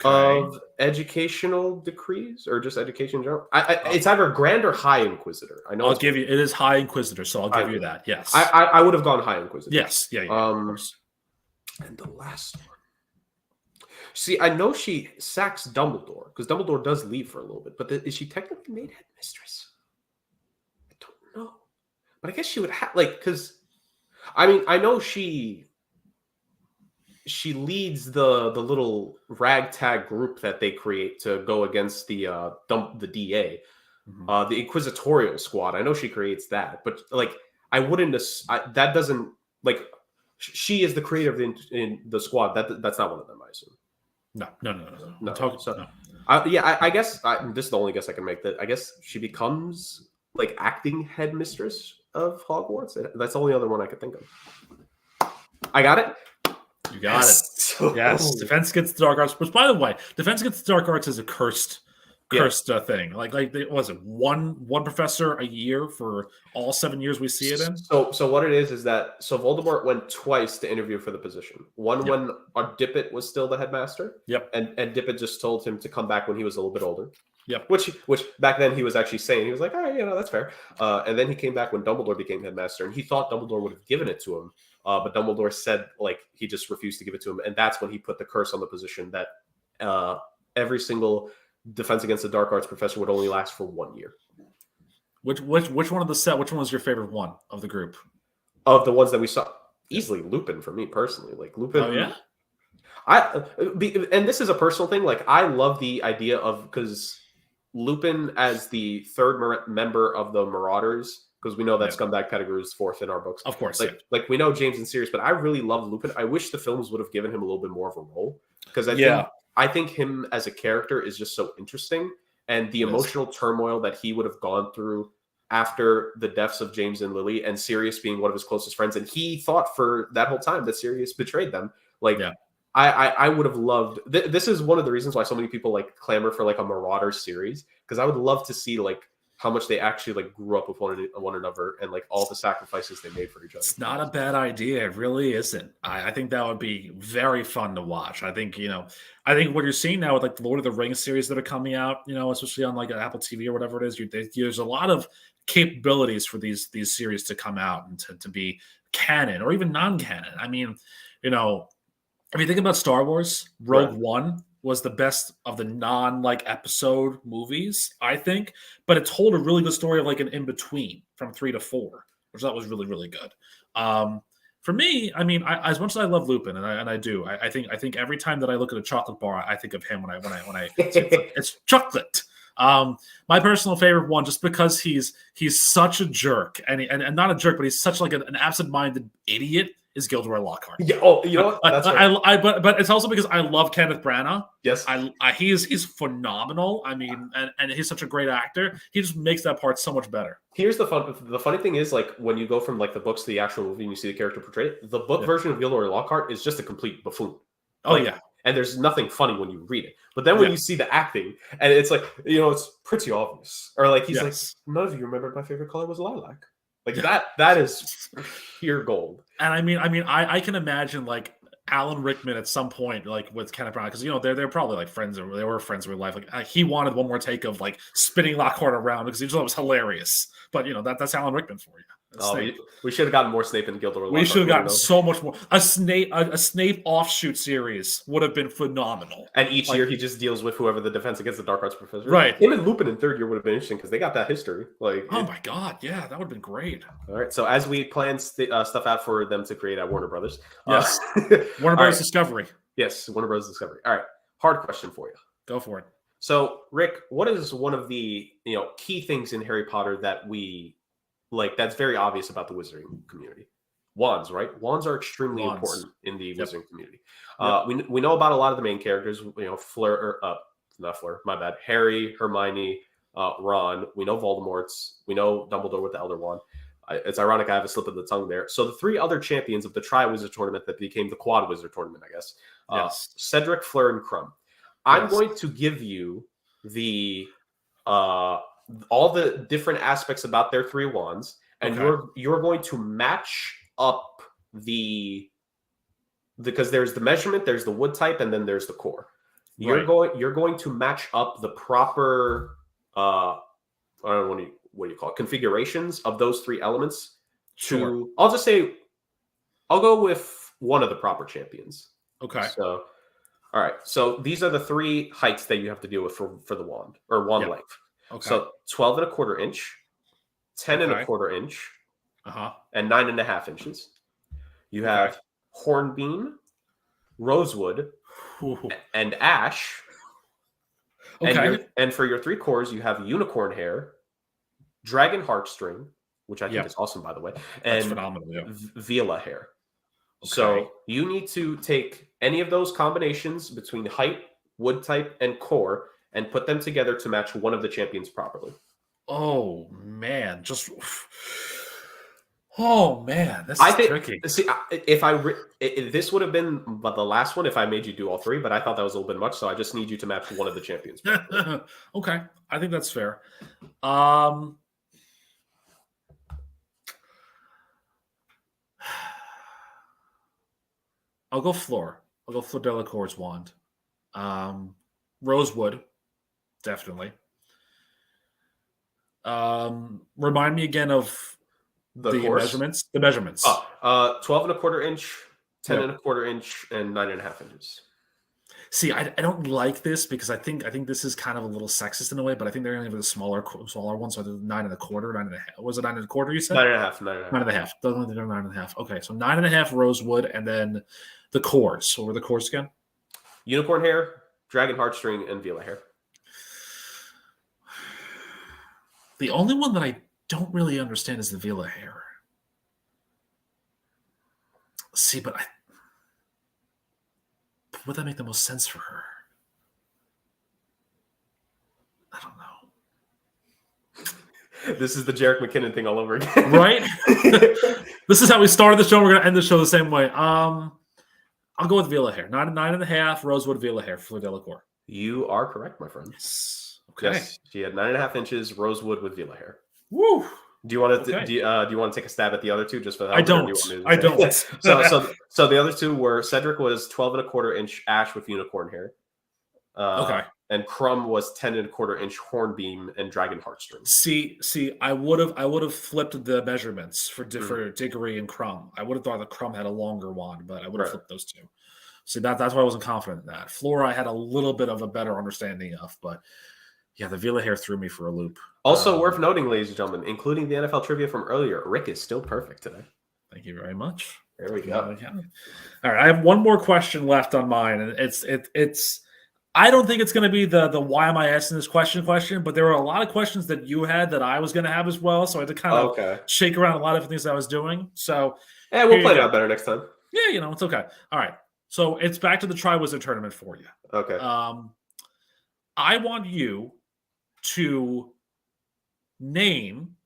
of educational decrees or just education in general. It's either Grand or High Inquisitor. I know. I'll give you. It is High Inquisitor, so I'll give you that. Yes. I would have gone High Inquisitor. Yes. Yeah. Of course. And the last one. See, I know she sacks Dumbledore because Dumbledore does leave for a little bit, but is she technically made headmistress? I don't know, but I guess she would have because. I mean, I know she leads the little ragtag group that they create to go against the DA, the Inquisitorial Squad. I know she creates that, but I wouldn't. That doesn't she is the creator in the squad. That's not one of them, I assume. No. I guess this is the only guess I can make. That I guess she becomes acting headmistress of Hogwarts. That's the only other one I could think of. I got it. You got it. Yes. Defense Against the Dark Arts. Which, by the way, Defense Against the Dark Arts is a cursed thing. Was it one professor a year for all 7 years we see it in? So what it is that Voldemort went twice to interview for the position. One when Dippet was still the headmaster. Yep. And Dippet just told him to come back when he was a little bit older. Yep. Which back then he was actually saying, he was like, all right, that's fair. And then he came back when Dumbledore became headmaster, and he thought Dumbledore would have given it to him. But Dumbledore said he just refused to give it to him. And that's when he put the curse on the position that every single Defense Against the Dark Arts professor would only last for 1 year. Which one of the set? Which one was your favorite one of the group? Of the ones that we saw, easily Lupin for me personally. Lupin. Oh yeah. And this is a personal thing. I love the idea of because Lupin as the third member of the Marauders, because we know that Scumbag Pettigrew is 4th in our books. Of course. We know James and Sirius, but I really love Lupin. I wish the films would have given him a little bit more of a role because I think him as a character is just so interesting, and the emotional turmoil that he would have gone through after the deaths of James and Lily, and Sirius being one of his closest friends, and he thought for that whole time that Sirius betrayed them. I would have loved. This is one of the reasons why so many people clamor for a Marauder series, because I would love to see how much they actually grew up with one another and all the sacrifices they made for each other. It's not a bad idea. It really isn't. I think that would be very fun to watch. I think what you're seeing now with the Lord of the Rings series that are coming out, especially on Apple TV or whatever it is, there's a lot of capabilities for these series to come out and to be canon or even non-canon. I mean, if you think about Star Wars, Rogue One was the best of the episode movies, I think. But it told a really good story of an in-between from 3 to 4, which I thought was really, really good. For me, I mean, as much as I love Lupin, and I do, I think every time that I look at a chocolate bar, I think of him when I it's chocolate. My personal favorite one, just because he's such a jerk, and not a jerk, but he's such an absent-minded idiot, is Gilderoy Lockhart. Yeah. Oh, you know what? That's right. But it's also because I love Kenneth Branagh. Yes. He's phenomenal. I mean, and he's such a great actor. He just makes that part so much better. Here's the funny thing is when you go from the books to the actual movie and you see the character portrayed, the book version of Gilderoy Lockhart is just a complete buffoon. Yeah. And there's nothing funny when you read it. But then when you see the acting, and it's it's pretty obvious. Or he's none of you remembered my favorite color was lilac. Like that is pure gold. And I can imagine like Alan Rickman at some point, like with Kenneth Brown, because they're probably like friends, or they were friends in real life. Like he wanted one more take of like spinning Lockhart around because he thought it was hilarious. But that's Alan Rickman for you. We should have gotten more Snape and Gilderoy. We should have gotten so much more. A Snape offshoot series would have been phenomenal. And each year he just deals with whoever the Defense Against the Dark Arts professor. Right. Him and Lupin in third year would have been interesting because they got that history. My God, yeah, that would have been great. All right. So as we plan stuff out for them to create at Warner Brothers. Yes. Warner Brothers Discovery. Yes, Warner Brothers Discovery. All right. Hard question for you. Go for it. So, Rick, what is one of the key things in Harry Potter that we like that's very obvious about the wizarding community? Wands, right? Wands are extremely important in the wizarding community. We know about a lot of the main characters. Not Fleur. My bad. Harry, Hermione, Ron. We know Voldemort's. We know Dumbledore with the Elder Wand. It's ironic I have a slip of the tongue there. So the three other champions of the Tri-Wizard tournament that became the Quad Wizard tournament, I guess. Cedric, Fleur, and Crumb. I'm going to give you the all the different aspects about their three wands, and you're going to match up because there's the measurement, there's the wood type, and then there's the core. You're going to match up the proper I don't know what do you call it, configurations of those three elements to I'll go with one of the proper champions. Okay. So all right. So these are the three heights that you have to deal with for the wand or wand length. Okay. So 12 and a quarter inch, 10 and a quarter inch, and 9.5 inches. You have hornbeam, rosewood, and ash. Okay. And for your three cores, you have unicorn hair, dragon heartstring, which I think is awesome, by the way, and that's phenomenal. Yeah. Viola hair. Okay. So you need to take any of those combinations between height, wood type, and core and put them together to match one of the champions properly. Oh, man. This is tricky. See, this would have been the last one if I made you do all three, but I thought that was a little bit much, so I just need you to match one of the champions properly. Okay. I think that's fair. I'll go Fleur. I'll go Fleur Delacour's wand. Rosewood, definitely. Remind me again of the measurements. The measurements. 12 and a quarter inch, 10 and a quarter inch, and 9.5 inches. See, I don't like this because I think this is kind of a little sexist in a way, but I think they're going to give the smaller ones, so the 9 and a quarter, 9.5. Was it 9 and a quarter? You said 9.5. 9.5. They're 9.5. Okay, so 9.5 rosewood, and then the cores. What were the cores again? Unicorn hair, dragon heartstring, and Viola hair. The only one that I don't really understand is the Viola hair. See, but would that make the most sense for her? I don't know. This is the Jerick McKinnon thing all over again. Right? This is how we started the show. We're going to end the show the same way. I'll go with Viola hair. 9.5 rosewood Viola hair for Delacour. You are correct, my friend. Yes. Okay. Yes, she had 9.5 inches rosewood with Viola hair. Woo! Do you want to do you want to take a stab at the other two just for that? I don't. So the other two were Cedric was 12 and a quarter inch ash with unicorn hair. And Crumb was 10 and a quarter inch hornbeam and dragon heartstrings. See, I would have flipped the measurements for Diggory and Crumb. I would have thought that Crumb had a longer wand, but I would have flipped those two. See, that's why I wasn't confident in that. Flora, I had a little bit of a better understanding of, but yeah, the Viola hair threw me for a loop. Also worth noting, ladies and gentlemen, including the NFL trivia from earlier, Rick is still perfect today. Thank you very much. There we go. All right, I have one more question left on mine, and it's. I don't think it's going to be the why am I asking this question, but there were a lot of questions that you had that I was going to have as well, so I had to kind of shake around a lot of different things that I was doing. So yeah, we'll play it out better next time. Yeah, it's okay. All right, so it's back to the Tri-Wizard tournament for you. Okay. I want you to name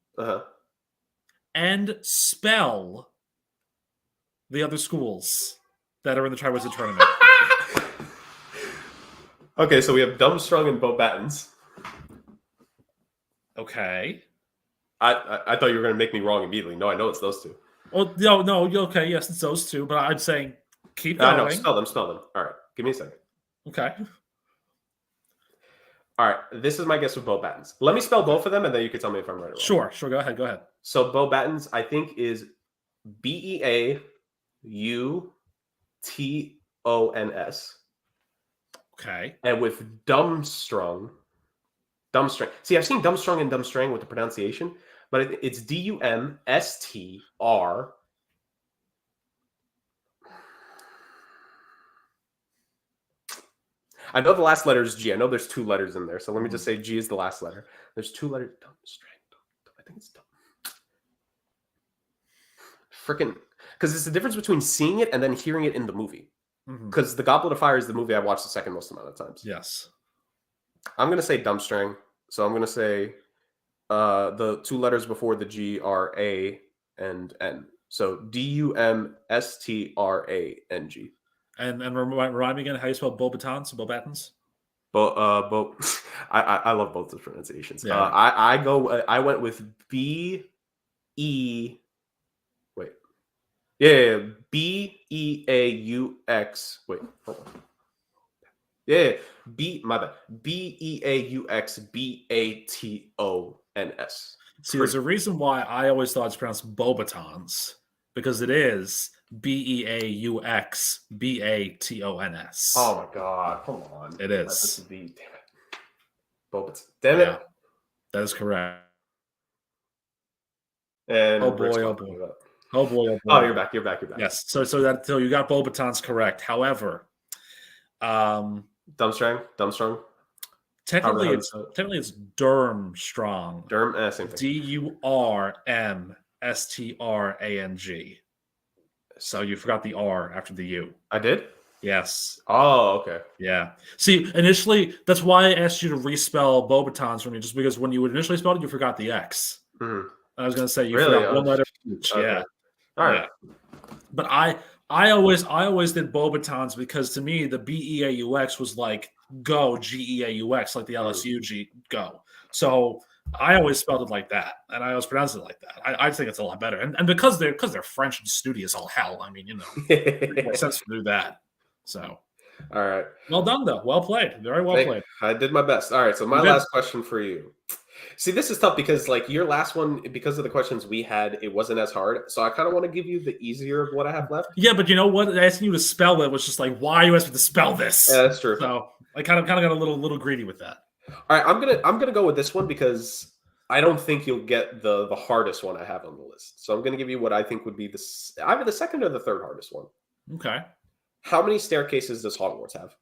and spell the other schools that are in the Tri-Wizard tournament. Okay, so we have Dumstrung and Beauxbatons. Okay. I thought you were going to make me wrong immediately. No, I know it's those two. Well, no, okay, yes, it's those two, but I'm saying keep going. No, spell them. All right, give me a second. Okay. All right, this is my guess with Bo Battens. Let me spell both of them, and then you can tell me if I'm right or wrong. Sure, go ahead. So Bo Battens, I think, is Beautons. Okay. And with Dumbstrung. See, I've seen Dumbstrung and Dumbstrang with the pronunciation, but it's Dumstr. I know the last letter is G. I know there's 2 letters in there, so let me just say G is the last letter. There's 2 letters. Dumbstrang. I think it's dumb. Freaking, because it's the difference between seeing it and then hearing it in the movie. Because The Goblet of Fire is the movie I watched the second most amount of times. Yes. I'm going to say Dumbstrang. So I'm going to say the 2 letters before the G are A and N. So Dumstrang. And remind me again how you spell Bo Battens? I love both the pronunciations. Yeah. I went with Beaux. Wait, hold on. Yeah, Beauxbatons. See, there's a reason why I always thought it's pronounced Bobatons, because it is Beauxbatons. Oh my god, come on. It is. Damn it. Bobatons. Damn it. That is correct. And Oh boy. Oh, you're back. Yes. So you got Bobatons correct. However, Dumbstrang. Technically, it's Durmstrang. Same thing. Durmstrang. So you forgot the R after the U. I did? Yes. Oh, okay. Yeah. See, initially, that's why I asked you to respell Bobatons for me, just because when you initially spelled it, you forgot the X. Mm-hmm. I was going to say you forgot one letter each. Okay. Yeah. All right. Yeah. But I always did Bobatons because to me the Beaux was like go Geaux, like the LSU go. So I always spelled it like that, and I always pronounced it like that. I think it's a lot better, and because they're French and studious all hell. I mean, it makes sense to do that. So, all right. Well done, though. Well played. Very well played. I did my best. All right. So my last question for you. See, this is tough because your last one, because of the questions we had, it wasn't as hard. So I kind of want to give you the easier of what I have left. Yeah, but you know what? Asking you to spell it was just like, why are you asking me to spell this? Yeah, that's true. So I kind of got a little greedy with that. All right, I'm gonna go with this one because I don't think you'll get the hardest one I have on the list. So I'm gonna give you what I think would be either the second or the third hardest one. Okay. How many staircases does Hogwarts have?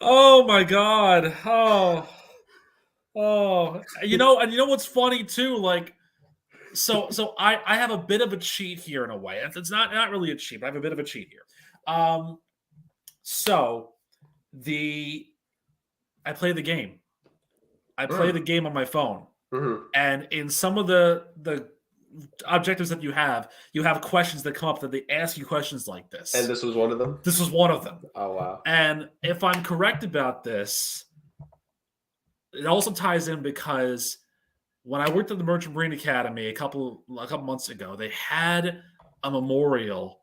Oh my god. You know what's funny too? Like, so I have a bit of a cheat here in a way. It's not really a cheat, but I have a bit of a cheat here. So I play the game. I play the game on my phone. Mm-hmm. And in some of the objectives that you have questions that come up that they ask you questions like this. And this was one of them? This was one of them. Oh, wow. And if I'm correct about this, it also ties in because when I worked at the Merchant Marine Academy a couple months ago, they had a memorial,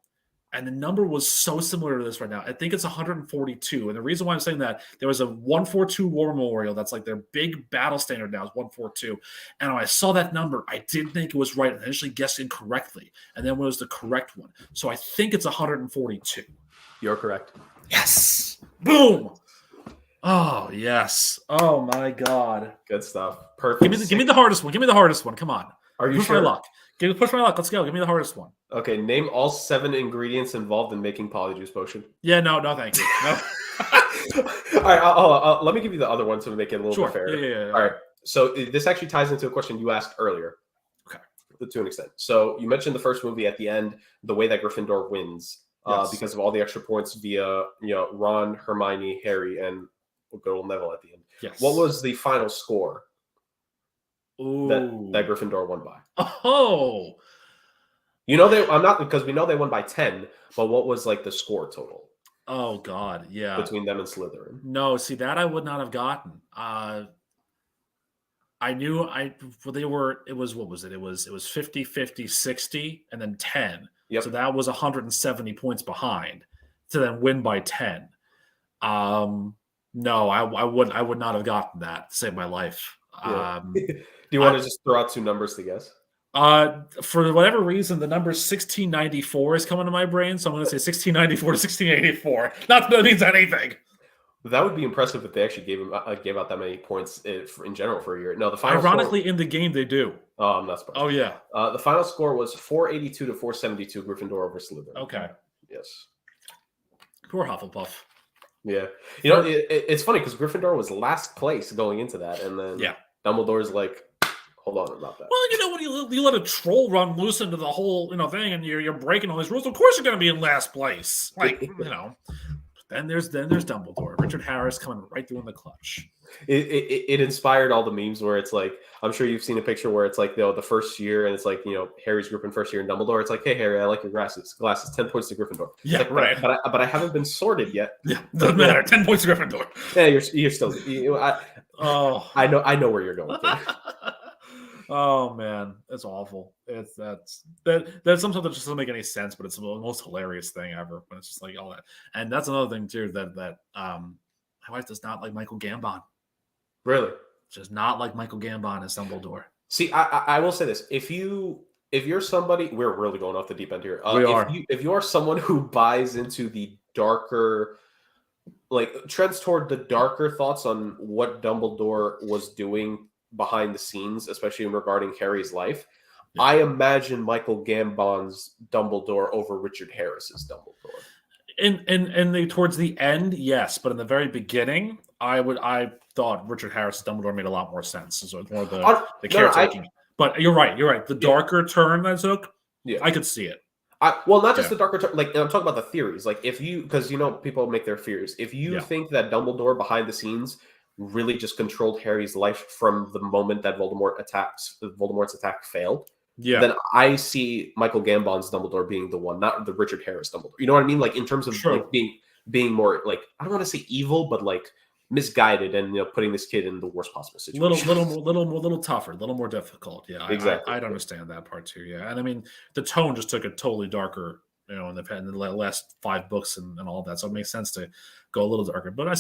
and the number was so similar to this right now. I think it's 142. And the reason why I'm saying that, there was a 142 War Memorial. That's like their big battle standard now is 142. And when I saw that number, I did think it was right. And I initially guessed incorrectly. And then it was the correct one. So I think it's 142. You're correct. Yes. Boom. Oh, yes. Oh, my God. Good stuff. Perfect. Give me the hardest one. Give me the hardest one. Come on. Are you push sure? My luck. Push my luck. Let's go. Give me the hardest one. Okay. Name all 7 ingredients involved in making Polyjuice Potion. Yeah, no, thank you. No. All right. Let me give you the other one to make it a little more fair. Yeah. All right. So this actually ties into a question you asked earlier. Okay. To an extent. So you mentioned the first movie at the end, the way that Gryffindor wins because of all the extra points via Ron, Hermione, Harry, and good old Neville at the end. Yes. What was the final score that Gryffindor won by? Oh. I'm not, because we know they won by 10, but what was like the score total? Oh God, yeah. between them and Slytherin. No, see that I would not have gotten. I knew they were. It was what was it? It was 50, 50, 60, and then 10. Yep. So that was 170 points behind to then win by 10. No, I would not have gotten that to save my life. Yeah. Do you want to just throw out two numbers to guess? For whatever reason, the number 1694 is coming to my brain, so I'm going to say 1694 to 1684. Not that it means anything. That would be impressive if they actually gave out that many points in general for a year. No, the final ironically score, in the game they do. Oh, I'm not surprised. Oh yeah. The final score was 482 to 472, Gryffindor over Slytherin. Okay. Yes. Poor Hufflepuff. Yeah. You know, it's funny because Gryffindor was last place going into that, and then Dumbledore's like, hold on about that. Well, you know, when you let a troll run loose into the whole thing, and you're breaking all these rules, of course you're going to be in last place. Like Then there's Dumbledore, Richard Harris coming right through in the clutch. It inspired all the memes where it's like, I'm sure you've seen a picture where it's like the first year and it's like, Harry's group in first year and Dumbledore. It's like, hey Harry, I like your glasses. 10 points to Gryffindor. Yeah, like, right. But I haven't been sorted yet. Yeah, doesn't matter. 10 points to Gryffindor. Yeah, you're still. I know where you're going with it. Oh man, that's awful. That's something that just doesn't make any sense, but it's the most hilarious thing ever. But it's just like all that, and that's another thing too that my wife does not like Michael Gambon. Really, just not like Michael Gambon as Dumbledore. See, I will say this: if you're somebody, we're really going off the deep end here. We are. If you are someone who buys into the darker, trends toward the darker thoughts on what Dumbledore was doing behind the scenes, especially regarding Harry's life, I imagine Michael Gambon's Dumbledore over Richard Harris's Dumbledore. And towards the end, yes, but in the very beginning, I thought Richard Harris's Dumbledore made a lot more sense. So it's more the caretaking. But you're right. The darker turn that took, I could see it. Not just the darker turn. I'm talking about the theories. Because people make their fears. If you think that Dumbledore behind the scenes really just controlled Harry's life from the moment that Voldemort's attack failed, then I see Michael Gambon's Dumbledore being the one, not the Richard Harris Dumbledore. You know what I mean? In terms of being more I don't want to say evil, but misguided and putting this kid in the worst possible situation. Little tougher, a little more difficult. Yeah, exactly. I'd understand that part too. Yeah, and I mean the tone just took a totally darker. In the last 5 books and all that, so it makes sense to go a little darker. But I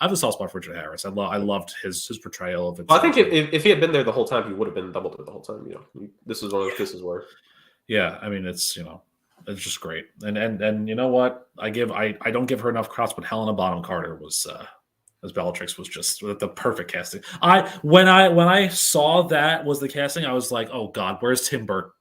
have a soft spot for Richard Harris. I loved his portrayal of it. Well, I think if he had been there the whole time, he would have been Dumbledore the whole time. This is one of those cases where. Yeah, I mean it's just great, and you know what I don't give her enough props, but Helena Bonham Carter was. As Bellatrix was just the perfect casting. When I saw that was the casting, I was like, oh God, where's Tim Burton?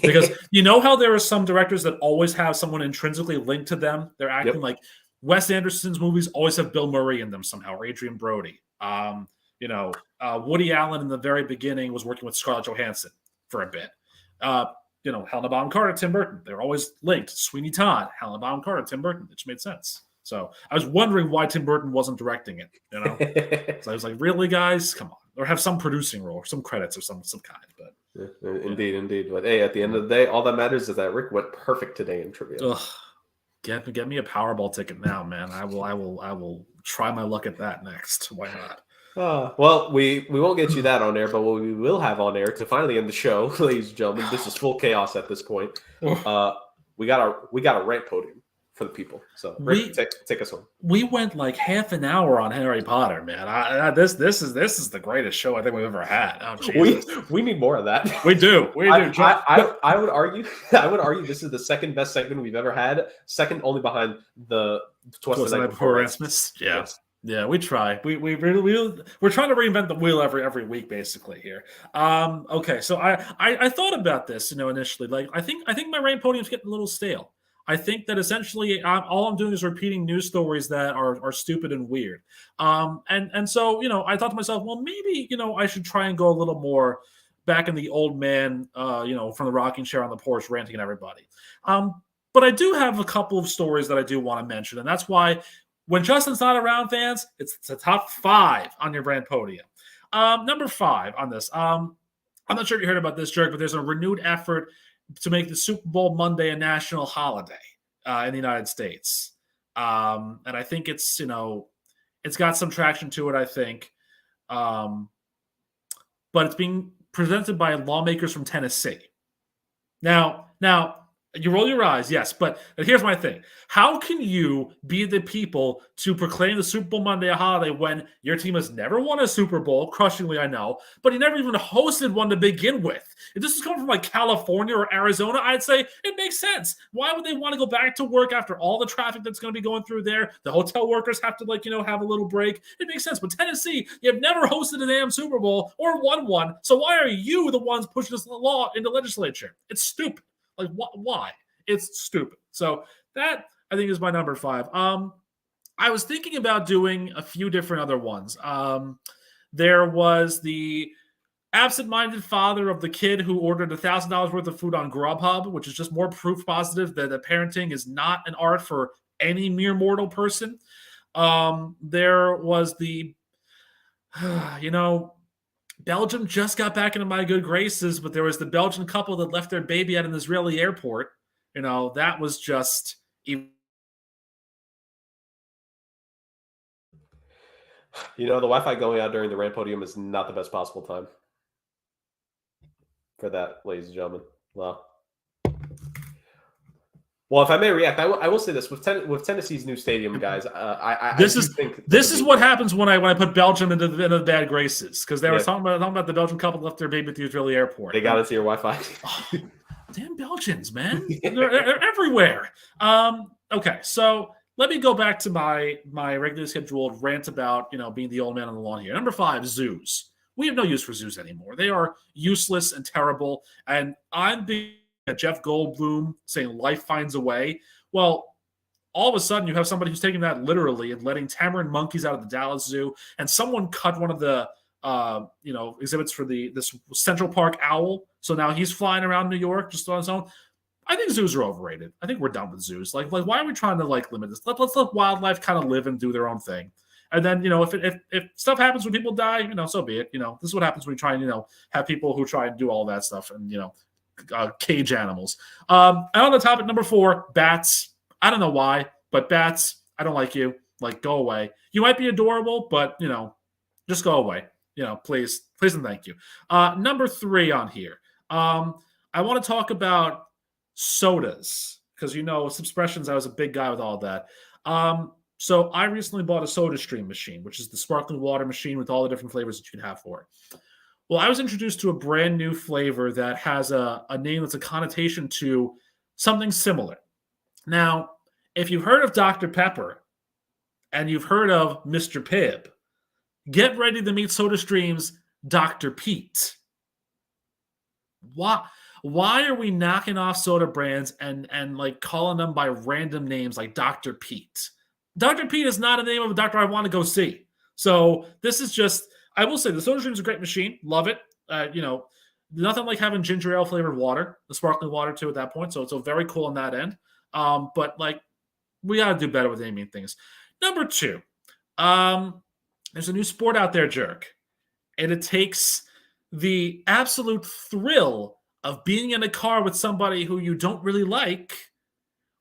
Because you know how there are some directors that always have someone intrinsically linked to them. They're acting like Wes Anderson's movies always have Bill Murray in them somehow, or Adrian Brody. Woody Allen in the very beginning was working with Scarlett Johansson for a bit. Helena Bonham Carter, Tim Burton. They're always linked. Sweeney Todd, Helena Bonham Carter, Tim Burton. It just made sense. So I was wondering why Tim Burton wasn't directing it. So I was like, really, guys? Come on. Or have some producing role or some credits or some kind. But Indeed. But hey, at the end of the day, all that matters is that Rick went perfect today in trivia. Ugh. Get me a Powerball ticket now, man. I will try my luck at that next. Why not? Well, we won't get you that on air, but what we will have on air to finally end the show, ladies and gentlemen, this is full chaos at this point. We got a rant podium for the people. So Rick, take us home. We went half an hour on Harry Potter, man. This is the greatest show I think we've ever had. Oh, we need more of that. We do. I would argue this is the second best segment we've ever had. Second only behind the Twice the Night Before Christmas. Yeah. Yes. Yeah, we try. We're trying to reinvent the wheel every week, basically here. Okay, so I thought about this, initially. I think my rant podium's getting a little stale. I think that essentially all I'm doing is repeating news stories that are stupid and weird. And so, I thought to myself, well, maybe, I should try and go a little more back in the old man, from the rocking chair on the porch ranting at everybody. But I do have a couple of stories that I do want to mention. And that's why when Justin's not around, fans, it's the top 5 on your rant podium. Number 5 on this. I'm not sure if you heard about this, Jerk, but there's a renewed effort to make the Super Bowl Monday a national holiday in the United States. And I think it's it's got some traction to it. I think, but it's being presented by lawmakers from Tennessee. Now, you roll your eyes, yes, but here's my thing. How can you be the people to proclaim the Super Bowl Monday a holiday when your team has never won a Super Bowl, crushingly I know, but he never even hosted one to begin with? If this is coming from like California or Arizona, I'd say it makes sense. Why would they want to go back to work after all the traffic that's going to be going through there? The hotel workers have to have a little break. It makes sense. But Tennessee, you've never hosted a damn Super Bowl or won one, so why are you the ones pushing this law into legislature? It's stupid. Like, why? It's stupid. So that, I think, is my number 5. I was thinking about doing a few different other ones. There was the absent-minded father of the kid who ordered $1,000 worth of food on Grubhub, which is just more proof positive that the parenting is not an art for any mere mortal person. There was the, Belgium just got back into my good graces, but there was the Belgian couple that left their baby at an Israeli airport. That was just even. The Wi-Fi going out during the rant podium is not the best possible time for that, ladies and gentlemen. Well, if I may react, I will say this with Tennessee's new stadium, guys. This is what happens when I put Belgium into the bad graces, because they were talking about the Belgian couple left their baby at the Israeli airport. They got into your Wi-Fi. Damn Belgians, man! They're everywhere. Okay, so let me go back to my regularly scheduled rant about being the old man on the lawn here. Number 5, zoos. We have no use for zoos anymore. They are useless and terrible. And I'm being Jeff Goldblum saying life finds a way. Well, all of a sudden you have somebody who's taking that literally and letting tamarin monkeys out of the Dallas Zoo, and someone cut one of the exhibits for this Central Park owl. So now he's flying around New York just on his own. I think zoos are overrated. I think we're done with zoos. Like why are we trying to limit this? Let's let wildlife kind of live and do their own thing. And then, if stuff happens when people die, so be it. This is what happens when you try and, have people who try and do all that stuff and, cage animals. And on the topic number 4, bats. I don't know why, but bats, I don't like you. Like, go away. You might be adorable, but, just go away. Please and thank you. Number 3 on here. I want to talk about sodas because, some expressions, I was a big guy with all that. So I recently bought a SodaStream machine, which is the sparkling water machine with all the different flavors that you can have for it. Well, I was introduced to a brand new flavor that has a name that's a connotation to something similar. Now, if you've heard of Dr. Pepper and you've heard of Mr. Pibb, get ready to meet SodaStream's Dr. Pete. Why are we knocking off soda brands and calling them by random names like Dr. Pete? Dr. Pete is not a name of a doctor I want to go see. So this is just, I will say the SodaStream is a great machine. Love it. Nothing like having ginger ale flavored water, the sparkling water too at that point. So it's very cool on that end. But we got to do better with naming things. Number 2, there's a new sport out there, Jerk. And it takes the absolute thrill of being in a car with somebody who you don't really like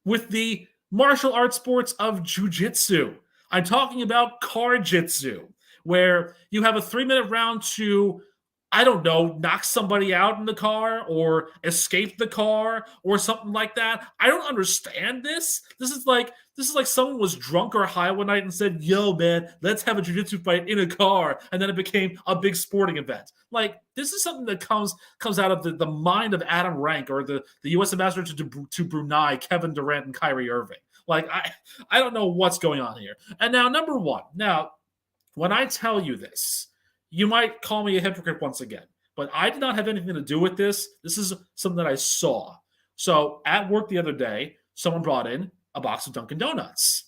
with the martial arts sports of jiu-jitsu. I'm talking about car-jitsu, where you have a 3-minute round to, I don't know, knock somebody out in the car or escape the car or something like that. I don't understand this. This is like someone was drunk or high one night and said, "Yo, man, let's have a jiu-jitsu fight in a car," and then it became a big sporting event. This is something that comes out of the mind of Adam Rank or the U.S. ambassador to Brunei, Kevin Durant and Kyrie Irving. I don't know what's going on here. And now, number 1. Now, when I tell you this, you might call me a hypocrite once again, but I did not have anything to do with this. This is something that I saw. So at work the other day, someone brought in a box of Dunkin' Donuts.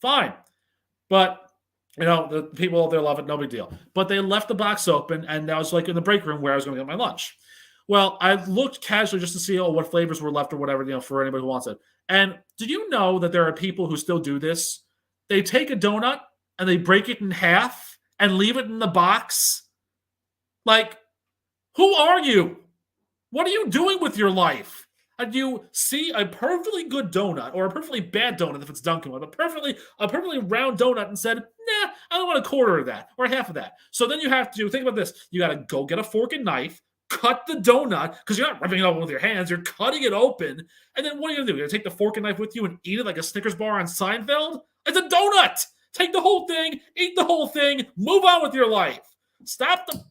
Fine. But, the people out there love it, no big deal. But they left the box open, and I was in the break room where I was going to get my lunch. Well, I looked casually just to see what flavors were left or whatever, for anybody who wants it. And did you know that there are people who still do this? They take a donut and they break it in half and leave it in the box? Who are you? What are you doing with your life? and you see a perfectly good donut or a perfectly bad donut if it's Dunkin' one, but a perfectly round donut and said, nah, I don't want a quarter of that or half of that. So then you have to think about this. You got to go get a fork and knife, cut the donut because you're not ripping it open with your hands. You're cutting it open. And then what are you going to do? You're going to take the fork and knife with you and eat it like a Snickers bar on Seinfeld? It's a donut. Take the whole thing, eat the whole thing, move on with your life. Stop the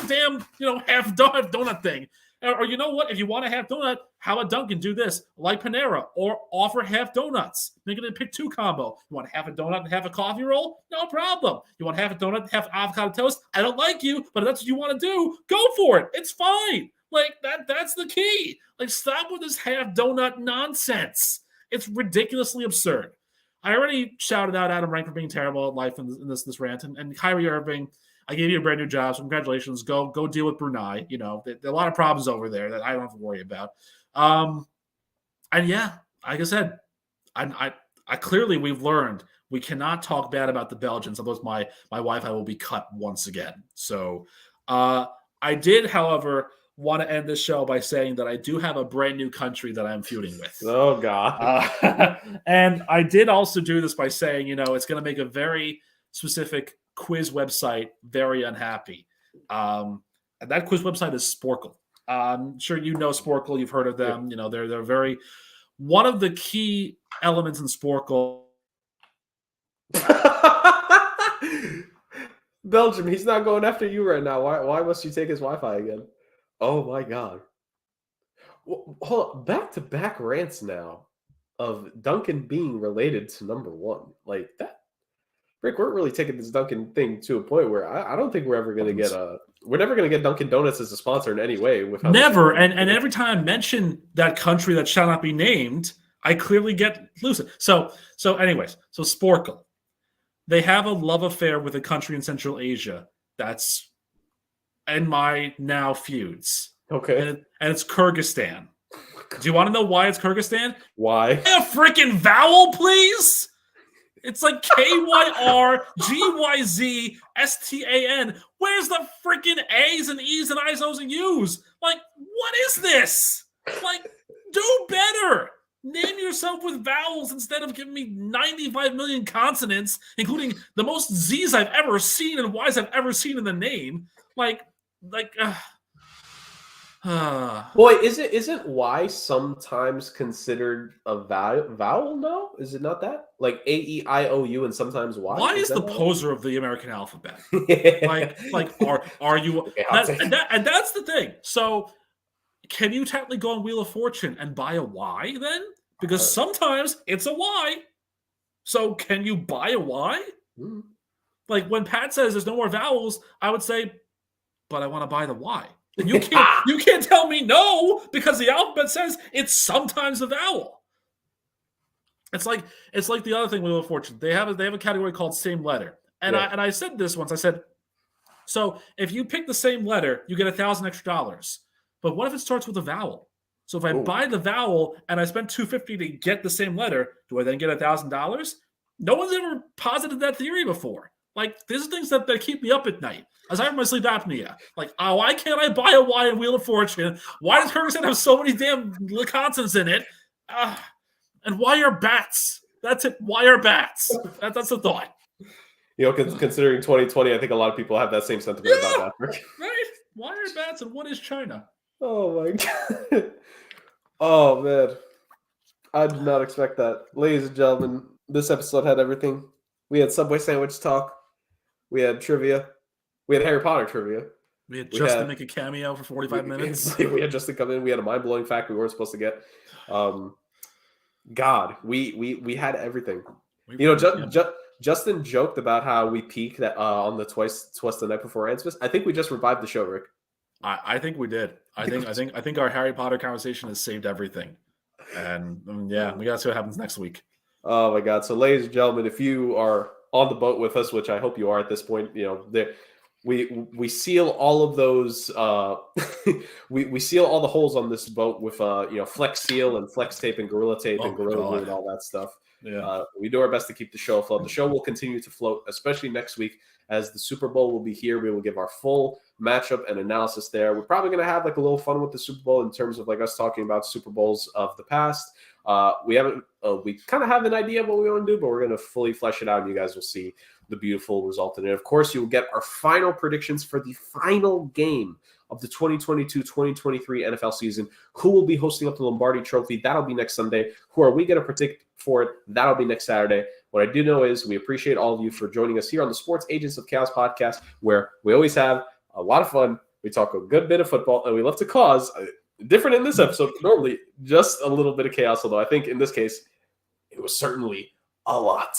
damn, half donut thing. Or you know what? If you want a half donut, how about Dunkin' do this, like Panera, or offer half donuts. Make it a pick 2 combo. You want half a donut and half a coffee roll? No problem. You want half a donut and half avocado toast? I don't like you, but if that's what you want to do, go for it. It's fine. Like that's the key. Like, stop with this half donut nonsense. It's ridiculously absurd. I already shouted out Adam Rank for being terrible at life in this rant, and Kyrie Irving, I gave you a brand new job, so congratulations. Go deal with Brunei. There are a lot of problems over there that I don't have to worry about. And yeah, like I said, I clearly we've learned we cannot talk bad about the Belgians, otherwise my Wi-Fi will be cut once again. So I did, however, want to end this show by saying that I do have a brand new country that I'm feuding with. Oh, God. And I did also do this by saying, it's going to make a very specific quiz website very unhappy. And that quiz website is Sporkle. I'm sure you know Sporkle. You've heard of them. Yeah. They're very – one of the key elements in Sporkle – Belgium, he's not going after you right now. Why must you take his Wi-Fi again? Oh, my God. Well, hold on. Back-to-back rants now of Duncan being related to number 1. Like that. Rick, we're really taking this Dunkin' thing to a point where I don't think we're ever going to get we're never going to get Dunkin' Donuts as a sponsor in any way. Never. And every time I mention that country that shall not be named, I clearly get lucid. So anyways, so Sporkle. They have a love affair with a country in Central Asia that's in my now feuds. Okay. And it's Kyrgyzstan. Do you want to know why it's Kyrgyzstan? Why? A freaking vowel, please. It's like KYRGYZSTAN. Where's the freaking A's and E's and I's, O's and U's? Like, what is this? Like, do better. Name yourself with vowels instead of giving me 95 million consonants, including the most Z's I've ever seen and Y's I've ever seen in the name. Boy, isn't Y sometimes considered a vowel? No, is it not that? Like A, E, I, O, U, and sometimes Y. Y is the poser of the American alphabet. Are you? Okay, and that's the thing. So, can you technically go on Wheel of Fortune and buy a Y then? Because sometimes it's a Y. So, can you buy a Y? Mm-hmm. Like when Pat says there's no more vowels, I would say, but I want to buy the Y. And you can't tell me no because the alphabet says it's sometimes a vowel. It's like the other thing with Wheel of Fortune. They have a category called same letter. And I said this once. I said, so if you pick the same letter, you get $1,000 extra. But what if it starts with a vowel? So if I buy the vowel and I spend $250 to get the same letter, do I then get $1,000? No one's ever posited that theory before. Like, these are things that keep me up at night. As I have my sleep apnea. Like, why can't I buy a Y in Wheel of Fortune? Why does Kyrgyzstan have so many damn consonants in it? And why are bats? That's it. Why are bats? That's the thought. Considering 2020, I think a lot of people have that same sentiment about that. Right? Why are bats and what is China? Oh, my God. Oh, man. I did not expect that. Ladies and gentlemen, this episode had everything. We had Subway sandwich talk. We had trivia. We had Harry Potter trivia. We had Justin make a cameo for 45 minutes. We had Justin come in. We had a mind-blowing fact we weren't supposed to get. God, we had everything. Justin joked about how we peaked on the twice the night before Answers. I think we just revived the show, Rick. I think we did. I think our Harry Potter conversation has saved everything. And we got to see what happens next week. Oh my God! So, ladies and gentlemen, if you are on the boat with us, which I hope you are at this point, we seal all of those. We seal all the holes on this boat with Flex Seal and Flex Tape and Gorilla Tape and Gorilla Glue and all that stuff. Yeah. We do our best to keep the show afloat. The show will continue to float, especially next week as the Super Bowl will be here. We will give our full matchup and analysis there. We're probably going to have like a little fun with the Super Bowl in terms of like us talking about Super Bowls of the past. We kind of have an idea of what we want to do, but we're going to fully flesh it out, and you guys will see the beautiful result. And of course, you will get our final predictions for the final game of the 2022-2023 NFL season. Who will be hosting up the Lombardi Trophy? That'll be next Sunday. Who are we going to predict for it? That'll be next Saturday. What I do know is we appreciate all of you for joining us here on the Sports Agents of Chaos podcast, where we always have a lot of fun. We talk a good bit of football, and we love to cause, different in this episode, normally just a little bit of chaos, although I think in this case, it was certainly a lot.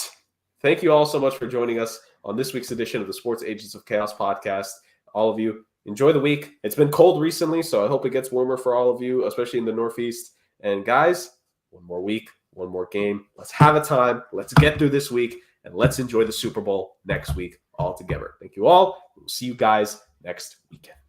Thank you all so much for joining us on this week's edition of the Sports Agents of Chaos podcast. All of you, enjoy the week. It's been cold recently, so I hope it gets warmer for all of you, especially in the Northeast. And guys, one more week, one more game. Let's have a time. Let's get through this week, and let's enjoy the Super Bowl next week all together. Thank you all. We'll see you guys next weekend.